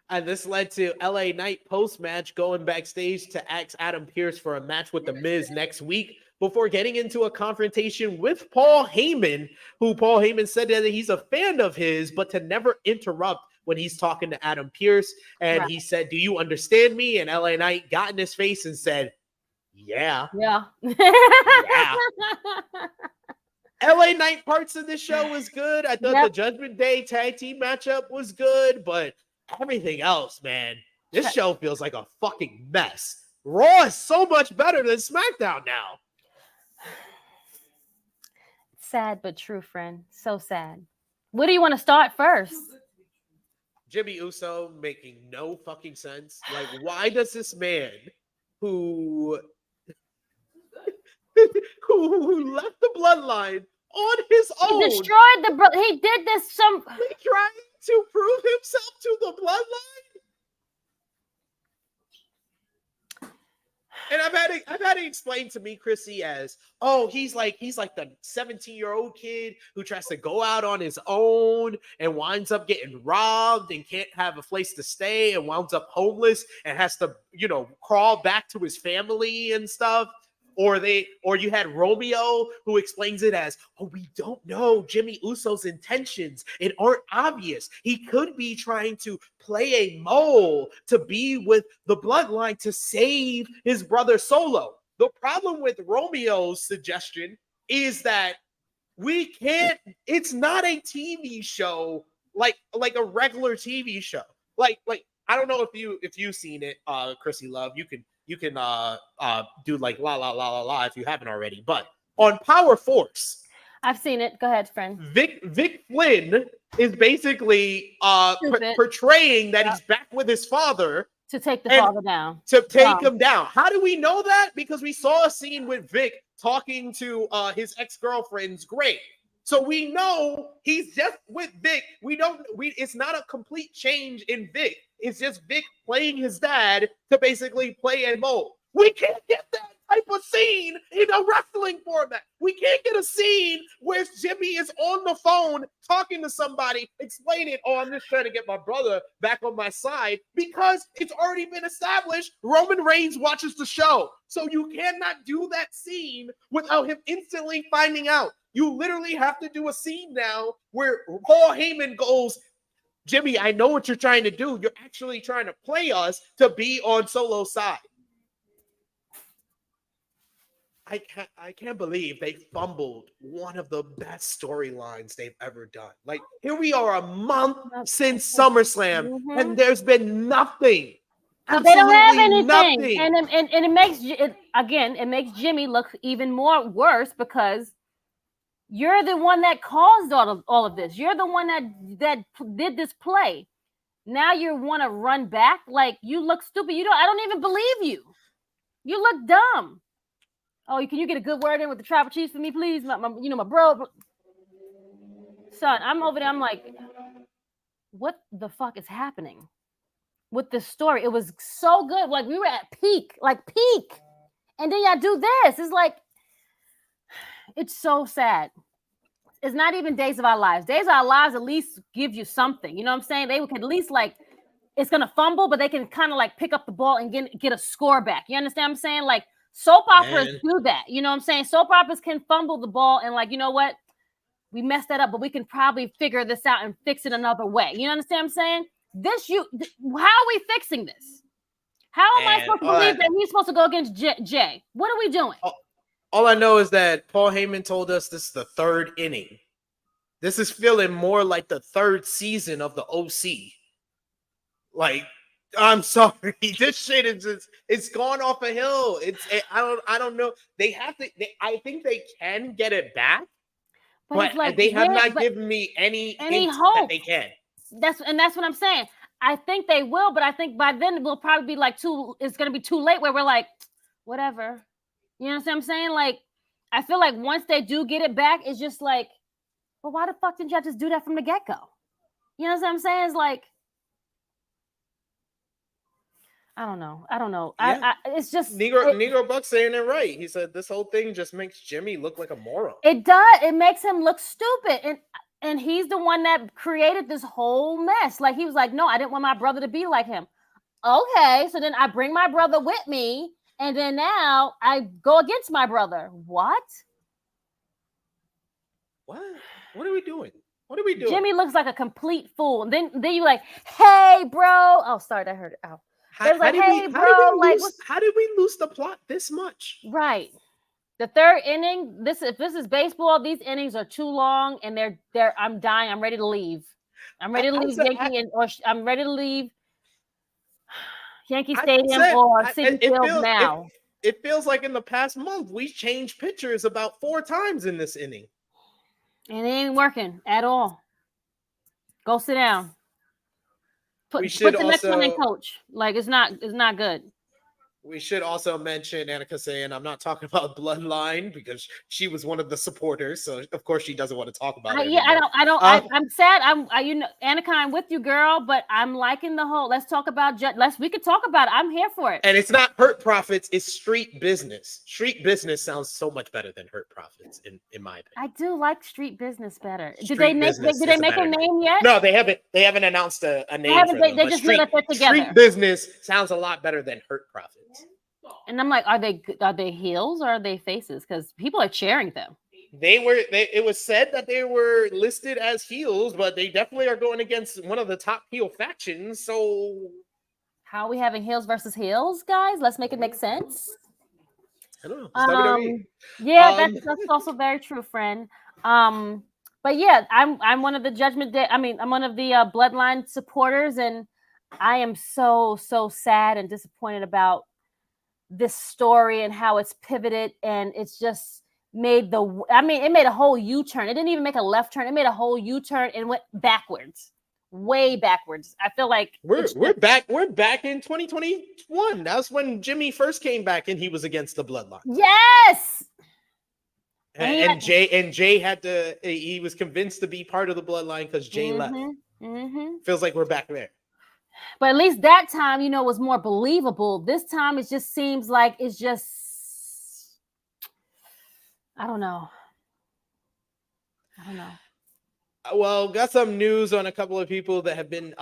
And this led to LA Knight post-match going backstage to ask Adam Pearce for a match with The Miz next week before getting into a confrontation with Paul Heyman, who Paul Heyman said that he's a fan of his, but to never interrupt when he's talking to Adam Pearce. And he said, "Do you understand me?" And LA Knight got in his face and said, "Yeah." Yeah. Yeah. LA Knight parts of this show was good. I thought the Judgment Day tag team matchup was good, but everything else, man, this show feels like a fucking mess. Raw is so much better than SmackDown now. Sad but true, friend. So sad. Where do you want to start first? Jimmy Uso making no fucking sense. Like, why does this man who left the bloodline on his own, he destroyed the he did this he trying to prove himself to the bloodline? And I've had it explained to me, Krssi, as, oh, he's like the 17-year-old kid who tries to go out on his own and winds up getting robbed and can't have a place to stay and winds up homeless and has to, crawl back to his family and stuff. Or you had Romeo who explains it as, oh, we don't know Jimmy Uso's intentions. It aren't obvious. He could be trying to play a mole to be with the bloodline to save his brother Solo. The problem with Romeo's suggestion is that it's not a TV show like a regular TV show. Like I don't know if you've seen it, Krssi Luv. You can do like la la la la la if you haven't already. But on Power Force, I've seen it. Go ahead, friend. Vic Flynn is basically portraying that he's back with his father to take the father down. To take him down. How do we know that? Because we saw a scene with Vic talking to his ex-girlfriend's grave. So we know he's just with Vic. It's not a complete change in Vic. It's just Vic playing his dad to basically play a mole. We can't get that type of scene in a wrestling format. We can't get a scene where Jimmy is on the phone talking to somebody, explaining, oh, I'm just trying to get my brother back on my side, because it's already been established Roman Reigns watches the show. So you cannot do that scene without him instantly finding out. You literally have to do a scene now where Paul Heyman goes, Jimmy, I know what you're trying to do. You're actually trying to play us to be on Solo's side. I can't believe they fumbled one of the best storylines they've ever done. Like, here we are a month since SummerSlam, and there's been nothing. So they don't have anything. Nothing. And it makes Jimmy look even more worse, because you're the one that caused all of this. You're the one that did this play. Now you want to run back? Like, you look stupid. I don't even believe you. You look dumb. Oh, can you get a good word in with the Tribal Chiefs for me, please? My bro. Son, I'm over there. I'm like, what the fuck is happening with this story? It was so good. Like, we were at peak. And then y'all do this. It's like, it's so sad. It's not even Days of Our Lives. Days of Our Lives at least give you something. You know what I'm saying? They could at least, like, it's going to fumble, but they can kind of like pick up the ball and get a score back. You understand what I'm saying? Like, soap operas do that. You know what I'm saying? Soap operas can fumble the ball and, like, you know what? We messed that up, but we can probably figure this out and fix it another way. You understand what I'm saying? How are we fixing this? How am I supposed to believe that he's supposed to go against Jay? What are we doing? All I know is that Paul Heyman told us this is the third inning. This is feeling more like the third season of the OC. Like, I'm sorry, this shit is it's gone off a hill. I don't know. I think they can get it back. But it's like, they have yeah, not but given me any hint hope that they can. That's what I'm saying. I think they will, but I think by then we'll probably be like it's gonna be too late where we're like, whatever. You know what I'm saying? Like, I feel like once they do get it back, it's just like, well, why the fuck didn't y'all just do that from the get-go? You know what I'm saying? It's like, I don't know. Yeah. It's just Negro Buck saying it right. He said this whole thing just makes Jimmy look like a moron. It does. It makes him look stupid. And he's the one that created this whole mess. Like, he was like, no, I didn't want my brother to be like him. Okay, so then I bring my brother with me, and then now I go against my brother. What? What are we doing? What are we doing? Jimmy looks like a complete fool. And then you're like, hey, bro. Oh, sorry, I heard it. Oh. How did we lose the plot this much? Right. The third inning, if this is baseball, these innings are too long, and they're I'm dying. I'm ready to leave. I'm ready to leave I'm ready to leave Yankee Stadium or Citi Field now. It feels like in the past month we changed pitchers about 4 times in this inning. And it ain't working at all. Go sit down. Put the next one in, coach. Like, it's not good. We should also mention Annika saying, I'm not talking about Bloodline because she was one of the supporters. So of course she doesn't want to talk about it. I'm sad. Annika, I'm with you, girl, but I'm liking the whole, let's talk about, we could talk about it. I'm here for it. And it's not Hurt Profits, it's Street Business. Street Business sounds so much better than Hurt Profits, in my opinion. I do like Street Business better. Did they make a name yet? No, they haven't announced a name for them. They just know that they're together. Street Business sounds a lot better than Hurt Profits. And I'm like, are they heels or are they faces? Because people are cheering them. It was said that they were listed as heels, but they definitely are going against one of the top heel factions. So how are we having heels versus heels, guys? Let's make it make sense. I don't know. WWE. Yeah, that's also very true, friend. But yeah, I'm one of the Judgment Day. I mean, I'm one of the Bloodline supporters, and I am so sad and disappointed about this story and how it's pivoted, and it's just made it made a whole U-turn. It didn't even make a left turn. It made a whole U-turn and went backwards, way backwards. I feel like we're back in 2021. That's when Jimmy first came back and he was against the Bloodline. Yes. And Jay had to, he was convinced to be part of the Bloodline because Jay left. Feels like we're back there. But at least that time, was more believable. This time, it just seems like it's just, I don't know. Well, got some news on a couple of people that have been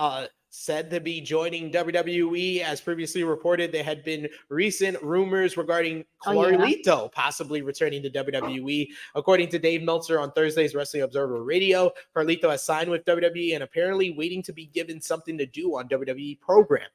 said to be joining WWE. As previously reported, there had been recent rumors regarding Carlito possibly returning to WWE. According to Dave Meltzer on Thursday's Wrestling Observer Radio, Carlito has signed with WWE and apparently waiting to be given something to do on WWE programming.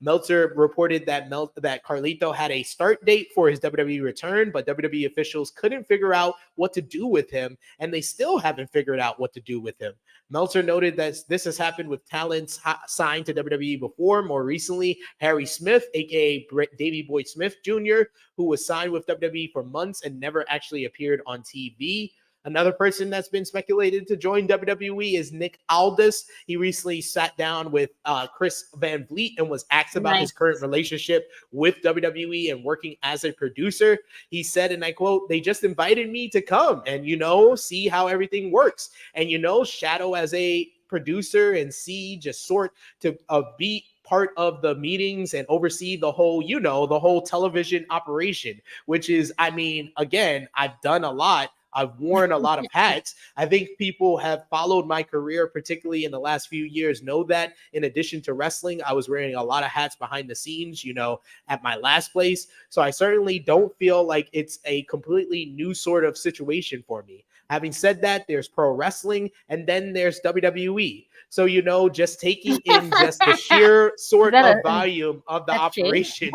Meltzer reported that Carlito had a start date for his WWE return, but WWE officials couldn't figure out what to do with him, and they still haven't figured out what to do with him. Meltzer noted that this has happened with talents signed to WWE before. More recently, Harry Smith, aka Davey Boy Smith Jr., who was signed with WWE for months and never actually appeared on TV. Another person that's been speculated to join WWE is Nick Aldis. He recently sat down with Chris Van Vliet and was asked about his current relationship with WWE and working as a producer. He said, and I quote, "They just invited me to come and, see how everything works. And, shadow as a producer and see just sort to be part of the meetings and oversee the whole, the whole television operation," which is, again, I've done a lot. I've worn a lot of hats. I think people have followed my career, particularly in the last few years, know that in addition to wrestling, I was wearing a lot of hats behind the scenes, at my last place. So I certainly don't feel like it's a completely new sort of situation for me. Having said that, there's pro wrestling and then there's WWE. So, just taking in just the sheer sort of volume of the operation,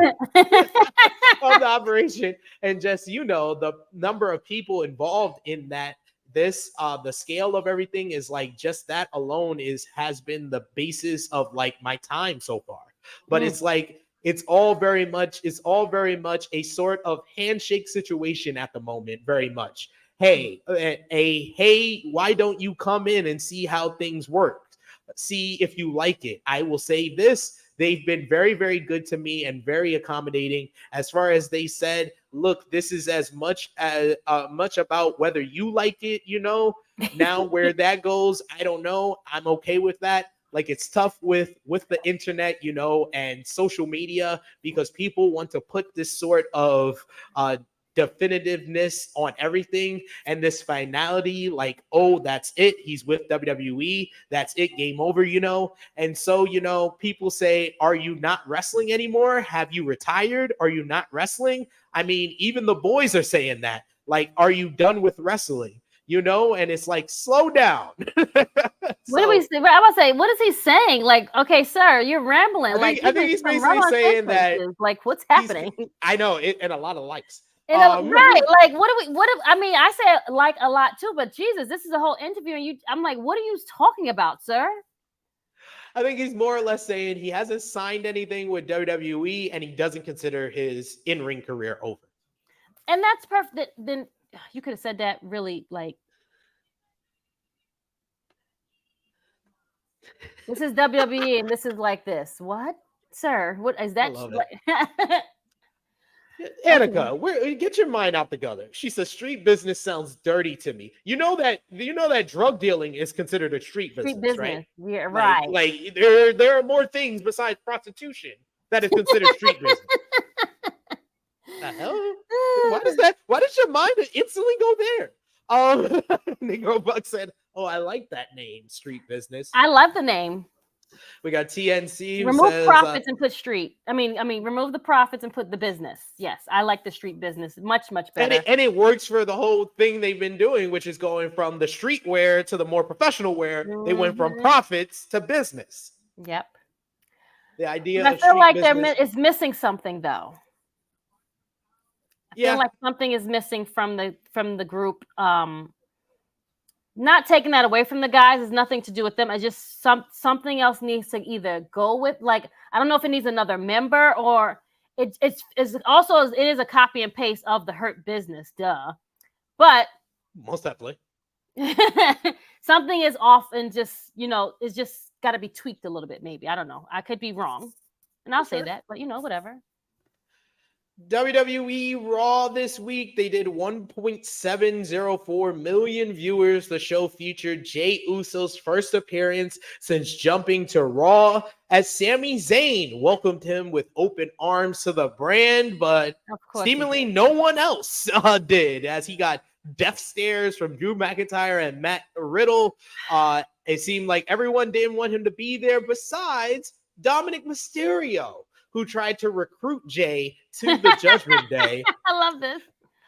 and just, the number of people involved in that, the scale of everything is like just that alone has been the basis of like my time so far. But it's like, it's all very much a sort of handshake situation at the moment, very much. hey, hey, why don't you come in and see how things work? See if you like it. I will say this. They've been very, very good to me and very accommodating. As far as they said, look, this is as much about whether you like it, Now where that goes, I don't know. I'm okay with that. Like, it's tough with the internet, and social media, because people want to put this sort of definitiveness on everything and this finality, like, oh, that's it, he's with WWE, that's it, game over, and so people say, are you not wrestling anymore? Have you retired? Are you not wrestling? I mean, even the boys are saying that, like, are you done with wrestling? And it's like, slow down. What do we say? I was say, what is he saying? Like, okay, sir, you're rambling. I think he's basically saying that, like, what's happening? I know it, and a lot of likes. And right, like, I mean, I say like a lot too, but Jesus, this is a whole interview, and I'm like, what are you talking about, sir? I think he's more or less saying he hasn't signed anything with WWE, and he doesn't consider his in-ring career over. And that's perfect. Then you could have said that really, like, this is WWE, and this is like this. What, sir? What is that? Annika, get your mind out the gutter. She says street business sounds dirty to me. You know that drug dealing is considered a street business, right? Yeah, right. Like there are more things besides prostitution that is considered street business. The hell? Why does your mind instantly go there? Negro Buck said, "Oh, I like that name, street business. I love the name." We got TNC. Remove profits and put street. I mean, remove the profits and put the business. Yes, I like the street business much better. And it works for the whole thing they've been doing, which is going from the streetwear to the more professional wear. They went from profits to business. Yep. The idea. I feel like it's missing something, though. I feel like something is missing from the group. Not taking that away from the guys, is nothing to do with them. It's just something else needs to either go with, like, I don't know if it needs another member, or it's also it is a copy and paste of the Hurt Business, duh. But most definitely something is off, and just it's just got to be tweaked a little bit. Maybe, I don't know. I could be wrong, and I'll say that, but whatever. WWE Raw this week, they did 1.704 million viewers. The show featured Jey Uso's first appearance since jumping to Raw, as Sami Zayn welcomed him with open arms to the brand, but seemingly no one else did, as he got death stares from Drew McIntyre and Matt Riddle. It seemed like everyone didn't want him to be there besides Dominic Mysterio, who tried to recruit Jay to the Judgment Day. I love this.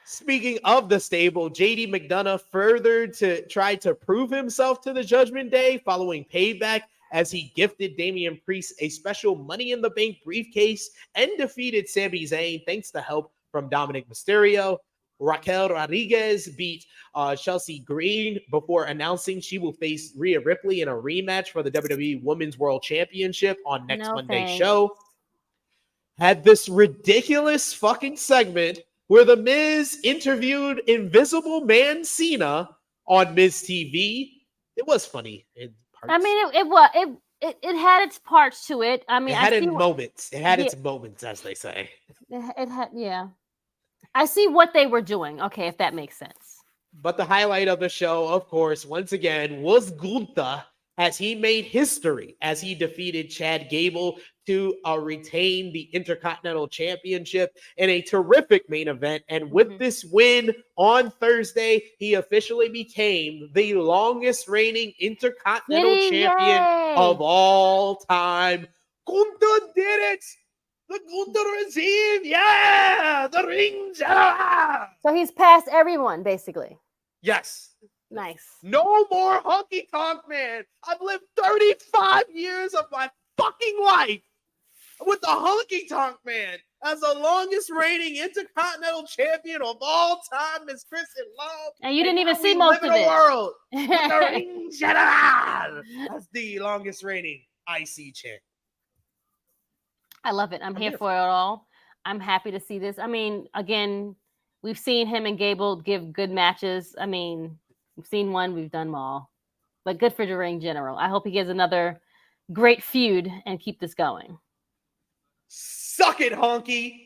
Speaking of the stable, JD McDonough further to try to prove himself to the Judgment Day following Payback, as he gifted Damian Priest a special Money in the Bank briefcase and defeated Sami Zayn thanks to help from Dominic Mysterio. Raquel Rodriguez beat Chelsea Green before announcing she will face Rhea Ripley in a rematch for the WWE Women's World Championship on next Monday's show. Had this ridiculous fucking segment where The Miz interviewed Invisible Man Cena on Miz TV. It was funny in parts. I mean, it had its parts to it. I mean, it had its moments. It had its moments, as they say. It had, yeah. I see what they were doing. Okay, if that makes sense. But the highlight of the show, of course, once again, was Gunther, as he made history as he defeated Chad Gable to retain the Intercontinental Championship in a terrific main event. And with this win on Thursday, he officially became the longest reigning Intercontinental Champion of all time. Gunther did it! The Gunther regime! Yeah! The rings! Ah! So he's passed everyone, basically. Yes. Nice. No more honky tonk man. I've lived 35 years of my fucking life with the honky tonk man as the longest reigning Intercontinental Champion of all time, is Krssi Luv. And you didn't even see most of it. World. That's the longest reigning IC champ. I love it. I'm here for it all. I'm happy to see this. I mean, again, We've seen him and Gable give good matches. I mean, we've seen one, we've done them all. But good for the ring general. I hope he gets another great feud and keep this going. Suck it, honky.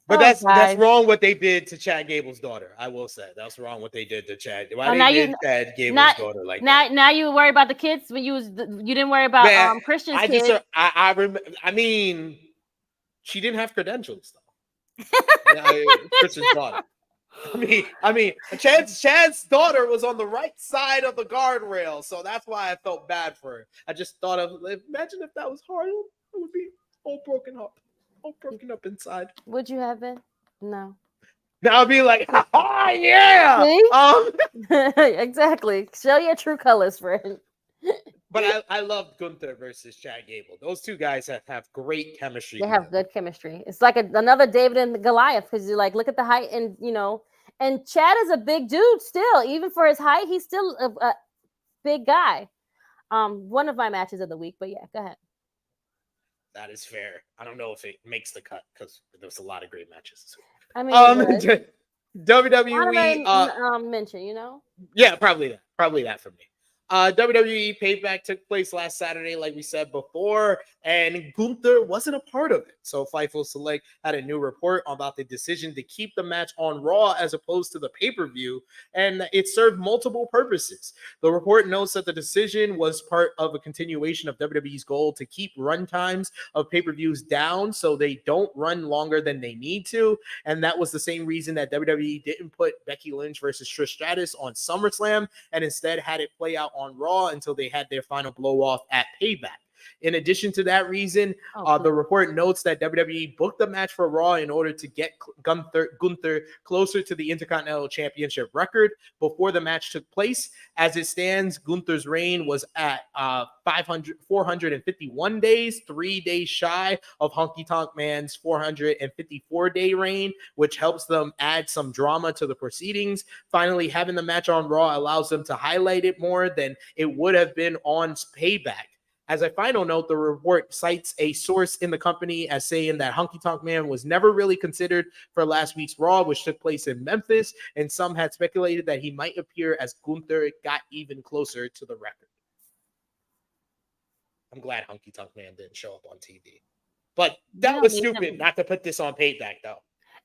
But that's wrong what they did to Chad Gable's daughter. I will say that's wrong what they did to Chad. Why they did Chad Gable's daughter like that? Now you worry about the kids when you didn't worry about Christian's kids. I mean, she didn't have credentials though. Christian's daughter. I mean, Chad's daughter was on the right side of the guardrail, so that's why I felt bad for her. I just thought imagine if that was Harlem, it would be all broken up inside. Would you have been? No. Now I'd be like, oh yeah. Exactly. Show your true colors, friend. But I love Gunther versus Chad Gable. Those two guys have great chemistry. They have good chemistry. It's like another David and Goliath because you're like, look at the height and and Chad is a big dude still. Even for his height, he's still a big guy. One of my matches of the week, but yeah, go ahead. That is fair. I don't know if it makes the cut because there's a lot of great matches. I mean, WWE mention, Yeah, probably that for me. WWE Payback took place last Saturday, like we said before, and Gunther wasn't a part of it. So Fightful Select had a new report about the decision to keep the match on Raw as opposed to the pay-per-view, and it served multiple purposes. The report notes that the decision was part of a continuation of WWE's goal to keep run times of pay-per-views down so they don't run longer than they need to, and that was the same reason that WWE didn't put Becky Lynch versus Trish Stratus on SummerSlam and instead had it play out on Raw until they had their final blow-off at Payback. In addition to that reason, the report notes that WWE booked the match for Raw in order to get Gunther closer to the Intercontinental Championship record before the match took place. As it stands, Gunther's reign was at 451 days, 3 days shy of Honky Tonk Man's 454-day reign, which helps them add some drama to the proceedings. Finally, having the match on Raw allows them to highlight it more than it would have been on Payback. As a final note, the report cites a source in the company as saying that Honky Tonk Man was never really considered for last week's Raw, which took place in Memphis, and some had speculated that he might appear as Gunther got even closer to the record. I'm glad Honky Tonk Man didn't show up on TV. But that was stupid not to put this on Payback, though.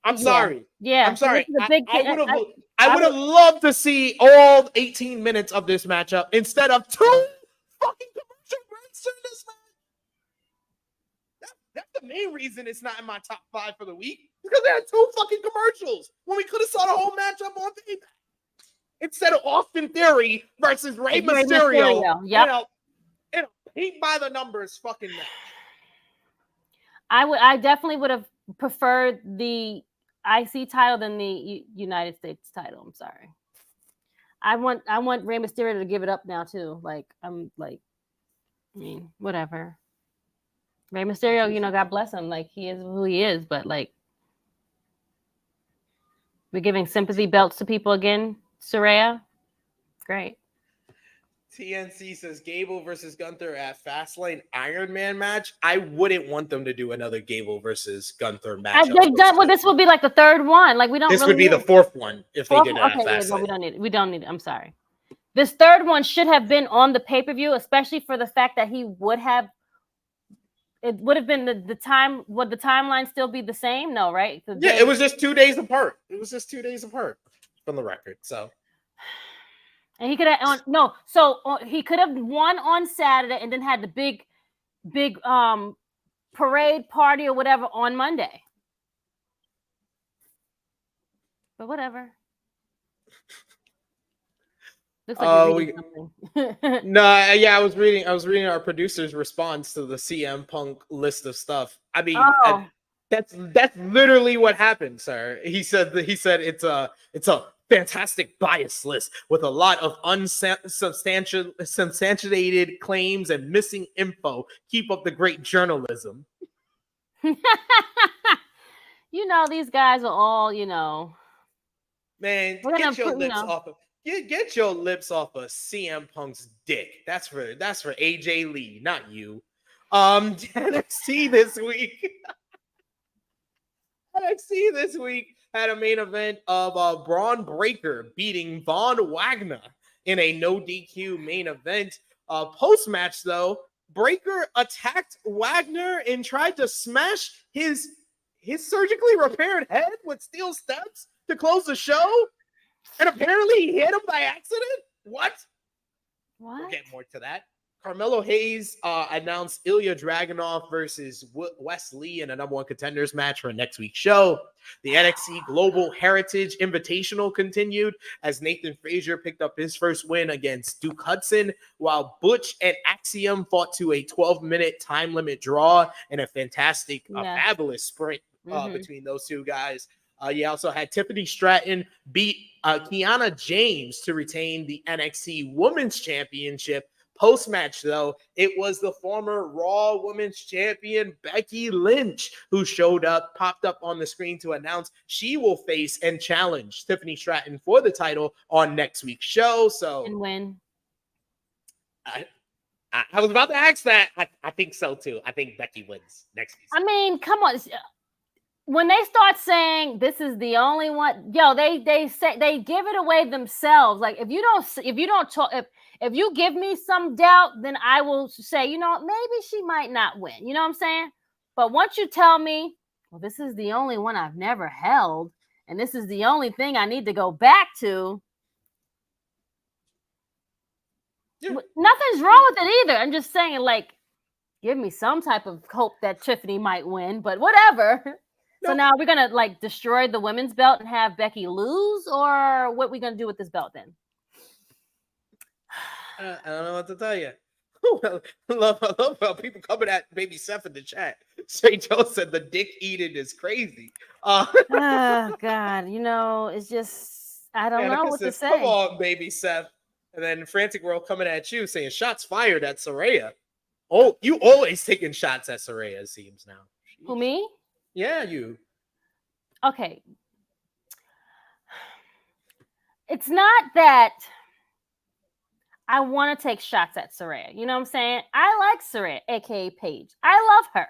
I'm sorry. Yeah. I'm sorry. I would have loved to see all 18 minutes of this matchup instead of 2 fucking commercial breaks in this match. That's the main reason it's not in my top 5 for the week. Because they had 2 fucking commercials when we could have saw the whole matchup on Payback. Instead of Austin Theory versus Rey Mysterio. Yep. In a paint by the numbers fucking match. I definitely would have preferred the IC title than the United States title. I'm sorry. I want Rey Mysterio to give it up now too. Whatever. Rey Mysterio, God bless him. He is who he is, but we're giving sympathy belts to people again. Saraya, great. TNC says Gable versus Gunther at Fastlane Iron Man match. I wouldn't want them to do another Gable versus Gunther match. This will be the 3rd one. This would be the 4th one if they did it at Fastlane. No, we don't need it. We don't need it. I'm sorry. This 3rd one should have been on the pay-per-view, especially for the fact that it would have been the time. Would the timeline still be the same? No, right? It was just 2 days apart. It was just 2 days apart from the record. So. And he could have he could have won on Saturday and then had the big parade party or whatever on Monday. But whatever. Looks like you're reading something. I was reading our producer's response to the CM Punk list of stuff. I mean, that's literally what happened, sir. He said it's a fantastic bias list with a lot of unsubstantiated claims and missing info. Keep up the great journalism. These guys are all, Man, get your lips off of CM Punk's dick. That's for AJ Lee, not you. NXT this week. NXT this week had a main event of Braun Breaker beating Von Wagner in a no DQ main event. Post-match, though, Breaker attacked Wagner and tried to smash his surgically repaired head with steel steps to close the show. And apparently he hit him by accident? What? We'll get more to that. Carmelo Hayes announced Ilya Dragunov versus Wes Lee in a number one contenders match for next week's show. The NXT Global Heritage Invitational continued as Nathan Frazier picked up his first win against Duke Hudson, while Butch and Axiom fought to a 12-minute time limit draw in a fantastic, fabulous sprint between those two guys. You also had Tiffany Stratton beat Kiana James to retain the NXT Women's Championship. Post-match, though, it was the former Raw Women's Champion Becky Lynch who popped up on the screen to announce she will face and challenge Tiffany Stratton for the title on next week's show. So, and win. I was about to ask that. I think so too. I think Becky wins next week. I mean, come on. When they start saying this is the only one, they say they give it away themselves. Like if you give me some doubt, then I will say, maybe she might not win. You know what I'm saying? But once you tell me, well, this is the only one I've never held, and this is the only thing I need to go back to. Yeah. Nothing's wrong with it either. I'm just saying, like, give me some type of hope that Tiffany might win, but whatever. So now we're going to destroy the women's belt and have Becky lose, or what we going to do with this belt then? I don't know what to tell you. I love how people coming at Baby Seth in the chat. St. Joe said the dick eating is crazy. Oh, God. It's just, I don't know what to say. Come on, Baby Seth. And then Frantic World coming at you saying shots fired at Saraya. Oh, you always taking shots at Saraya, it seems now. Who, me? Yeah, you. Okay. It's not that I want to take shots at Saraya. You know what I'm saying? I like Saraya, aka Paige. I love her.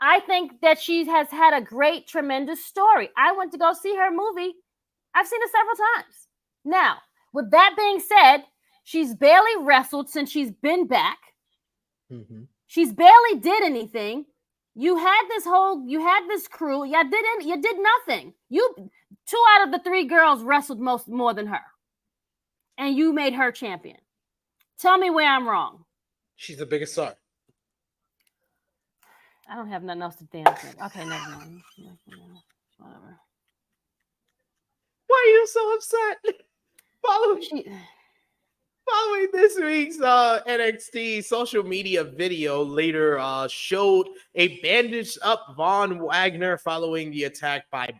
I think that she has had a great, tremendous story. I went to go see her movie. I've seen it several times. Now, with that being said, she's barely wrestled since she's been back. Mm-hmm. She's barely did anything. You had this crew. You did nothing. 2 out of the 3 girls wrestled more than her, and you made her champion. Tell me where I'm wrong. She's the biggest star. I don't have nothing else to damn say. Okay, never mind. Whatever. Why are you so upset? Following this week's NXT social media video later showed a bandaged up Von Wagner following the attack by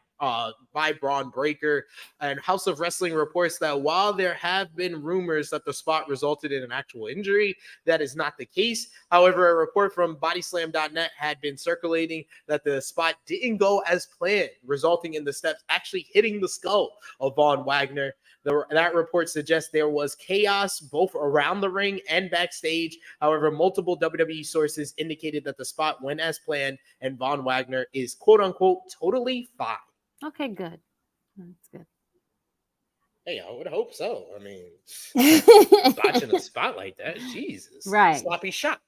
Braun Breaker. And House of Wrestling reports that while there have been rumors that the spot resulted in an actual injury, that is not the case. However, a report from bodyslam.net had been circulating that the spot didn't go as planned, resulting in the steps actually hitting the skull of Von Wagner. That report suggests there was chaos both around the ring and backstage. However, multiple WWE sources indicated that the spot went as planned and Von Wagner is quote-unquote totally fine. Okay, good. That's good. Hey, I would hope so. I mean, watching a spot like that, Jesus. Right. Sloppy shot.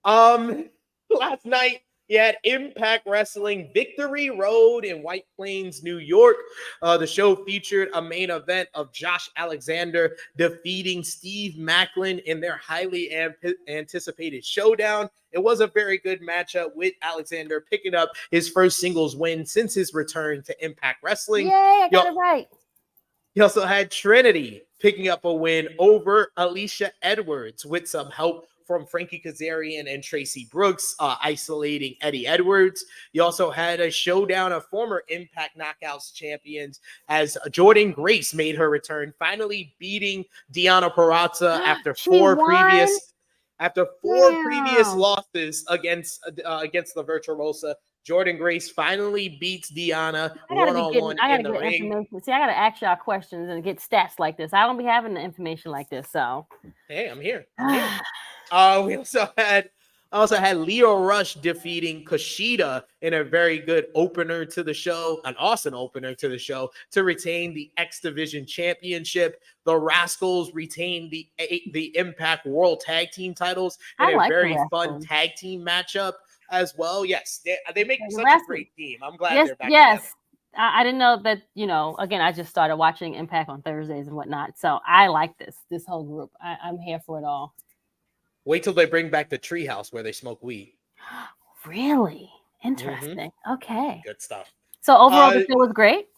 Last night, you had Impact Wrestling Victory Road in White Plains, New York. The show featured a main event of Josh Alexander defeating Steve Macklin in their highly anticipated showdown. It was a very good matchup with Alexander picking up his first singles win since his return to Impact Wrestling. Yay, I got it right. He also had Trinity picking up a win over Alicia Edwards with some help from Frankie Kazarian and Tracy Brooks, isolating Eddie Edwards. You also had a showdown of former Impact Knockouts champions as Jordan Grace made her return, finally beating Deonna Purrazzo after four previous losses against the Virtuosa. Jordan Grace finally beats Deonna one-on-one in the ring. See, I got to ask y'all questions and get stats like this. I don't be having the information like this, so. Hey, I'm here. We also had I also had Lio Rush defeating Kushida in a very good opener to the show, an awesome opener to the show, to retain the X Division Championship. The Rascals retained the Impact World Tag Team titles in a very fun tag team matchup as well. Yes, they make such a great team. I'm glad they're back together. I didn't know that, again, I just started watching Impact on Thursdays and whatnot. So I like this whole group. I'm here for it all. Wait till they bring back the treehouse where they smoke weed. Really? Interesting. Okay. Good stuff. So overall, the show was great?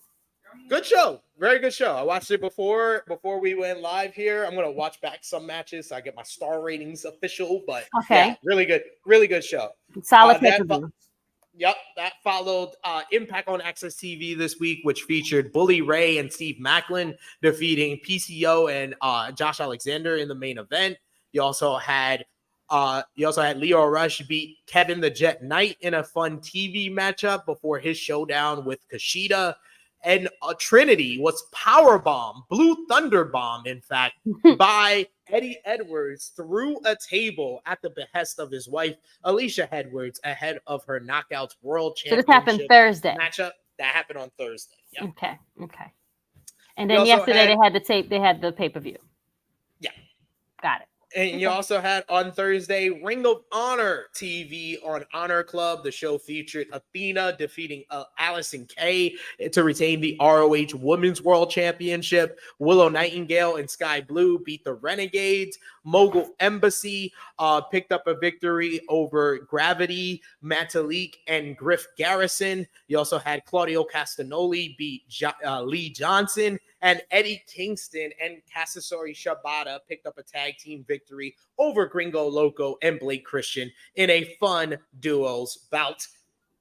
Good show. Very good show. I watched it before we went live here. I'm going to watch back some matches so I get my star ratings official. But yeah, really good. Really good show. Solid pay-per-view. Yep, that followed Impact on Access TV this week, which featured Bully Ray and Steve Macklin defeating PCO and Josh Alexander in the main event. You also had Lio Rush beat Kevin the Jet Knight in a fun TV matchup before his showdown with Kushida. And Trinity was powerbomb, Blue Thunder bomb, in fact, by Eddie Edwards through a table at the behest of his wife, Alicia Edwards, ahead of her Knockouts World Championship. So this happened Thursday. Matchup that happened on Thursday. Yep. Okay. And then yesterday they had the tape. They had the pay-per-view. Yeah. Got it. And you also had on Thursday Ring of Honor TV on Honor Club. The show featured Athena defeating Allison Kay to retain the ROH Women's World Championship. Willow Nightingale and Sky Blue beat the Renegades. Mogul Embassy picked up a victory over Gravity, Matalik, and Griff Garrison. You also had Claudio Castagnoli beat Lee Johnson. And Eddie Kingston and Cassasori Shibata picked up a tag team victory over Gringo Loco and Blake Christian in a fun duos bout.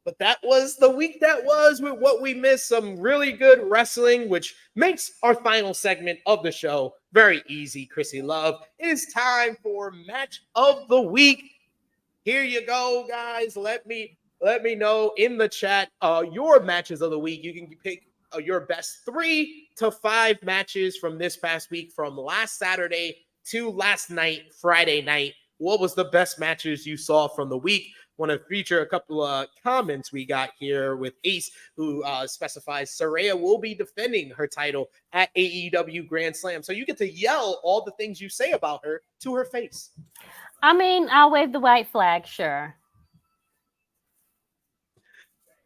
But that was the week that was with what we missed. Some really good wrestling, which makes our final segment of the show very easy. Krssi Luv, it is time for Match of the Week. Here you go, guys. Let me know in the chat your matches of the week. You can pick your best 3 to 5 matches from this past week, from last Saturday to last night, Friday night. What was the best matches you saw from the week? Want to feature a couple of comments we got here with Ace, who specifies Saraya will be defending her title at AEW Grand Slam. So you get to yell all the things you say about her to her face. I mean, I'll wave the white flag, sure.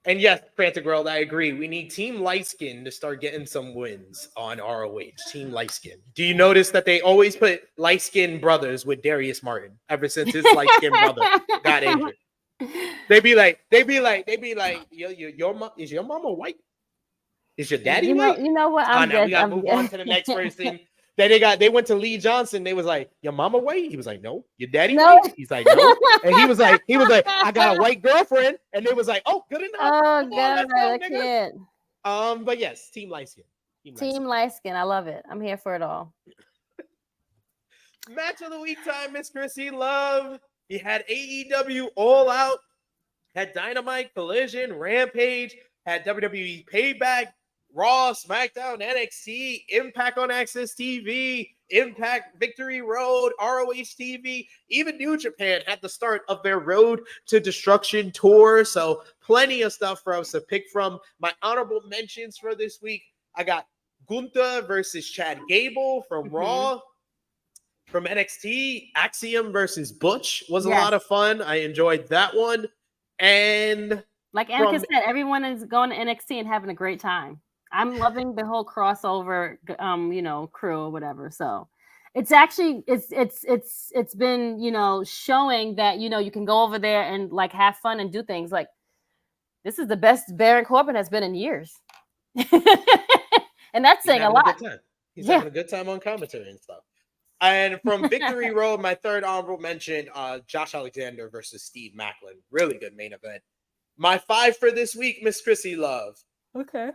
And yes, Frantic World, I agree. We need Team Lightskin to start getting some wins on ROH. Team Lightskin. Do you notice that they always put Lightskin brothers with Darius Martin ever since his Lightskin brother got injured? They be like, is your mama white? Is your daddy white? You know what? Now we gotta move on to the next person. Then they went to Lee Johnson. They was like, your mama white? He was like, no. Your daddy white? He's like, no. And he was like, I got a white girlfriend. And they was like, oh, good enough. Oh, God, I can't. But yes, Team Lightskin. Team Lightskin. I love it. I'm here for it all. Match of the week time, Miss Krssi Luv. You had AEW All Out, had Dynamite, Collision, Rampage, had WWE Payback, Raw, SmackDown, NXT, Impact on Access TV, Impact, Victory Road, ROH TV, even New Japan had the start of their Road to Destruction tour. So plenty of stuff for us to pick from. My honorable mentions for this week, I got Gunther versus Chad Gable from Raw. From NXT, Axiom versus Butch was a lot of fun. I enjoyed that one. And like Annika said, everyone is going to NXT and having a great time. I'm loving the whole crossover, crew or whatever. So it's actually it's been showing that you can go over there and like have fun and do things. Like this is the best Baron Corbin has been in years, and that's saying a lot. He's having a good time on commentary and stuff. And from Victory Road, my third honorable mention, Josh Alexander versus Steve Macklin. Really good main event. My 5 for this week, Miss Krssi Luv. Okay.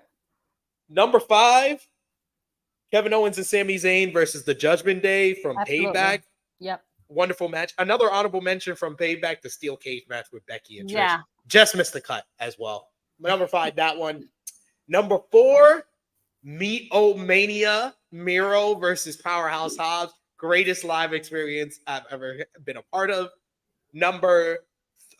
Number 5, Kevin Owens and Sami Zayn versus the Judgment Day from Payback. Yep. Wonderful match. Another honorable mention from Payback, the steel cage match with Becky and Trish. Just missed the cut as well. Number 5, that one. Number 4, Meat-O-Mania, Miro versus Powerhouse Hobbs. Greatest live experience I've ever been a part of. Number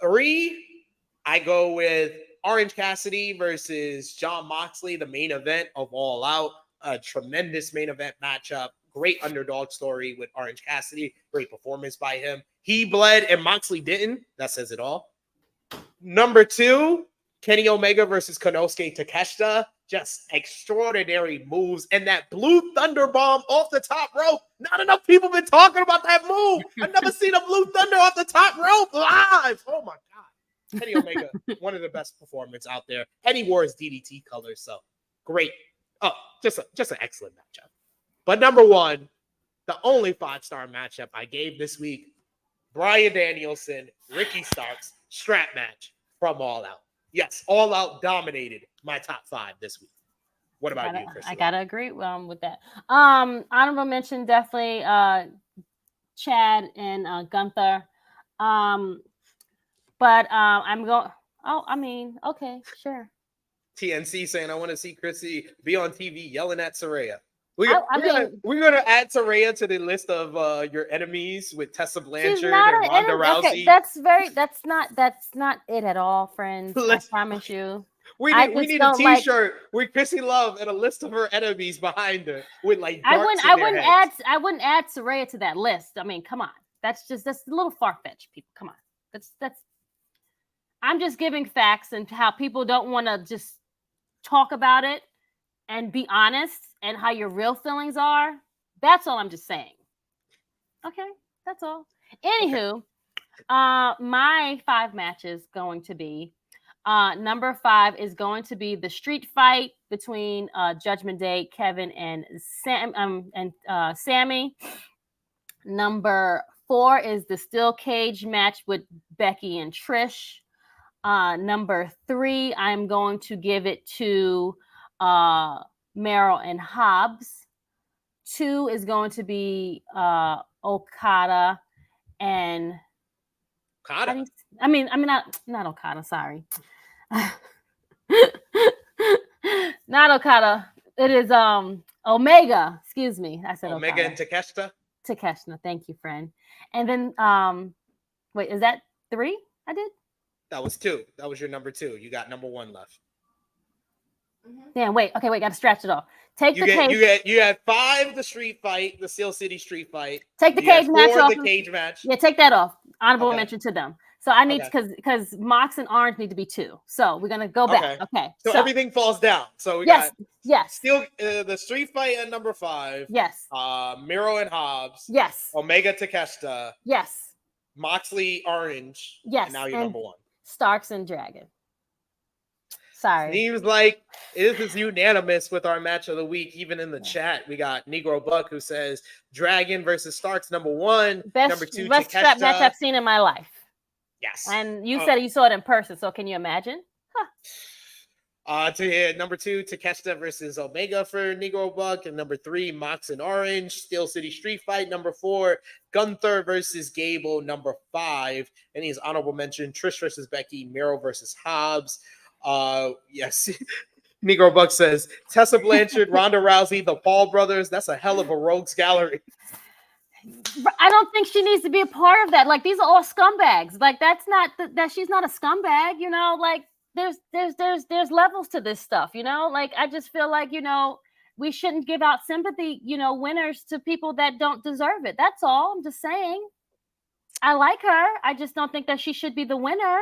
3, I go with Orange Cassidy versus Jon Moxley, the main event of All Out. A tremendous main event matchup. Great underdog story with Orange Cassidy. Great performance by him. He bled and Moxley didn't. That says it all. Number 2, Kenny Omega versus Konosuke Takeshita. Just extraordinary moves. And that Blue Thunder Bomb off the top rope. Not enough people been talking about that move. I've never seen a Blue Thunder off the top rope live. Oh, my God. Kenny Omega, one of the best performers out there. And he wore his DDT colors, so great. Oh, just an excellent matchup. But number 1, the only 5-star matchup I gave this week, Bryan Danielson, Ricky Starks, strap match from All Out. Yes, All Out dominated my top 5 this week. What about you, Krssi? I gotta agree with that. Honorable mention, definitely Chad and Gunther. But I'm going. Oh, I mean, okay, sure. TNC saying I want to see Krssi be on TV yelling at Saraya. We're gonna add Saraya to the list of your enemies with Tessa Blanchard and Ronda Rousey. Okay, that's not it at all, friends. I promise you. We need a T-shirt with Krssi Luv and a list of her enemies behind her with like darts I wouldn't add Saraya to that list. I mean, come on. That's a little far-fetched, people. Come on. That's I'm just giving facts and how people don't want to just talk about it and be honest and how your real feelings are. That's all I'm just saying. Okay, that's all. Anywho, my 5 matches going to be number 5 is going to be the street fight between Judgment Day, Kevin and Sammy. Number 4 is the steel cage match with Becky and Trish. Number 3, I'm going to give it to Mero and Hobbs. 2 is going to be Okada and Okada. Not Okada. Sorry, not Okada. It is Omega. Excuse me, I said Omega Okada. and Takeshita. Takeshita. Thank you, friend. And then wait, is that 3? I did. That was 2. That was your number 2. You got number 1 left. Damn, wait. Okay, wait. Got to stretch it off. You had 5 the street fight, the Steel City street fight. Take the cage match off. The cage match. Yeah, take that off. Honorable mention to them. So I need because Mox and Orange need to be 2. So we're gonna go back. Okay. So everything falls down. So we got Steel the street fight at number 5. Yes. Miro and Hobbs. Yes. Omega Takeshita. Yes. Moxley Orange. Yes. And now you're number 1. Starks and Dragon. Sorry. Seems like this is unanimous with our match of the week. Even in the chat, we got Negro Buck who says Dragon versus Starks number 1, number 2 best strap match I've seen in my life. Yes. And you said you saw it in person, so can you imagine? Number 2, Takeshita versus Omega for Negro Buck, and number 3, Mox and Orange, Steel City Street Fight. Number 4, Gunther versus Gable. Number 5, and he's honorable mention, Trish versus Becky, Miro versus Hobbs. Yes. Negro Buck says Tessa Blanchard, Ronda Rousey, the Paul brothers. That's a hell of a rogues gallery. I don't think she needs to be a part of that. Like, these are all scumbags. Like, that's not that she's not a scumbag, you know, like there's levels to this stuff, you know, like I just feel like, you know, we shouldn't give out sympathy, you know, winners to people that don't deserve it. That's all. I'm just saying. I like her. I just don't think that she should be the winner.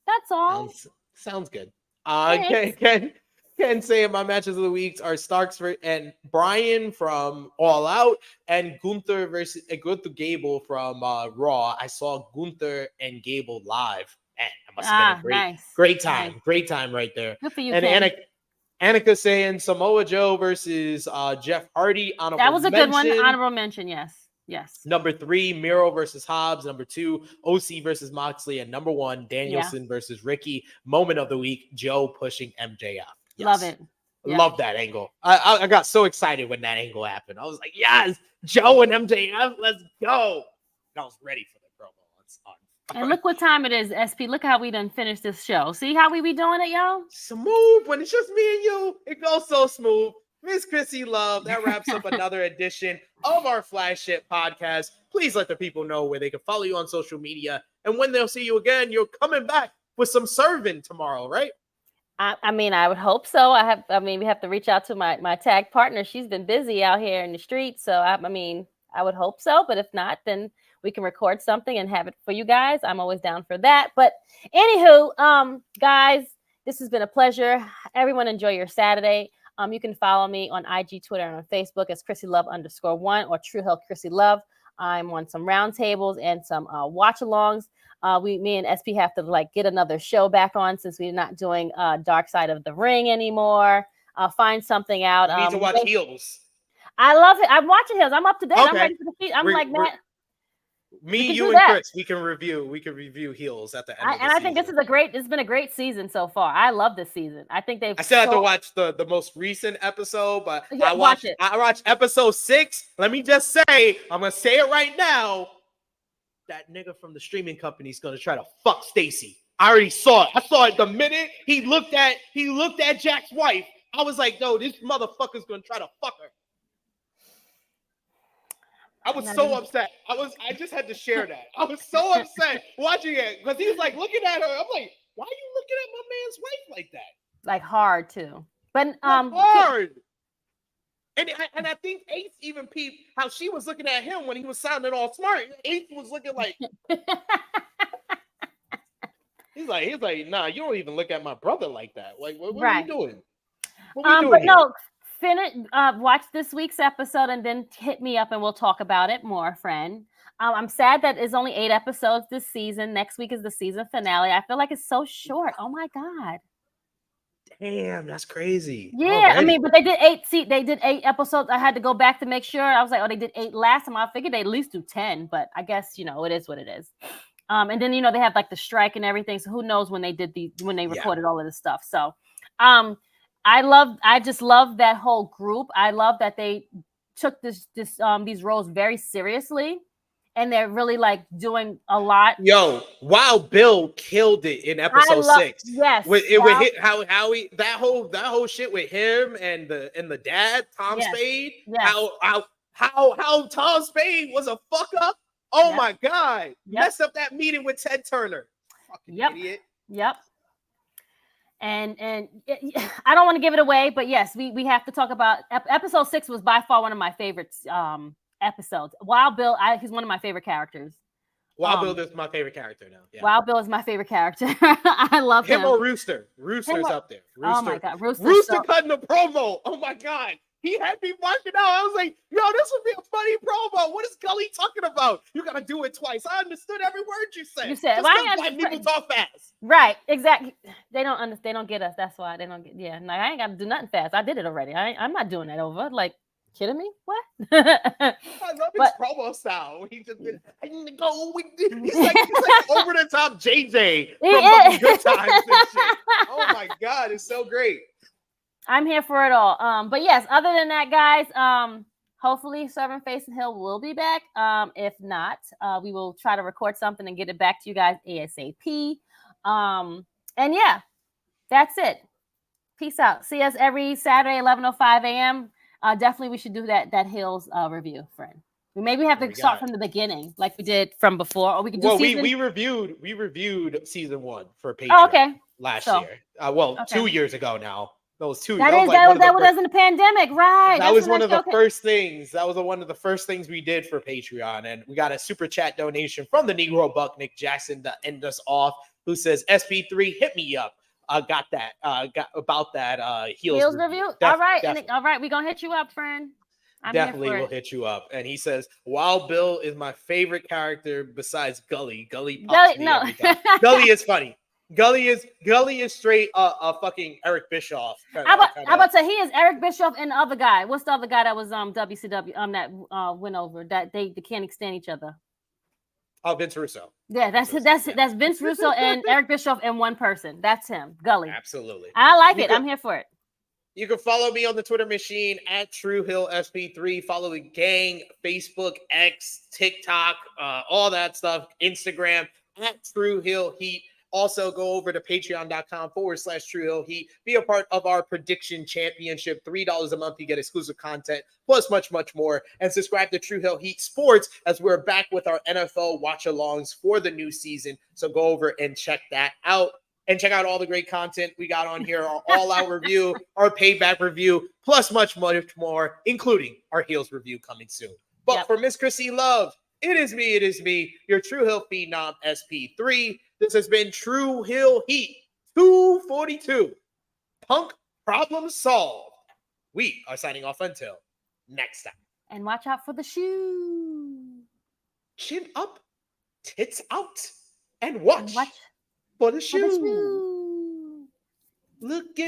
That's all. Sounds good. Ken saying my matches of the week are Starks and Bryan from All Out and Gunther versus Gunther Gable from Raw. I saw Gunther and Gable live. Man, that must have been a great time. Nice. Great time right there. Good for you, and Annika saying Samoa Joe versus Jeff Hardy. That was a good one. Honorable mention, yes. Yes. Number 3, Miro versus Hobbs. Number 2, OC versus Moxley. And number 1, Danielson versus Ricky. Moment of the week, Joe pushing MJF. Yes. Love it. Love that angle. I got so excited when that angle happened. I was like, yes, Joe and MJF, let's go. And I was ready for the promo. And look what time it is, SP. Look how we done finished this show. See how we be doing it, yo? Smooth. When it's just me and you, it goes so smooth. Miss Krssi Luv, that wraps up another edition of our flagship podcast. Please let the people know where they can follow you on social media And when they'll see you again, you're coming back with some serving tomorrow, right? I mean, I would hope so. We have to reach out to my tag partner. She's been busy out here in the streets. So, I would hope so. But if not, then we can record something and have it for you guys. I'm always down for that. But anywho, guys, this has been a pleasure. Everyone enjoy your Saturday. You can follow me on IG, Twitter, and on Facebook as Krssi Luv _1 or Tru Heel Krssi Luv. I'm on some roundtables and some watch-alongs. Me and SP have to get another show back on since we're not doing Dark Side of the Ring anymore. Find something out. You need to watch Heels. I love it. I'm watching Heels. I'm up to date. Okay. I'm ready for the feet. Matt. Me, you, and Chris, we can review Heels at the end. I think it's been a great season so far. I love this season. I think I still have to watch the most recent episode, but yeah, I watched episode 6. Let me just say, I'm gonna say it right now. That nigga from the streaming company is gonna try to fuck Stacy. I already saw it. I saw it the minute he looked at Jack's wife. I was like, no, this motherfucker's gonna try to fuck her. I was so upset. I just had to share that. I was so upset watching it because he was looking at her. I'm like, why are you looking at my man's wife like that? Hard too. But hard. And I think Ace even peeped how she was looking at him when he was sounding all smart. Ace was looking like he's like, nah, you don't even look at my brother like that. What are you doing? What are you doing here? Watch this week's episode and then hit me up and we'll talk about it more, friend. I'm sad that it's only 8 episodes this season. Next week is the season finale. I feel like it's so short. Oh my God. Damn, that's crazy. Yeah, already. But they did 8. See, they did 8 episodes. I had to go back to make sure. I was like, they did 8 last time. I figured they at least do 10, but I guess it is what it is. And then they have the strike and everything. So who knows when they recorded all of this stuff. So I just love that whole group. I love that they took these roles very seriously, and they're really doing a lot. Yo, Wild Bill killed it in episode 6. Yes, with how he that whole shit with him and the dad Tom Spade. Yes. How Tom Spade was a fuck up. Oh my God, messed up that meeting with Ted Turner. Fucking idiot. Yep. And I don't want to give it away, but yes, we have to talk about episode 6 was by far one of my favorite episodes. Wild Bill, he's one of my favorite characters. Wild Bill is my favorite character now. Yeah. Wild Bill is my favorite character. I love him. Him or Rooster. Rooster's up there. Rooster. Oh my God, Rooster cutting a promo. Oh my God. He had me watching out. I was like, yo, this would be a funny promo. What is Gully talking about? You got to do it twice. I understood every word you said. You said, white people talk fast. Right, exactly. They don't understand. They don't get us. That's why they don't get. Yeah, no, I ain't got to do nothing fast. I did it already. I'm not doing that over. Kidding me? What? I love his promo style. He just been, he's like over the top JJ from Good Times and shit. Oh my God, it's so great. I'm here for it all. But yes, other than that, guys, hopefully Servant Face and Hill will be back. If not, we will try to record something and get it back to you guys ASAP. And yeah, that's it. Peace out. See us every Saturday, 11:05 a.m. Definitely we should do that Hills review, friend. We have to start from the beginning like we did from before, or we could do we reviewed season 1 for Patreon last year. 2 years ago now. Those 2. That was in the pandemic, right? That was one of the first things. That was one of the first things we did for Patreon, and we got a super chat donation from the Negro Buck Nick Jackson to end us off, who says SP3 hit me up. Got about that Heels review. All right, we're gonna hit you up, friend. Definitely will hit you up. And he says, Wild Bill is my favorite character besides Gully. Gully pops me every time. Gully is funny. Gully is straight fucking Eric Bischoff. How about say he is Eric Bischoff and the other guy? What's the other guy that was WCW that went over that they can't stand each other? Oh, Vince Russo. Yeah, that's Vince Russo and Eric Bischoff in one person. That's him, Gully. Absolutely. I like it. I'm here for it. You can follow me on the Twitter machine at Tru Heel SP3. Follow the gang, Facebook, X, TikTok, all that stuff, Instagram at Tru Heel Heat. Also, go over to patreon.com/Tru Heel Heat. Be a part of our prediction championship. $3 a month. You get exclusive content, plus much, much more. And subscribe to Tru Heel Heat Sports as we're back with our NFL watch-alongs for the new season. So go over and check that out. And check out all the great content we got on here, our all-out review, our payback review, plus much, much more, including our heels review coming soon. But for Miss Krssi Luv, it is me, your Tru Heel Phenom SP3. This has been Tru Heel Heat 242. Punk problem solved. We are signing off until next time. And watch out for the shoe. Chin up, tits out, and watch. For the shoe. For the shoe. Look at